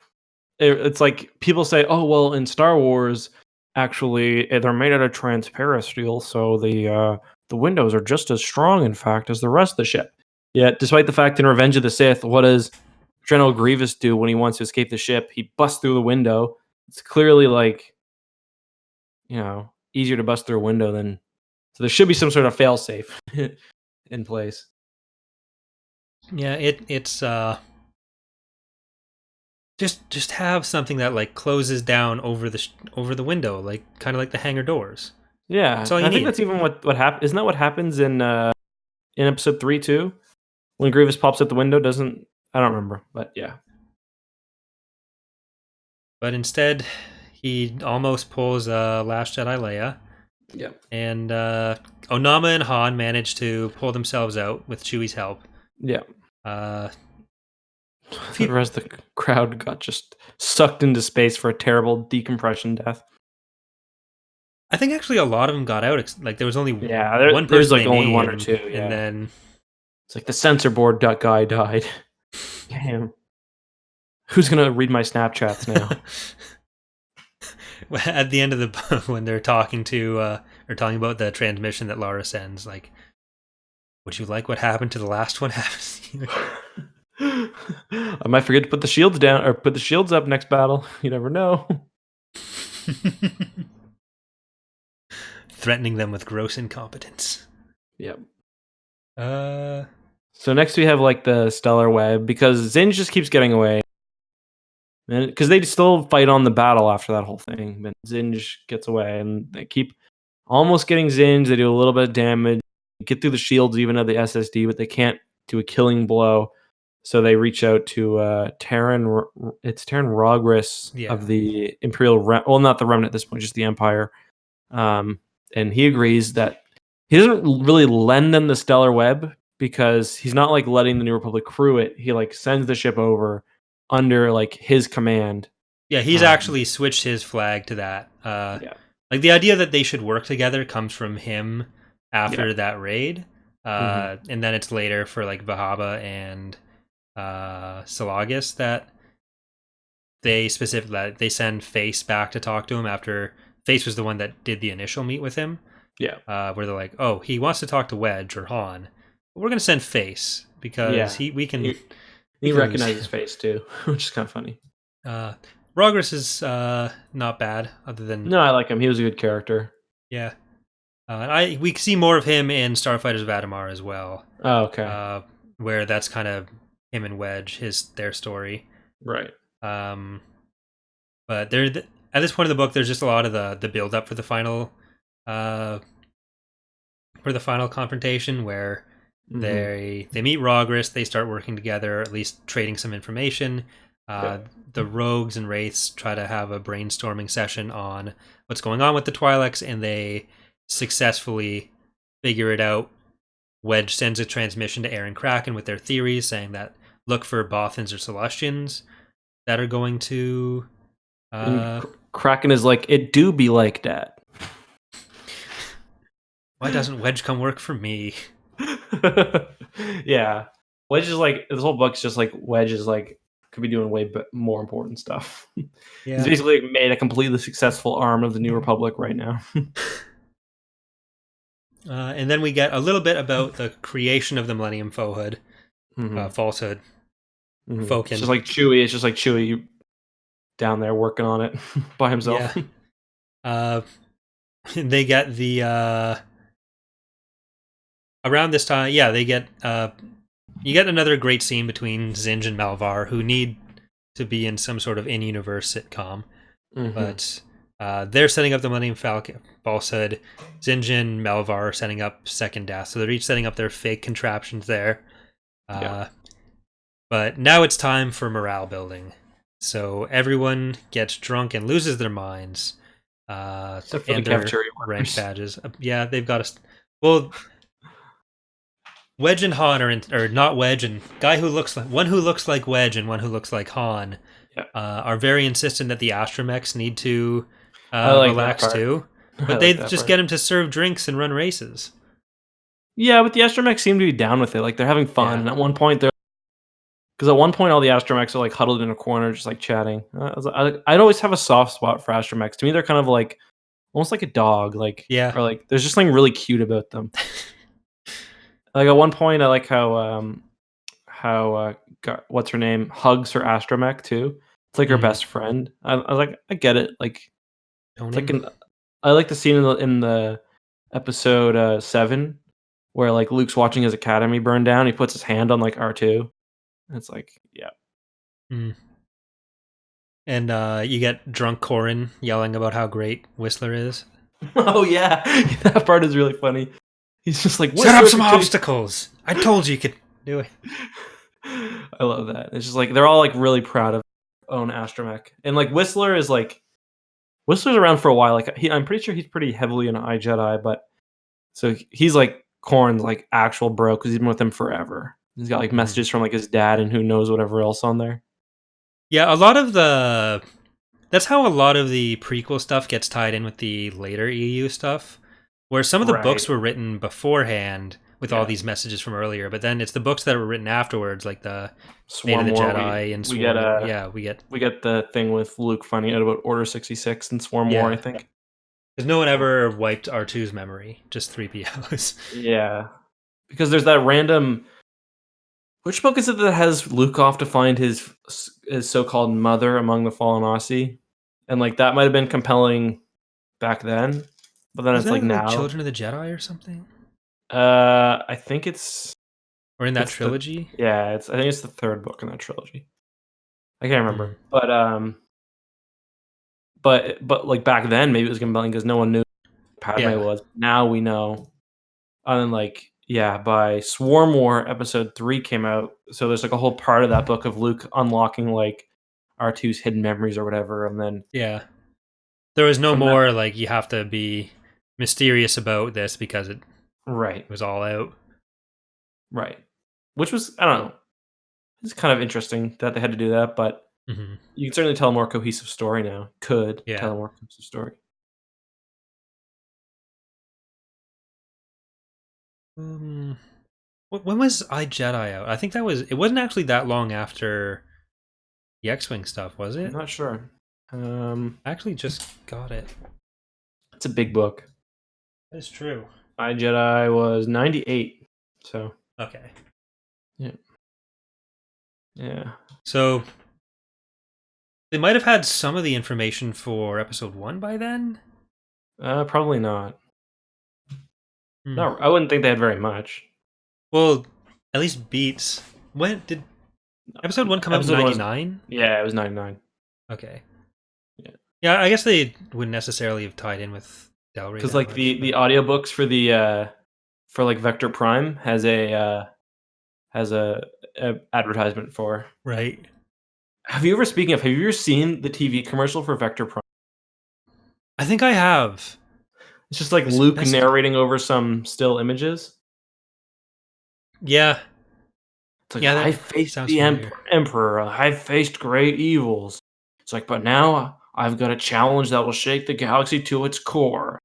it's like people say, oh, well, in Star Wars, actually, they're made out of transparent steel, so the windows are just as strong, in fact, as the rest of the ship. Yet, despite the fact in Revenge of the Sith, what does General Grievous do when he wants to escape the ship? He busts through the window. It's clearly like, easier to bust through a window than... So there should be some sort of failsafe in place. Yeah, it's just have something that like closes down over the window, like kind of like the hangar doors. Yeah, that's all you need. Think that's even what happens. Isn't that what happens in episode 3 too? When Grievous pops out the window, doesn't... I don't remember, but yeah. But instead, he almost pulls Last Jedi Leia. Yeah. And Onama and Han manage to pull themselves out with Chewie's help. Yeah. The rest of the crowd got just sucked into space for a terrible decompression death. I think actually a lot of them got out. Like there was only one person. There's like only one or two. Yeah. And then it's like the censor board guy died. Damn. Who's gonna read my Snapchats now? At the end of the book, when they're talking about the transmission that Lara sends, like, would you like what happened to the last one happen? I might forget to put the shields down or put the shields up next battle. You never know. Threatening them with gross incompetence. Yep. So next we have like the stellar web, because Zinj just keeps getting away. Because they still fight on the battle after that whole thing. But Zinj gets away, and they keep almost getting Zinj. They do a little bit of damage, get through the shields even of the SSD, but they can't do a killing blow. So they reach out to Terran. It's Terran Rogris of the Imperial. Well, not the Remnant at this point, just the Empire. And he agrees that he doesn't really lend them the stellar web, because he's not like letting the New Republic crew it. He like sends the ship over under like his command. Yeah, he's actually switched his flag to that. Like the idea that they should work together comes from him after that raid. And then it's later for like Vahaba and Salagas that they send Face back to talk to him, after Face was the one that did the initial meet with him. Yeah. Where they're like, oh, he wants to talk to Wedge or Han. We're gonna send Face because he recognizes Face too, which is kind of funny. Rogris is not bad, other than I like him. He was a good character. Yeah. We see more of him in Starfighters of Adamar as well. Oh, okay. Where that's kind of him and Wedge, their story. Right. But there, at this point in the book, there's just a lot of the build up for the final confrontation, where they meet Rogris, they start working together, at least trading some information. The rogues and wraiths try to have a brainstorming session on what's going on with the Twi'leks, and they successfully figure it out. Wedge sends a transmission to Aaron Kraken with their theories, saying that look for Bothans or Celestians that are going to... Kraken is like, it do be like that. Why doesn't Wedge come work for me? Yeah. Wedge is like, this whole book's just like, Wedge is like, could be doing way more important stuff. Yeah. He's basically made a completely successful arm of the New Republic right now. And then we get a little bit about the creation of the Millennium Falsehood. Falsehood. Fokin. It's just like Chewie down there working on it by himself. Yeah. They get the... around this time, they get... you get another great scene between Zinj and Malvar, who need to be in some sort of in-universe sitcom. But they're setting up the Millennium Falsehood. Zinj and Malvar are setting up Second Death, so they're each setting up their fake contraptions there. But now it's time for morale building. So everyone gets drunk and loses their minds. Except for and the their cafeteria rank badges. Yeah, they've got a... Well... Wedge and Han or not Wedge, and one who looks like Wedge and one who looks like Han are very insistent that the astromechs need to relax too. But they just get him to serve drinks and run races. Yeah, but the astromechs seem to be down with it. Like they're having fun. And at one point, all the astromechs are like huddled in a corner, just like chatting. I'd always have a soft spot for astromechs. To me, they're kind of like almost like a dog. Like or like there's just something really cute about them. Like at one point, I like how what's her name hugs her astromech too. It's like her best friend. I was like, I get it. Like, it's like I like the scene in the episode 7 where like Luke's watching his academy burn down. He puts his hand on like R2. And it's like, yeah. And you get drunk Corrin yelling about how great Whistler is. Oh yeah, that part is really funny. He's just like, set up some obstacles. I told you could do it. I love that. It's just like they're all like really proud of their own astromech, and like Whistler's around for a while. Like I'm pretty sure he's pretty heavily in iJedi, but so he's like Corrin's like actual bro because he's been with him forever. He's got like messages from like his dad and who knows whatever else on there. Yeah, a lot of that's how a lot of the prequel stuff gets tied in with the later EU stuff, where some of the books were written beforehand with all these messages from earlier, but then it's the books that were written afterwards, like the Fate of the Jedi and Swarm. We get the thing with Luke finding out about Order 66 and Swarm War, I think. Because no one ever wiped R2's memory, just 3PO's. Yeah. Because there's that random... Which book is it that has Luke off to find his so-called mother among the fallen Aussie? And like that might have been compelling back then, but then it's like now Children of the Jedi or something. I think it's or in that trilogy. I think it's the third book in that trilogy. I can't remember, but like back then maybe it was compelling because no one knew who Padme was. Now we know, and then like. Yeah, by Swarm War, episode 3 came out. So there's like a whole part of that book of Luke unlocking like R2's hidden memories or whatever, and then there was no more like you have to be mysterious about this because it was all out. Right. Which was, I don't know. It's kind of interesting that they had to do that, but you can certainly tell a more cohesive story now. Tell a more cohesive story. When was I Jedi out? I think it wasn't actually that long after the X-Wing stuff, was it? I'm not sure. I actually just got it. It's a big book. That is true. I Jedi was 98, so... Okay. Yeah. So, they might have had some of the information for episode 1 by then? Probably not. No, I wouldn't think they had very much. Well, at least beats. When did episode 1 come out in 99? Yeah, it was 99. Okay. Yeah, I guess they wouldn't necessarily have tied in with Del Rey. Because like the audiobooks for the for like Vector Prime has a advertisement for. Right. Have you ever seen the TV commercial for Vector Prime? I think I have. It's just like Luke narrating over some still images. Yeah. It's like, I faced the Emperor. I faced great evils. It's like, but now I've got a challenge that will shake the galaxy to its core.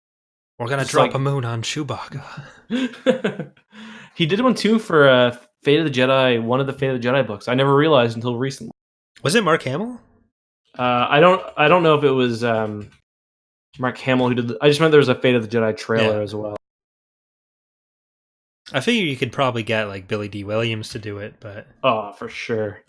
We're going to drop a moon on Chewbacca. He did one too for Fate of the Jedi, one of the Fate of the Jedi books. I never realized until recently. Was it Mark Hamill? I don't know if it was Mark Hamill who did. I just meant there was a Fate of the Jedi trailer as well. I figure you could probably get like Billy D. Williams to do it, but for sure.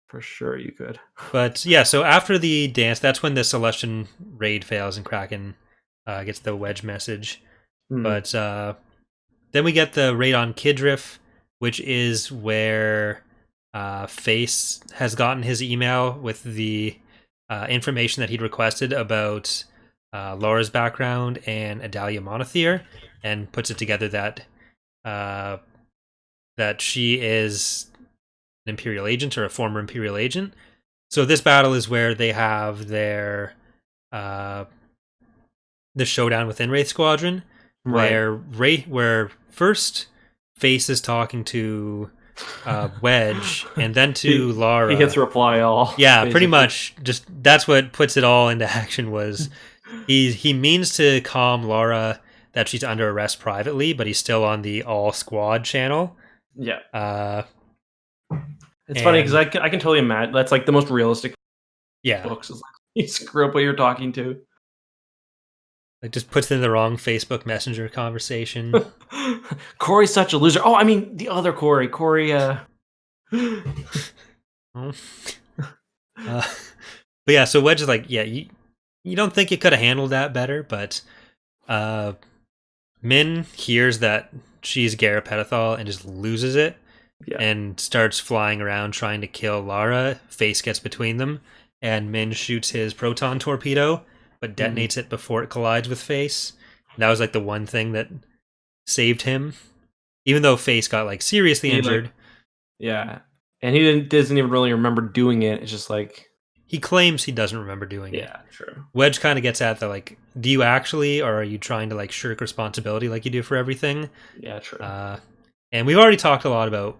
For sure you could. But yeah, so after the dance, that's when the Celestian raid fails and Kraken gets the wedge message. But then we get the raid on Kidriff, which is where Face has gotten his email with the information that he'd requested about Laura's background and Adalia Monothere, and puts it together that that she is an Imperial agent or a former Imperial agent. So this battle is where they have their the showdown within Wraith Squadron, where first Face is talking to Wedge and then to Lara. He hits reply all. Yeah, basically. Pretty much. Just that's what puts it all into action. Was he means to calm Lara that she's under arrest privately, but he's still on the all squad channel. Yeah. It's funny because I can totally imagine that's like the most realistic. Books is like you screw up what you're talking to. It just puts in the wrong Facebook Messenger conversation. Corey's such a loser. Oh, I mean the other Corey. But yeah, so Wedge is like, you don't think you could have handled that better, but Min hears that she's Garrett Petithal and just loses it and starts flying around trying to kill Lara. Face gets between them, and Min shoots his proton torpedo, but detonates it before it collides with Face. And that was like the one thing that saved him, even though Face got like seriously injured. And he doesn't even really remember doing it. It's just like he claims he doesn't remember doing it. Yeah, true. Wedge kind of gets at the like, do you actually, or are you trying to like shirk responsibility like you do for everything? Yeah, true. And we've already talked a lot about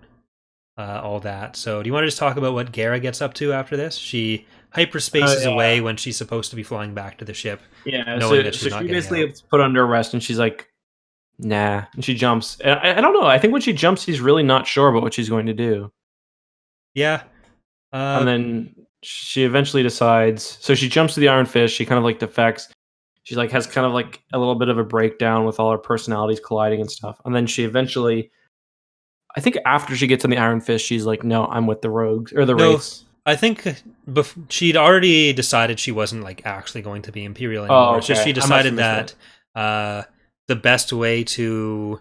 all that. So do you want to just talk about what Gara gets up to after this? She hyperspaces away when she's supposed to be flying back to the ship. Yeah, so she basically gets put under arrest, and she's like, nah, and she jumps. I don't know. I think when she jumps, she's really not sure about what she's going to do. Yeah. And then she eventually decides. So she jumps to the Iron Fist. She kind of like defects. She like has kind of like a little bit of a breakdown with all her personalities colliding and stuff. And then she eventually, I think after she gets on the Iron Fist, she's like, no, I'm with the Rogues or the Wraiths. I think she'd already decided she wasn't like actually going to be Imperial anymore. Oh, okay. So she decided that the best way to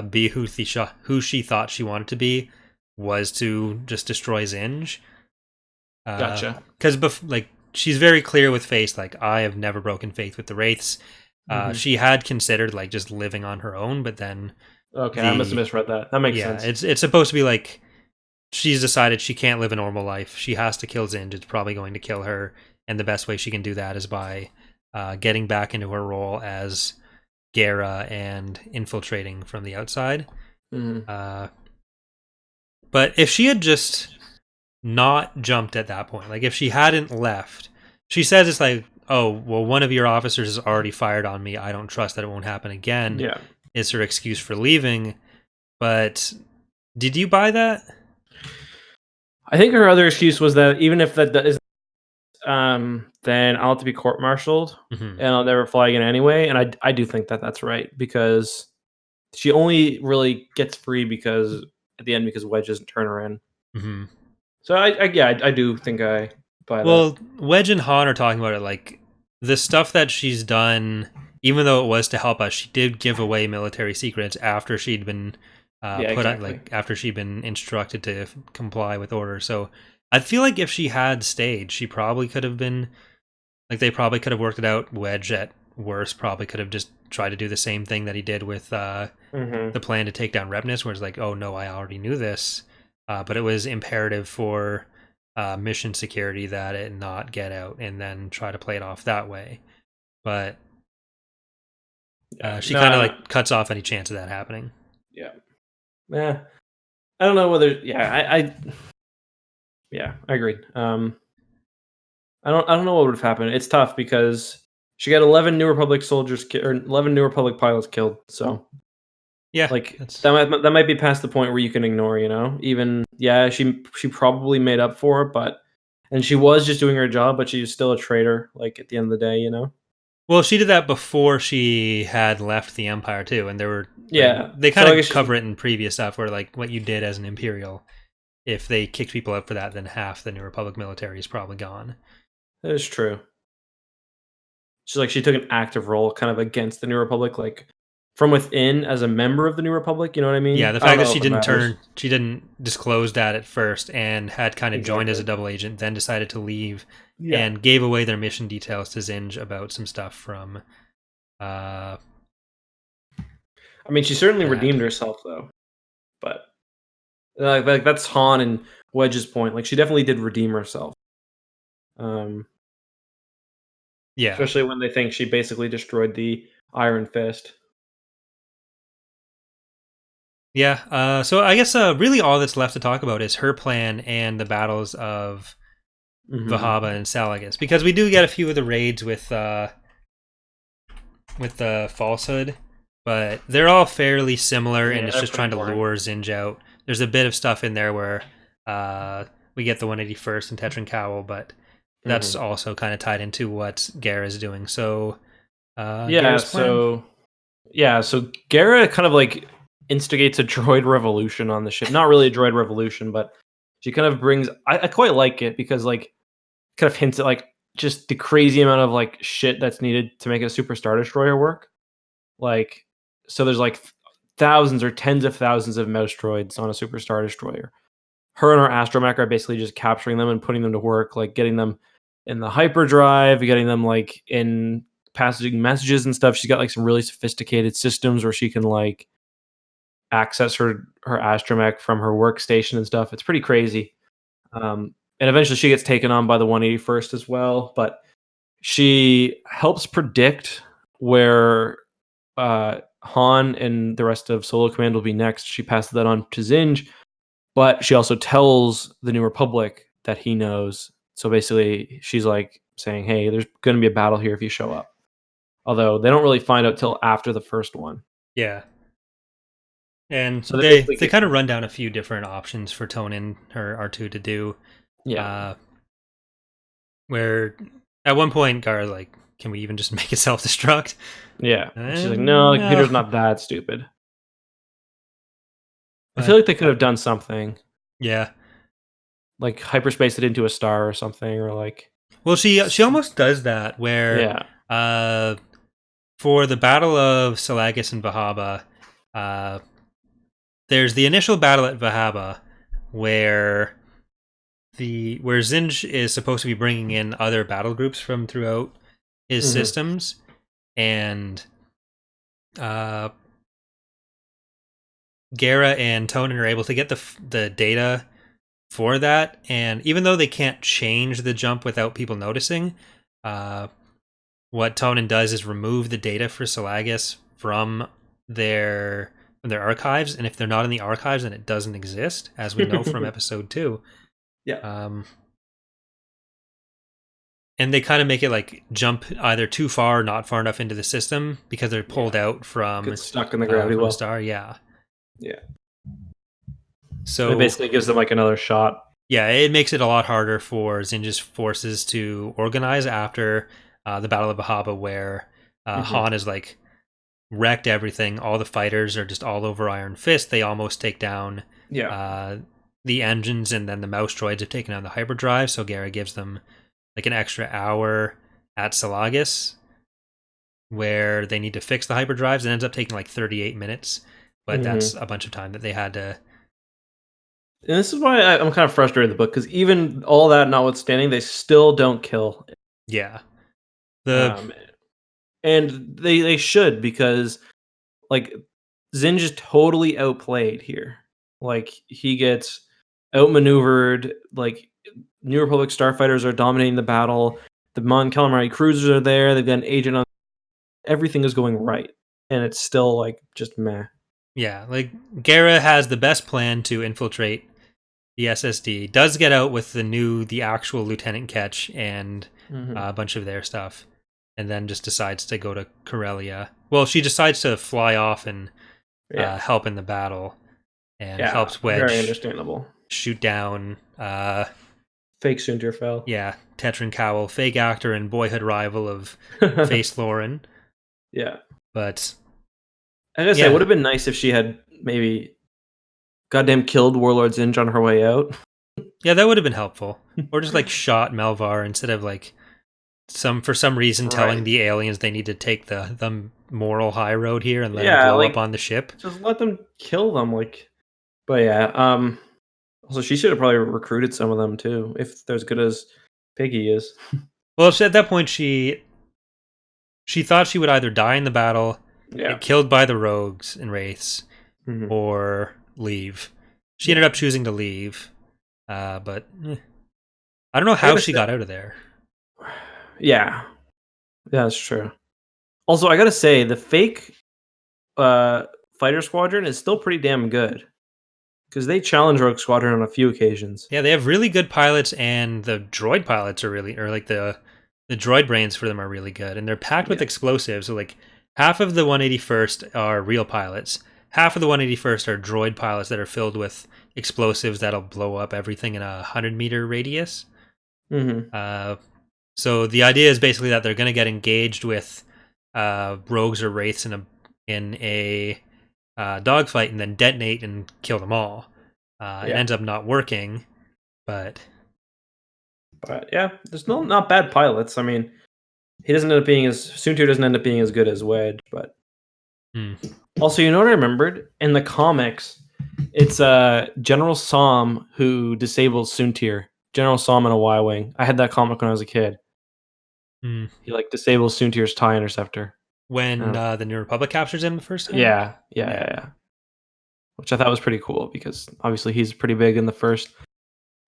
be who she thought she wanted to be was to just destroy Zinj. Gotcha. Because like she's very clear with Faith, like I have never broken faith with the Wraiths. She had considered like just living on her own, but then I must have misread that. That makes sense. It's supposed to be like she's decided she can't live a normal life. She has to kill Zinj. It's probably going to kill her, and the best way she can do that is by getting back into her role as Gara and infiltrating from the outside. But if she had just not jumped at that point, like if she hadn't left, she says it's like, oh, well, one of your officers has already fired on me. I don't trust that it won't happen again. Yeah. Is her excuse for leaving. But did you buy that? I think her other excuse was that even if that is, then I'll have to be court-martialed, and I'll never fly again anyway. And I do think that that's right, because she only really gets free because at the end because Wedge doesn't turn her in. So I do think I buy that. Well, Wedge and Han are talking about it like the stuff that she's done, even though it was to help us, she did give away military secrets after she'd been after she'd been instructed to comply with orders. So I feel like if she had stayed, she probably could have been like they probably could have worked it out. Wedge at worst probably could have just tried to do the same thing that he did with the plan to take down Repnus, where it's like, oh no, I already knew this, but it was imperative for mission security that it not get out, and then try to play it off that way. But she kind of like cuts off any chance of that happening. Yeah, I don't know whether. I agreed. I don't know what would have happened. It's tough because she got 11 New Republic soldiers or 11 New Republic pilots killed. So yeah, like that might be past the point where you can ignore. Even she probably made up for it, and she was just doing her job, but she's still a traitor. Like at the end of the day, Well, she did that before she had left the Empire too, and there were they kind of cover it in previous stuff where like what you did as an Imperial. If they kicked people out for that, then half the New Republic military is probably gone. That is true. She took an active role kind of against the New Republic, like from within as a member of the New Republic. You know what I mean? Yeah, the fact that she didn't disclose that at first and had kind of joined as a double agent, then decided to leave and gave away their mission details to Zinj about some stuff from. I mean, she certainly redeemed herself, though. But like that's Han and Wedge's point. Like she definitely did redeem herself. Yeah, especially when they think she basically destroyed the Iron Fist. Yeah, so I guess really all that's left to talk about is her plan and the battles of Vahaba and Salagas, because we do get a few of the raids with the Falsehood, but they're all fairly similar, and it's just trying to lure Zinj out. There's a bit of stuff in there where we get the 181st and Tetran Cowl, but that's also kind of tied into what Gara's doing. So so Gara kind of like instigates a droid revolution on the ship. Not really a droid revolution, but she kind of brings. I quite like it because like kind of hints at like just the crazy amount of like shit that's needed to make a Super Star Destroyer work. Like, so there's like thousands or tens of thousands of mouse droids on a Super Star Destroyer. Her and her astromech are basically just capturing them and putting them to work, like getting them in the hyperdrive, getting them like in passing messages and stuff. She's got like some really sophisticated systems where she can like access her astromech from her workstation and stuff. It's pretty crazy. and eventually she gets taken on by the 181st as well. But she helps predict where Han and the rest of Solo Command will be next. She passes that on to Zinj, but she also tells the New Republic that he knows. So basically, she's like saying, "Hey, there's going to be a battle here if you show up." Although they don't really find out till after the first one. Yeah. And so they kind of run down a few different options for Tonin or R2 to do. Yeah. Where at one point, Gar's like, can we even just make it self-destruct? Yeah. She's like, no, the computer's not that stupid. I feel like they could have done something. Yeah. Like hyperspace it into a star or something, or like... Well, she almost does that, where for the Battle of Salagas and Vahaba, there's the initial battle at Vahaba, where Zinj is supposed to be bringing in other battle groups from throughout his systems, and Gara and Tonin are able to get the data for that, and even though they can't change the jump without people noticing, what Tonin does is remove the data for Salagas from their archives, and if they're not in the archives, then it doesn't exist, as we know from episode 2. Yeah. And they kind of make it like jump either too far or not far enough into the system because they're pulled out from... Get stuck in the gravity well. Star, yeah. So it basically gives them like another shot. Yeah, it makes it a lot harder for Zinj's forces to organize after the Battle of Vahaba, where Han is like wrecked everything. All the fighters are just all over Iron Fist. They almost take down the engines, and then the mouse droids have taken down the hyperdrive. So Gara gives them like an extra hour at Salagas, where they need to fix the hyperdrives. It ends up taking like 38 minutes, but that's a bunch of time that they had to... And this is why I'm kind of frustrated with the book, because even all that notwithstanding, they still don't kill. Yeah. And they should, because like Zinj is totally outplayed here. Like he gets outmaneuvered. Like New Republic starfighters are dominating the battle. The Mon Calamari cruisers are there. They've got an agent on. Everything is going right, and it's still like just meh. Yeah, like Gara has the best plan to infiltrate the SSD. Does get out with the actual Lieutenant Ketch and a bunch of their stuff, and then just decides to go to Corellia. Well, she decides to fly off and help in the battle, and helps Wedge. Very understandable. Shoot down fake Soontir Fel. Yeah, Tetran Cowell, fake actor and boyhood rival of Face Lauren. Yeah, but I gotta say, it would have been nice if she had maybe goddamn killed Warlord Zinj on her way out. Yeah, that would have been helpful. Or just like shot Melvar instead of like for some reason telling the aliens they need to take the moral high road here and let them blow up on the ship. Just let them kill them, like. But also she should have probably recruited some of them too, if they're as good as Piggy is. Well, at that point she thought she would either die in the battle, get killed by the rogues and wraiths, or leave. She ended up choosing to leave, but I don't know how she got out of there. Yeah, that's true. Also, I gotta say, the fake fighter squadron is still pretty damn good, because they challenge Rogue Squadron on a few occasions. Yeah, they have really good pilots, and the droid pilots are the droid brains for them are really good, and they're packed with explosives. So like half of the 181st are real pilots. Half of the 181st are droid pilots that are filled with explosives that'll blow up everything in a 100-meter radius. So the idea is basically that they're going to get engaged with rogues or wraiths in a dogfight and then detonate and kill them all. It ends up not working, but yeah, there's not bad pilots. I mean, he doesn't end up being Soontir doesn't end up being as good as Wedge, but also, you know what I remembered? In the comics, it's General Som who disables Soontir. General Som in a Y-Wing. I had that comic when I was a kid. He like disables Soontir's TIE interceptor. When the New Republic captures him the first time? Yeah. Which I thought was pretty cool, because obviously he's pretty big in the first.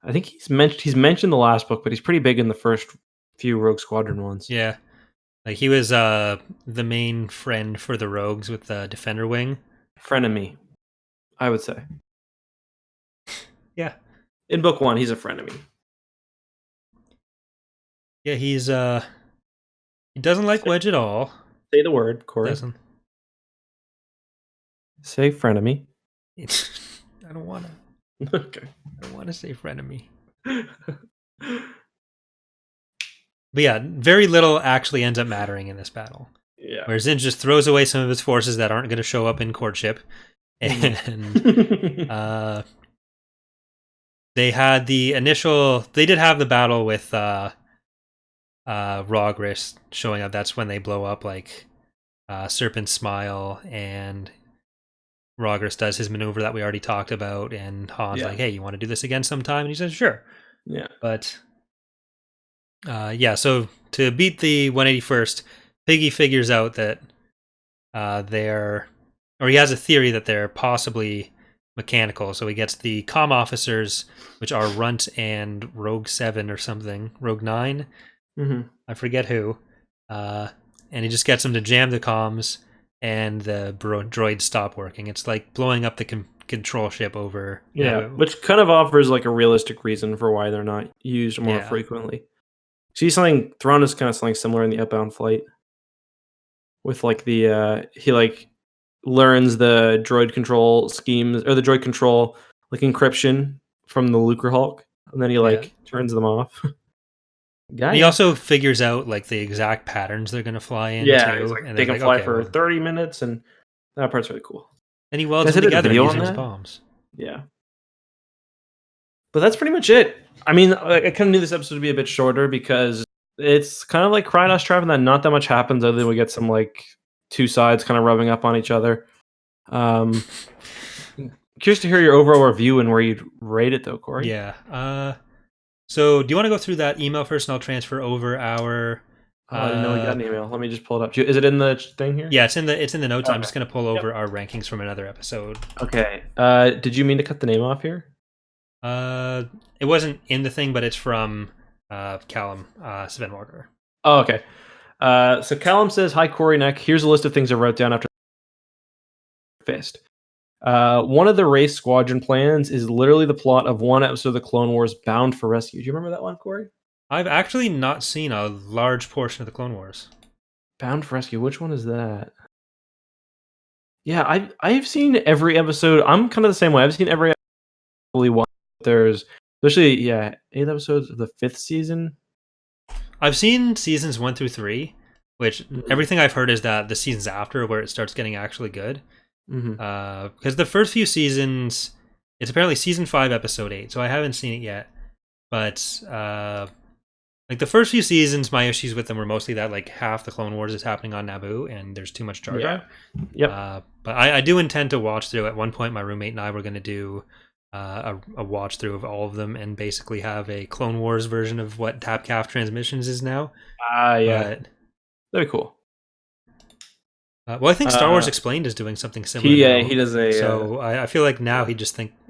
I think he's mentioned the last book, but he's pretty big in the first few Rogue Squadron ones. Yeah. Like he was the main friend for the rogues with the Defender Wing. Frenemy, I would say. Yeah. In book 1, he's a frenemy. Yeah, he's he doesn't like Wedge at all. Say the word, Corey. Doesn't. Say frenemy. I don't want to. Okay. I don't want to say frenemy. But yeah, very little actually ends up mattering in this battle. Yeah. Where Zinj just throws away some of his forces that aren't going to show up in courtship. And they had the initial... They did have the battle with Rogris showing up. That's when they blow up like Serpent Smile, and Rogris does his maneuver that we already talked about, and Han's like, hey, you want to do this again sometime? And he says, sure. Yeah. But yeah, so to beat the 181st, Piggy figures out that he has a theory that they're possibly mechanical. So he gets the comm officers, which are Runt and Rogue 7 or something, Rogue 9. Mm-hmm. I forget who. And he just gets them to jam the comms, and the droids stop working. It's like blowing up the control ship over. Yeah, which kind of offers like a realistic reason for why they're not used more frequently. See something Thrawn is kind of something similar in the Outbound Flight. With like the he like learns the droid control schemes, or the droid control like encryption from the Lucre Hulk, and then he like turns them off. He also figures out like the exact patterns they're going to fly in. Yeah, too, like, and they can fly for 30 minutes, and that part's really cool. And he welds them together using his bombs. Yeah. But that's pretty much it. I mean, I kind of knew this episode would be a bit shorter because it's kind of like Krynos Trap, and that not that much happens other than we get some like two sides kind of rubbing up on each other. Curious to hear your overall review and where you'd rate it, though, Corey. Yeah. So, do you want to go through that email first, and I'll transfer over our? I didn't know we got an email. Let me just pull it up. Is it in the thing here? Yeah, it's in the notes. Okay. I'm just going to pull over our rankings from another episode. Okay. Did you mean to cut the name off here? It wasn't in the thing, but it's from Callum Svenwalker. Oh, okay. So Callum says, "Hi, Corey and Eck. Here's a list of things I wrote down after Fist. One of the race squadron plans is literally the plot of one episode of the Clone Wars, Bound for Rescue." Do you remember that one, Corey? I've actually not seen a large portion of the Clone Wars. Bound for Rescue. Which one is that? Yeah, I've seen every episode. I'm kind of the same way. I've seen every one. There's especially 8 episodes of the 5th season. I've seen seasons 1 through 3, which everything I've heard is that the seasons after where it starts getting actually good. Because the first few seasons, it's apparently season 5, episode 8, so I haven't seen it yet. But like the first few seasons, my issues with them were mostly that like half the Clone Wars is happening on Naboo, and there's too much Jar Jar. Yep. But I do intend to watch through. At one point, my roommate and I were going to do a watch through of all of them, and basically have a Clone Wars version of what Tapcaf Transmissions is now. That'd be cool. Well, I think Star Wars Explained is doing something similar. He does a. So I feel like now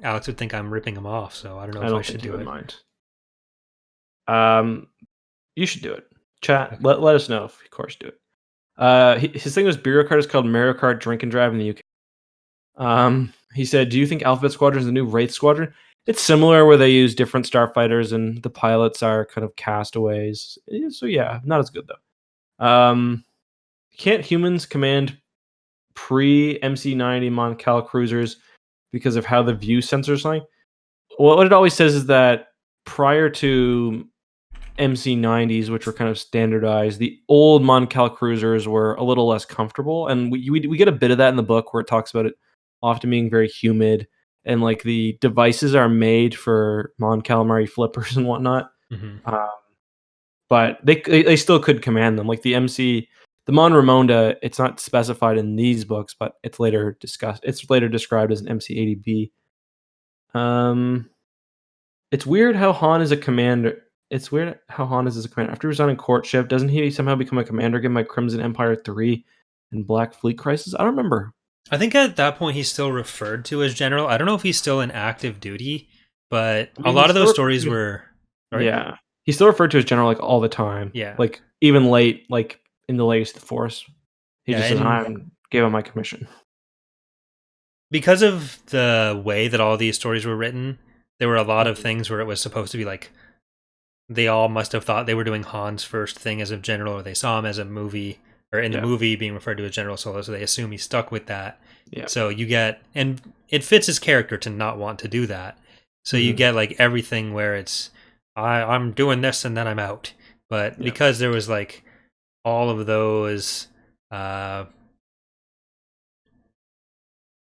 Alex would think I'm ripping him off. So I don't know if I should do it. Mind. You should do it. Chat. Okay. Let us know if, of course, do it. His thing was Bureau Card is called Mario Kart Drink and Drive in the UK. He said, "Do you think Alphabet Squadron is the new Wraith Squadron?" It's similar, where they use different starfighters and the pilots are kind of castaways. So yeah, not as good though. Can't humans command pre-MC-90 Mon Cal cruisers because of how the view sensors like? Well, what it always says is that prior to MC-90s, which were kind of standardized, the old Mon Cal cruisers were a little less comfortable, and we get a bit of that in the book where it talks about it often being very humid, and like the devices are made for Mon Calamari flippers and whatnot. But they still could command them. Like the Mon Ramonda, it's not specified in these books, but it's later discussed. It's later described as an MC-80B. It's weird how Han is a commander. After he was on in courtship, doesn't he somehow become a commander given by Crimson Empire 3 and Black Fleet Crisis? I don't remember. I think at that point he's still referred to as general. I don't know if he's still in active duty. but a lot of those stories were... Sorry? Yeah. He's still referred to as general, like, all the time. Yeah. Like, even late, like, in the Legacy of the Force. He just says, I'm giving my commission. Because of the way that all these stories were written, there were a lot of things where it was supposed to be like, they all must have thought they were doing Han's first thing as a general, or they saw him as a movie, or in the movie being referred to as General Solo, so they assume he stuck with that. Yeah. So you get, and it fits his character to not want to do that. So you get like everything where it's, I'm doing this and then I'm out. But because there was like all of those, all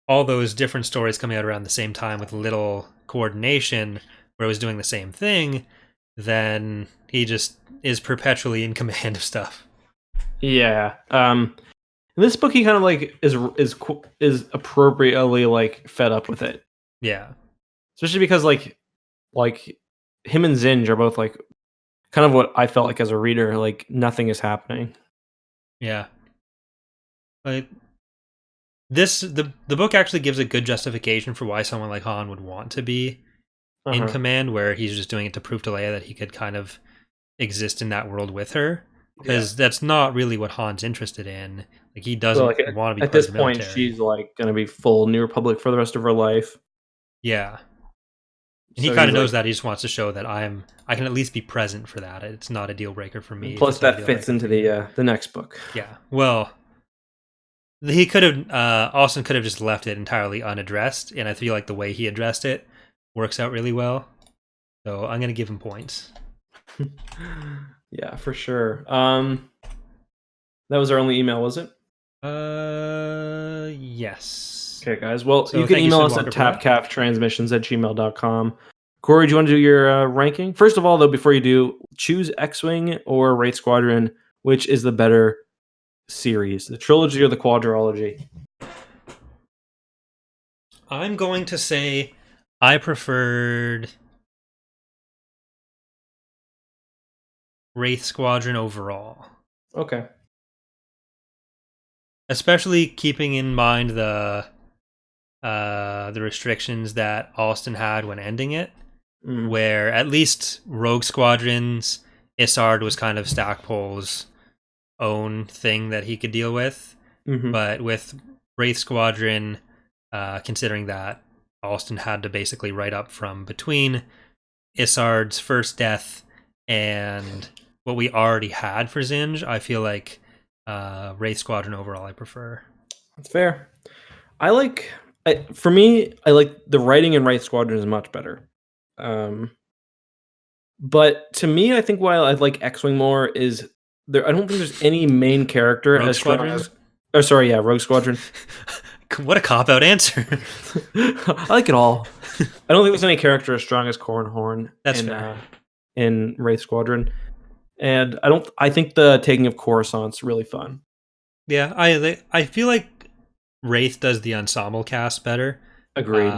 those different stories coming out around the same time with little coordination where it was doing the same thing, then he just is perpetually in command of stuff. Yeah. In this book, he kind of like is appropriately like fed up with it. Yeah. Especially because like him and Zinj are both like kind of what I felt like as a reader, like nothing is happening. Yeah. Like the book actually gives a good justification for why someone like Han would want to be in command, where he's just doing it to prove to Leia that he could kind of exist in that world with her, because that's not really what Han's interested in. Like he doesn't want to be at this point military. She's like going to be full New Republic for the rest of her life. Yeah. And he kind of knows that. He just wants to show that I can at least be present for that. It's not a deal breaker for me. Plus that fits into the next book. Yeah. Well, he could have Austin could have just left it entirely unaddressed, and I feel like the way he addressed it works out really well. So I'm gonna give him points. Yeah, for sure. That was our only email, was it? Yes. Okay, guys. Well, so you can email us at tapcaftransmissions@gmail.com. Corey, do you want to do your ranking? First of all, though, before you do, choose X-Wing or Wraith Squadron. Which is the better series, the trilogy or the quadrilogy? I'm going to say I preferred Wraith Squadron overall. Okay. Especially keeping in mind the restrictions that Alston had when ending it, where at least Rogue Squadron's Isard was kind of Stackpole's own thing that he could deal with, but with Wraith Squadron, considering that Alston had to basically write up from between Isard's first death and what we already had for Zinj, I feel like Wraith Squadron overall I prefer. That's fair. For me, I like the writing in Wraith Squadron is much better. But to me, I think why I like X-Wing more is I don't think there's any main character Rogue as strong Squadron? as... Rogue Squadron. What a cop-out answer. I like it all. I don't think there's any character as strong as Corran Horn in Wraith Squadron. And I think the taking of Coruscant's really fun. Yeah, I feel like Wraith does the ensemble cast better. Agreed.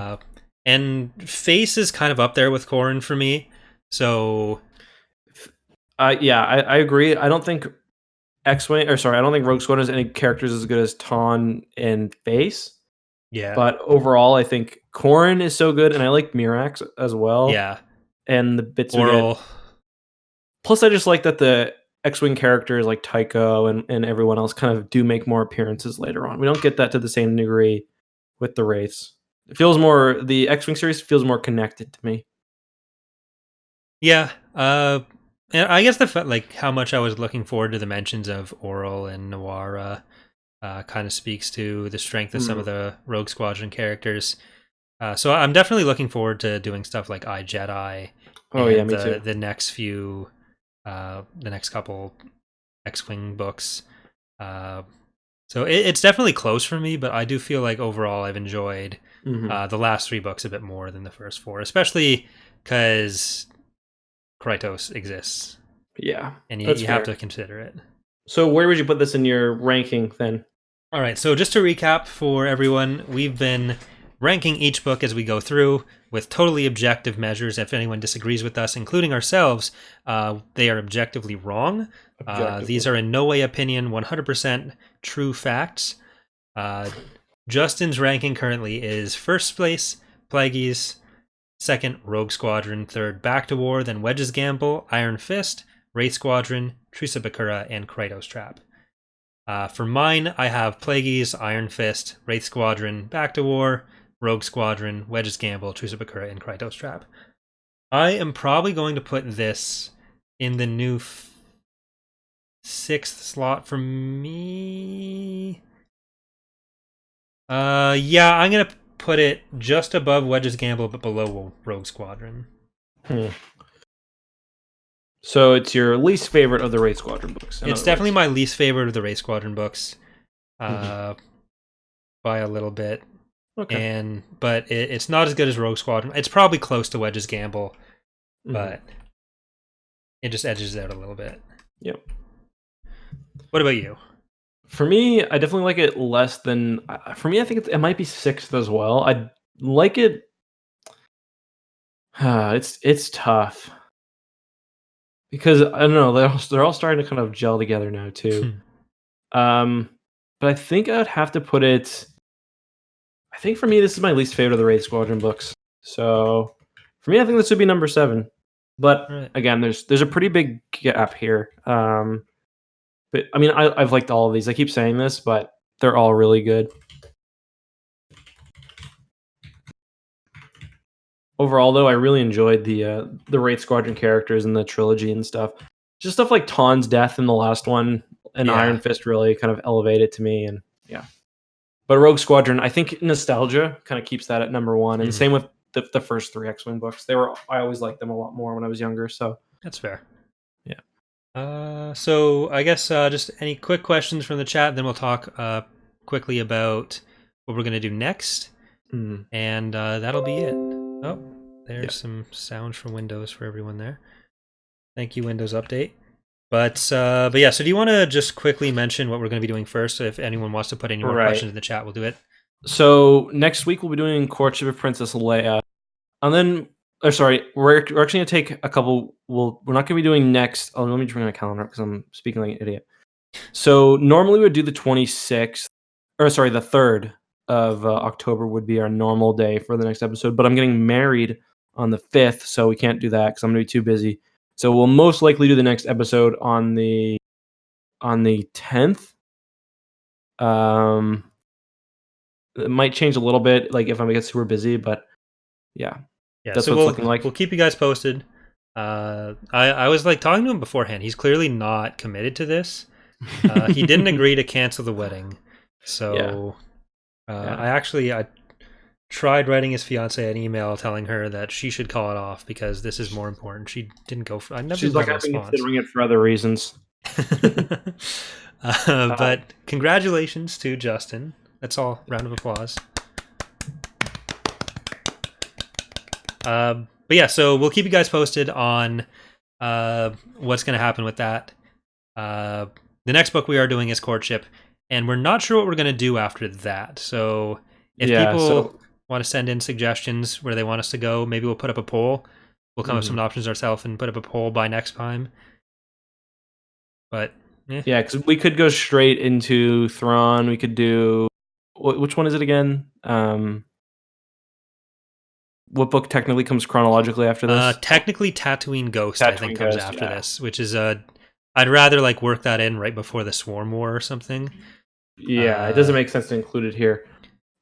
And Face is kind of up there with Corran for me. So I agree. I don't think I don't think Rogue Squadron has any characters as good as Ton and Face. Yeah. But overall, I think Corran is so good, and I like Mirax as well. Yeah. And the bits Oral. Plus, I just like that the X-Wing characters like Tycho and everyone else kind of do make more appearances later on. We don't get that to the same degree with the Wraiths. It feels more, the X-Wing series feels more connected to me. Yeah. And I guess how much I was looking forward to the mentions of Oral and Nawara kind of speaks to the strength of some of the Rogue Squadron characters. So I'm definitely looking forward to doing stuff like iJedi. Oh yeah, me too. The next few, the next couple X-Wing books. So it's definitely close for me, but I do feel like overall I've enjoyed the last 3 books a bit more than the first 4, especially because Krytos exists. Yeah, and you have to consider it. So where would you put this in your ranking then? All right, so just to recap for everyone, we've been ranking each book as we go through with totally objective measures. If anyone disagrees with us, including ourselves, they are objectively wrong. These are in no way opinion, 100% true facts. Justin's ranking currently is first place, Plagueis, Second, Rogue Squadron. Third, Back to War. Then Wedge's Gamble, Iron Fist, Wraith Squadron, Truce of Bakura, and Kratos Trap. For mine, I have Plagueis, Iron Fist, Wraith Squadron, Back to War, Rogue Squadron, Wedge's Gamble, Truce of Bakura, and Kratos Trap. I am probably going to put this in the new 6th slot for me. Yeah, I'm gonna put it just above Wedge's Gamble, but below Rogue Squadron. So it's your least favorite of the Wraith Squadron books. It's definitely my least favorite of the Wraith Squadron books, by a little bit. Okay. But it's not as good as Rogue Squadron. It's probably close to Wedge's Gamble, but it just edges out a little bit. Yep. What about you? For me, I definitely like it less than. For me, I think it might be 6th as well. I like it. It's tough because I don't know. They're all starting to kind of gel together now too. But I think I'd have to put it. I think for me, this is my least favorite of the Wraith Squadron books. So for me, I think this would be number 7. But again, there's a pretty big gap here. But I mean, I've liked all of these. I keep saying this, but they're all really good. Overall, though, I really enjoyed the Wraith Squadron characters in the trilogy and stuff. Just stuff like Taun's death in the last one and Iron Fist really kind of elevated to me. And yeah, but Rogue Squadron, I think nostalgia kind of keeps that at number 1. And same with the first 3 X-Wing books. I always liked them a lot more when I was younger. So that's fair. Yeah. So I guess just any quick questions from the chat, then we'll talk quickly about what we're going to do next. And that'll be it. Oh, there's some sound from Windows for everyone there. Thank you, Windows Update. But yeah, so do you want to just quickly mention what we're going to be doing first? So if anyone wants to put any more questions in the chat, we'll do it. So next week we'll be doing Courtship of Princess Leia. And then, we're actually going to take a couple. We're not going to be doing next. Oh, let me bring my calendar up because I'm speaking like an idiot. So normally we would do the 26th, or sorry, the 3rd of October would be our normal day for the next episode. But I'm getting married on the 5th, so we can't do that because I'm going to be too busy. So we'll most likely do the next episode on the 10th. It might change a little bit, like if I get super busy, but yeah. That's what it's looking like. We'll keep you guys posted. I was like talking to him beforehand. He's clearly not committed to this. He didn't agree to cancel the wedding. So I tried writing his fiance an email telling her that she should call it off because this is more important. She didn't go for. She's like, I've been considering it for other reasons. But congratulations to Justin. That's all. Round of applause. But yeah, so we'll keep you guys posted on what's going to happen with that. The next book we are doing is Courtship, and we're not sure what we're going to do after that. So if people want to send in suggestions where they want us to go, maybe we'll put up a poll. We'll come up with some options ourselves and put up a poll by next time. But yeah, because we could go straight into Thrawn. We could do which one is it again? What book technically comes chronologically after this? Technically, Tatooine Ghost, I think, comes after this, which is I'd rather like work that in right before the Swarm War or something. Yeah, it doesn't make sense to include it here.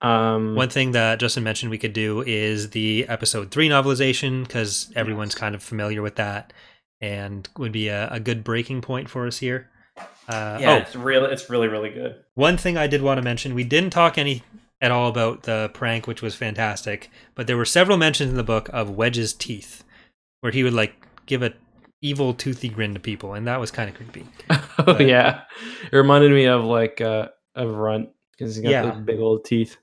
One thing that Justin mentioned we could do is the Episode 3 novelization, because everyone's kind of familiar with that, and would be a good breaking point for us here. It's really, really good. One thing I did want to mention, we didn't talk at all about the prank, which was fantastic, but there were several mentions in the book of Wedge's teeth, where he would like give a evil toothy grin to people, and that was kind of creepy. Yeah, it reminded me of like of Runt because he's got those big old teeth.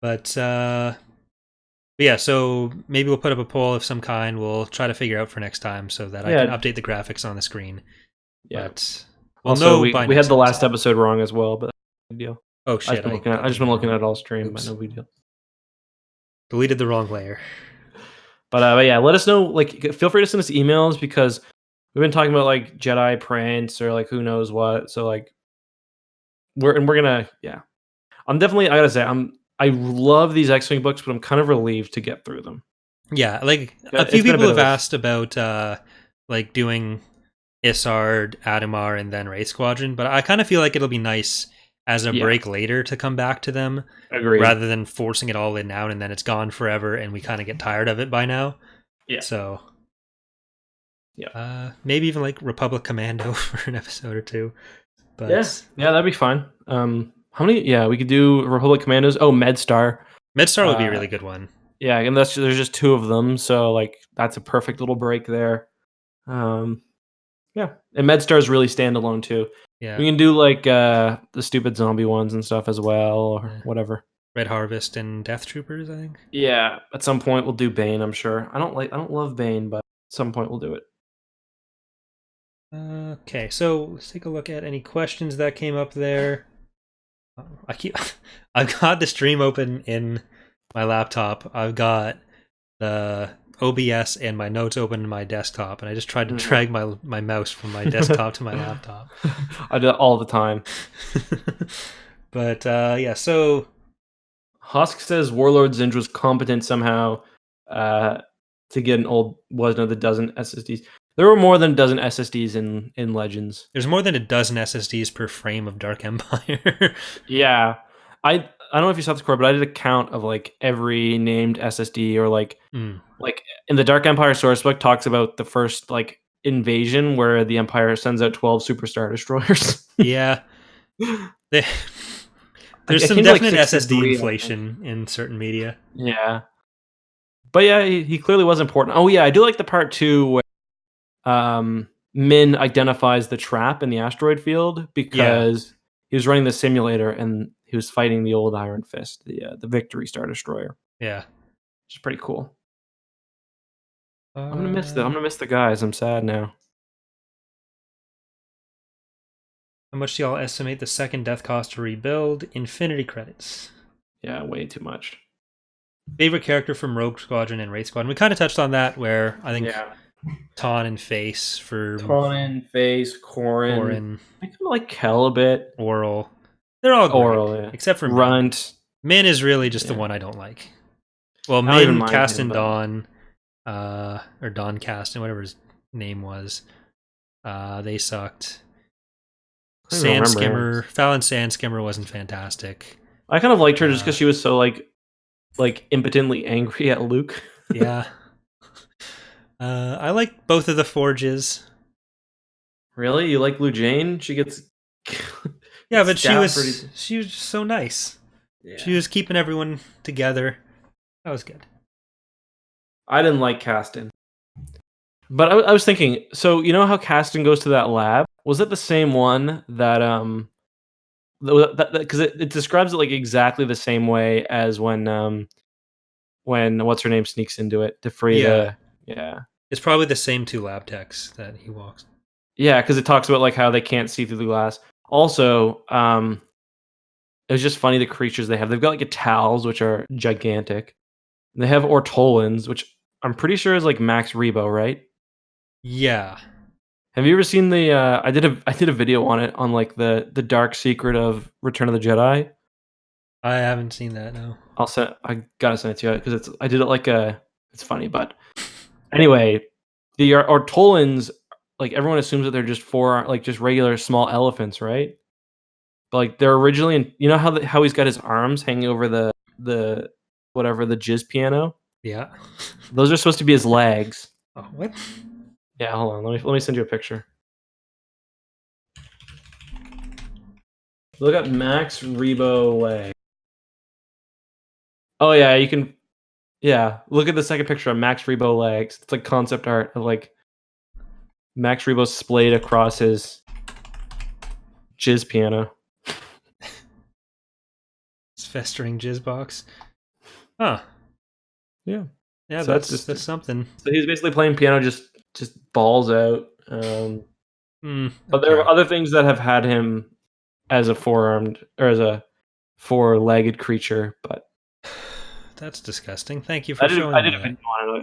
But yeah, so maybe we'll put up a poll of some kind. We'll try to figure out for next time so that I can update the graphics on the screen. Yeah. But also, we had the last episode wrong as well, but that's no big deal. Oh shit! I've just been looking at it all stream, but no big deal. Deleted the wrong layer. But yeah, let us know. Like, feel free to send us emails because we've been talking about like Jedi pranks or like who knows what. So like, we're gonna I'm definitely, I gotta say, I love these X-Wing books, but I'm kind of relieved to get through them. Yeah, like a few people have asked about like doing Isard, Adamar, and then Wraith Squadron, but I kind of feel like it'll be nice as a break later to come back to them. Agreed. Rather than forcing it all in now and then it's gone forever and we kind of get tired of it by now. Yeah. So maybe even like Republic Commando for an episode or two. But yeah, that'd be fine. How many? Yeah, we could do Republic Commandos. Oh, MedStar. MedStar would be a really good one. Yeah, and there's just 2 of them, so like that's a perfect little break there. Yeah, and MedStar is really standalone too. Yeah, we can do like the stupid zombie ones and stuff as well, or whatever. Red Harvest and Death Troopers, I think. Yeah, at some point we'll do Bane. I'm sure. I don't love Bane, but at some point we'll do it. Okay, so let's take a look at any questions that came up there. I've got the stream open in my laptop. I've got the OBS and my notes open in my desktop, and I just tried to drag my mouse from my desktop to my laptop. I do that all the time. But yeah, so Husk says Warlord Zinj was competent somehow to get an old another dozen SSDs. There were more than a dozen SSDs in Legends. There's more than a dozen SSDs per frame of Dark Empire. Yeah. I don't know if you saw the score, but I did a count of like every named SSD, or like in the Dark Empire sourcebook talks about the first like invasion where the Empire sends out 12 superstar destroyers. Yeah. There's some definite like SSD inflation in certain media. Yeah. But yeah, he clearly was important. Oh yeah, I do like the part 2 where Min identifies the trap in the asteroid field because he was running the simulator and he was fighting the old Iron Fist, the Victory Star Destroyer. Yeah, which is pretty cool. I'm gonna miss the guys. I'm sad now. How much do y'all estimate the second death cost to rebuild? Infinity credits. Yeah, way too much. Favorite character from Rogue Squadron and Wraith Squadron? We kind of touched on that, where I think Ton and Face for Corrin. I kind of like Kel a bit. Oral. They're all great, except for Runt. Min is really just the one I don't like. Well, Min, Castan, Dawn, or Dawn Castan, whatever his name was, they sucked. Sand Skimmer, Fallon Sand Skimmer wasn't fantastic. I kind of liked her just because she was so like impotently angry at Luke. Yeah. I like both of the Forges. Really? You like Lou Jane? She gets yeah, but she was just so nice. Yeah. She was keeping everyone together. That was good. I didn't like Castan. But I was thinking, so you know how Castan goes to that lab? Was it the same one that because it describes it like exactly the same way as when what's her name sneaks into it to free the It's probably the same 2 lab techs that he walks. Yeah, because it talks about like how they can't see through the glass. Also, it was just funny the creatures they have. They've got like Tals, which are gigantic. And they have Ortolans, which I'm pretty sure is like Max Rebo, right? Yeah. Have you ever seen the? I did a video on it on like the dark secret of Return of the Jedi. I haven't seen that. No. I gotta send it to you because I did it like it's funny, but anyway, the Ortolans, like everyone assumes that they're just just regular small elephants, right? But like they're originally, you know how he's got his arms hanging over the whatever the jizz piano. Yeah. Those are supposed to be his legs. Oh, what? Yeah, hold on. Let me send you a picture. Look up Max Rebo leg. Oh yeah, you can. Yeah, look at the second picture of Max Rebo legs. It's like concept art of like Max Rebo splayed across his jizz piano. It's festering jizz box. Huh. Yeah. Yeah, so that's something. So he's basically playing piano, just balls out. But there are other things that have had him as a four-armed or as a four-legged creature, but that's disgusting. Thank you for showing me that.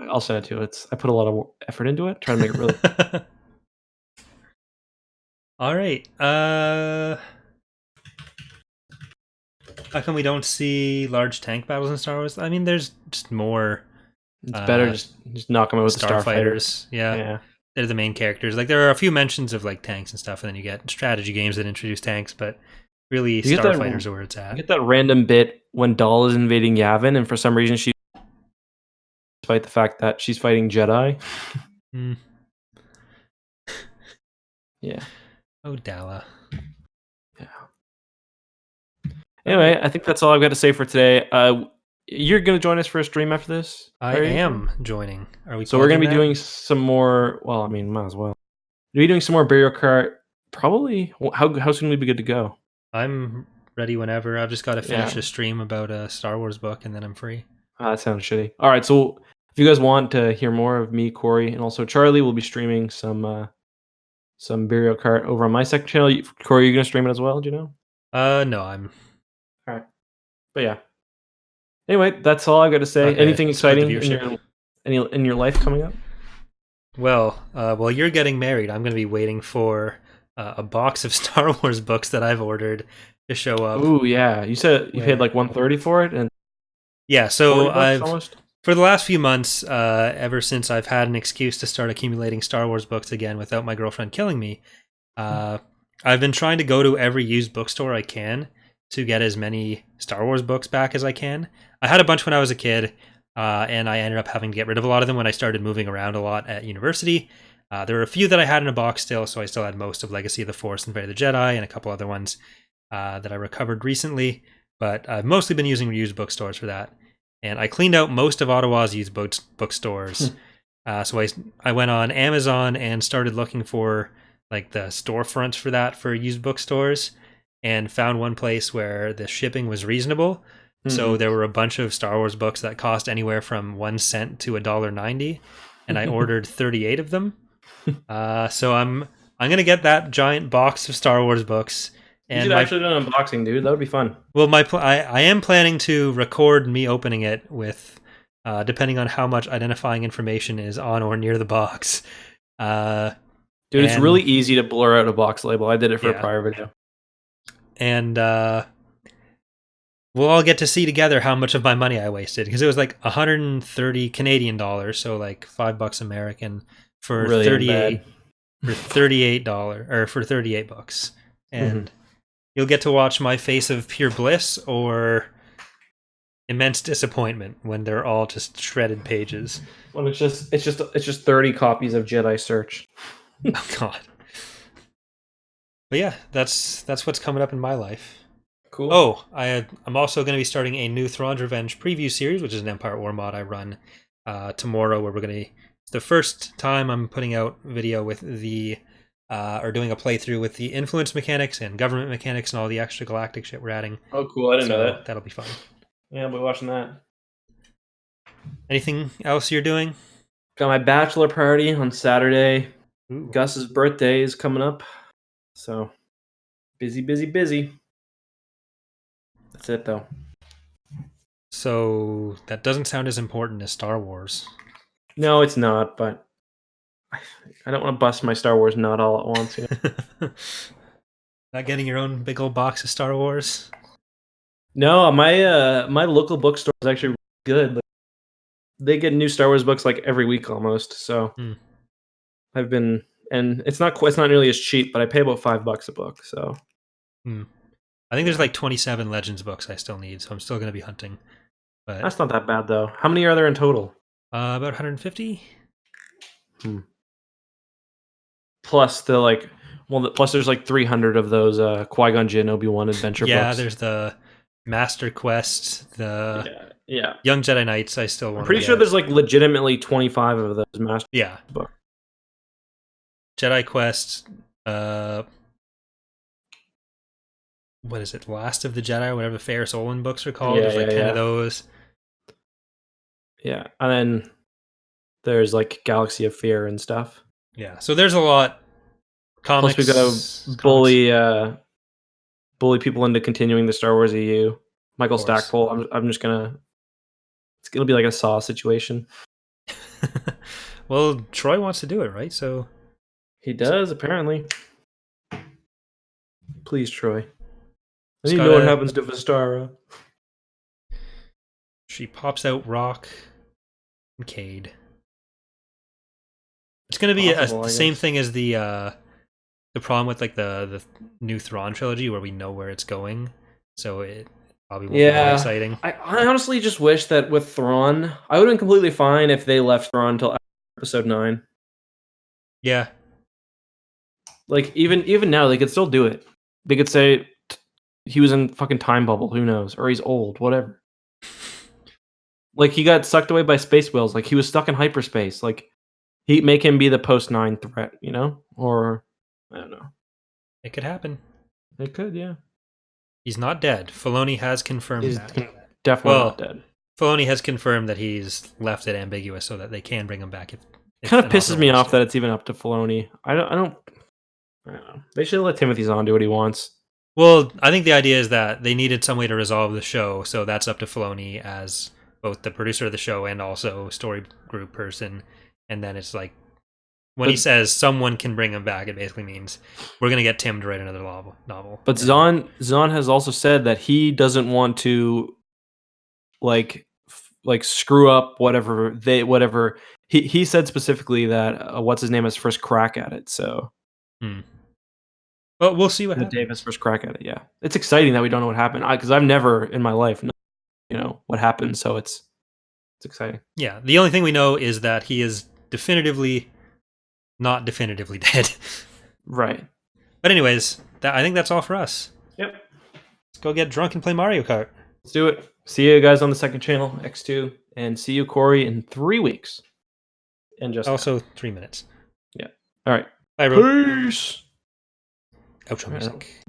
I'll send it to you. I put a lot of effort into it, trying to make it really. All right. How come we don't see large tank battles in Star Wars? I mean, there's just more It's better just knock them out with the starfighters. Yeah, they're the main characters. Like there are a few mentions of like tanks and stuff, and then you get strategy games that introduce tanks, but really starfighters are where it's at. You get that random bit when Dahl is invading Yavin, and for some reason she, despite the fact that she's fighting Jedi. Yeah. Oh, Dala. Yeah. Anyway, I think that's all I've got to say for today. You're going to join us for a stream after this? I am joining. Are we? So we're going to be doing some more. Well, I mean, might as well. We're doing some more Imperial Cart. Probably. How soon will we be good to go? I'm ready whenever. I've just got to finish a stream about a Star Wars book, and then I'm free. That sounds shitty. All right, so if you guys want to hear more of me, Corey, and also Charlie, we'll be streaming some Imperial Cart over on my second channel. Corey, are you going to stream it as well? Do you know? No, I'm. All right, but yeah. Anyway, that's all I've got to say. Okay. Anything exciting in your life coming up? Well, while you're getting married, I'm going to be waiting for a box of Star Wars books that I've ordered to show up. Ooh, yeah. You said you paid like $130 for it, and yeah. So for the last few months, ever since I've had an excuse to start accumulating Star Wars books again without my girlfriend killing me, I've been trying to go to every used bookstore I can to get as many Star Wars books back as I can. I had a bunch when I was a kid, and I ended up having to get rid of a lot of them when I started moving around a lot at university. There were a few that I had in a box still, so I still had most of Legacy of the Force and Fate of the Jedi, and a couple other ones that I recovered recently. But I've mostly been using used bookstores for that. And I cleaned out most of Ottawa's used bookstores. So I went on Amazon and started looking for like the storefronts for that for used bookstores, and found one place where the shipping was reasonable. So there were a bunch of Star Wars books that cost anywhere from 1 cent to $1.90, and I ordered 38 of them. So I'm gonna get that giant box of Star Wars books. And you should actually do an unboxing, dude. That would be fun. Well, I am planning to record me opening it with, depending on how much identifying information is on or near the box. Dude, it's really easy to blur out a box label. I did it for a prior video. And we'll all get to see together how much of my money I wasted, because it was like 130 Canadian dollars, so like $5 American for really $38 or for 38 bucks. And you'll get to watch my face of pure bliss or immense disappointment when they're all just shredded pages. Well, it's just 30 copies of Jedi Search. Oh God. But yeah, that's what's coming up in my life. Cool. Oh, I'm also going to be starting a new Thrawn's Revenge preview series, which is an Empire War mod I run tomorrow, where it's the first time I'm putting out video with or doing a playthrough with the influence mechanics and government mechanics and all the extra galactic shit we're adding. Oh, cool. I didn't know that. That'll be fun. Yeah, I'll be watching that. Anything else you're doing? Got my bachelor party on Saturday. Ooh. Gus's birthday is coming up. So, busy. That's it, though. So, that doesn't sound as important as Star Wars. No, it's not, but I don't want to bust my Star Wars nut all at once. You know? Not getting your own big old box of Star Wars? No, my local bookstore is actually good. Like, they get new Star Wars books like every week almost. So I've been, and it's not nearly as cheap, but I pay about $5 a book. So I think there's like 27 Legends books I still need, so I'm still going to be hunting. But that's not that bad though. How many are there in total? About 150. Plus plus there's like 300 of those Qui-Gon Jinn Obi-Wan adventure books. Yeah, there's the Master Quest, the Young Jedi Knights. I still want. I'm pretty sure there's like legitimately 25 of those Master books. Jedi Quest. What is it? Last of the Jedi, whatever the Ferris Olin books are called. There's like 10 of those. Yeah, and then there's like Galaxy of Fear and stuff. Yeah, so there's a lot. Comics. Plus we gotta bully people into continuing the Star Wars EU. Michael Stackpole. I'm just gonna. It's gonna be like a Saw situation. Well, Troy wants to do it, right? So he does apparently. Please, Troy. I need to know what happens to Vistara. She pops out rock. Cade. It's going to be the same thing as the problem with like the new Thrawn trilogy, where we know where it's going, so it probably won't be that exciting. I honestly just wish that with Thrawn, I would have been completely fine if they left Thrawn until episode 9. Yeah. Like, even now, they could still do it. They could say he was in fucking time bubble, who knows? Or he's old, whatever. Like, he got sucked away by space whales. Like, he was stuck in hyperspace. Like, he make him be the post-9 threat, you know? Or, I don't know. It could happen. It could, yeah. He's not dead. Filoni has confirmed that. Definitely not dead. Filoni has confirmed that he's left it ambiguous so that they can bring him back. It kind of pisses me off that it's even up to Filoni. I don't know. They should let Timothy Zahn do what he wants. Well, I think the idea is that they needed some way to resolve the show, so that's up to Filoni as both the producer of the show and also story group person. And then it's like, when he says someone can bring him back, it basically means we're going to get Tim to write another novel. But Zahn has also said that he doesn't want to like screw up whatever he said specifically that what's his name has first crack at it. So, well, we'll see what happens. Dave has first crack at it. Yeah, it's exciting that we don't know what happened because I've never in my life known, what happened. So it's exciting. Yeah, the only thing we know is that he is not definitively dead. Right. But anyways, I think that's all for us. Yep. Let's go get drunk and play Mario Kart. Let's do it. See you guys on the second channel, X2, and see you, Corey, in 3 weeks. And just also 3 minutes. Yeah. All right. Bye, everyone. Peace. Outro music.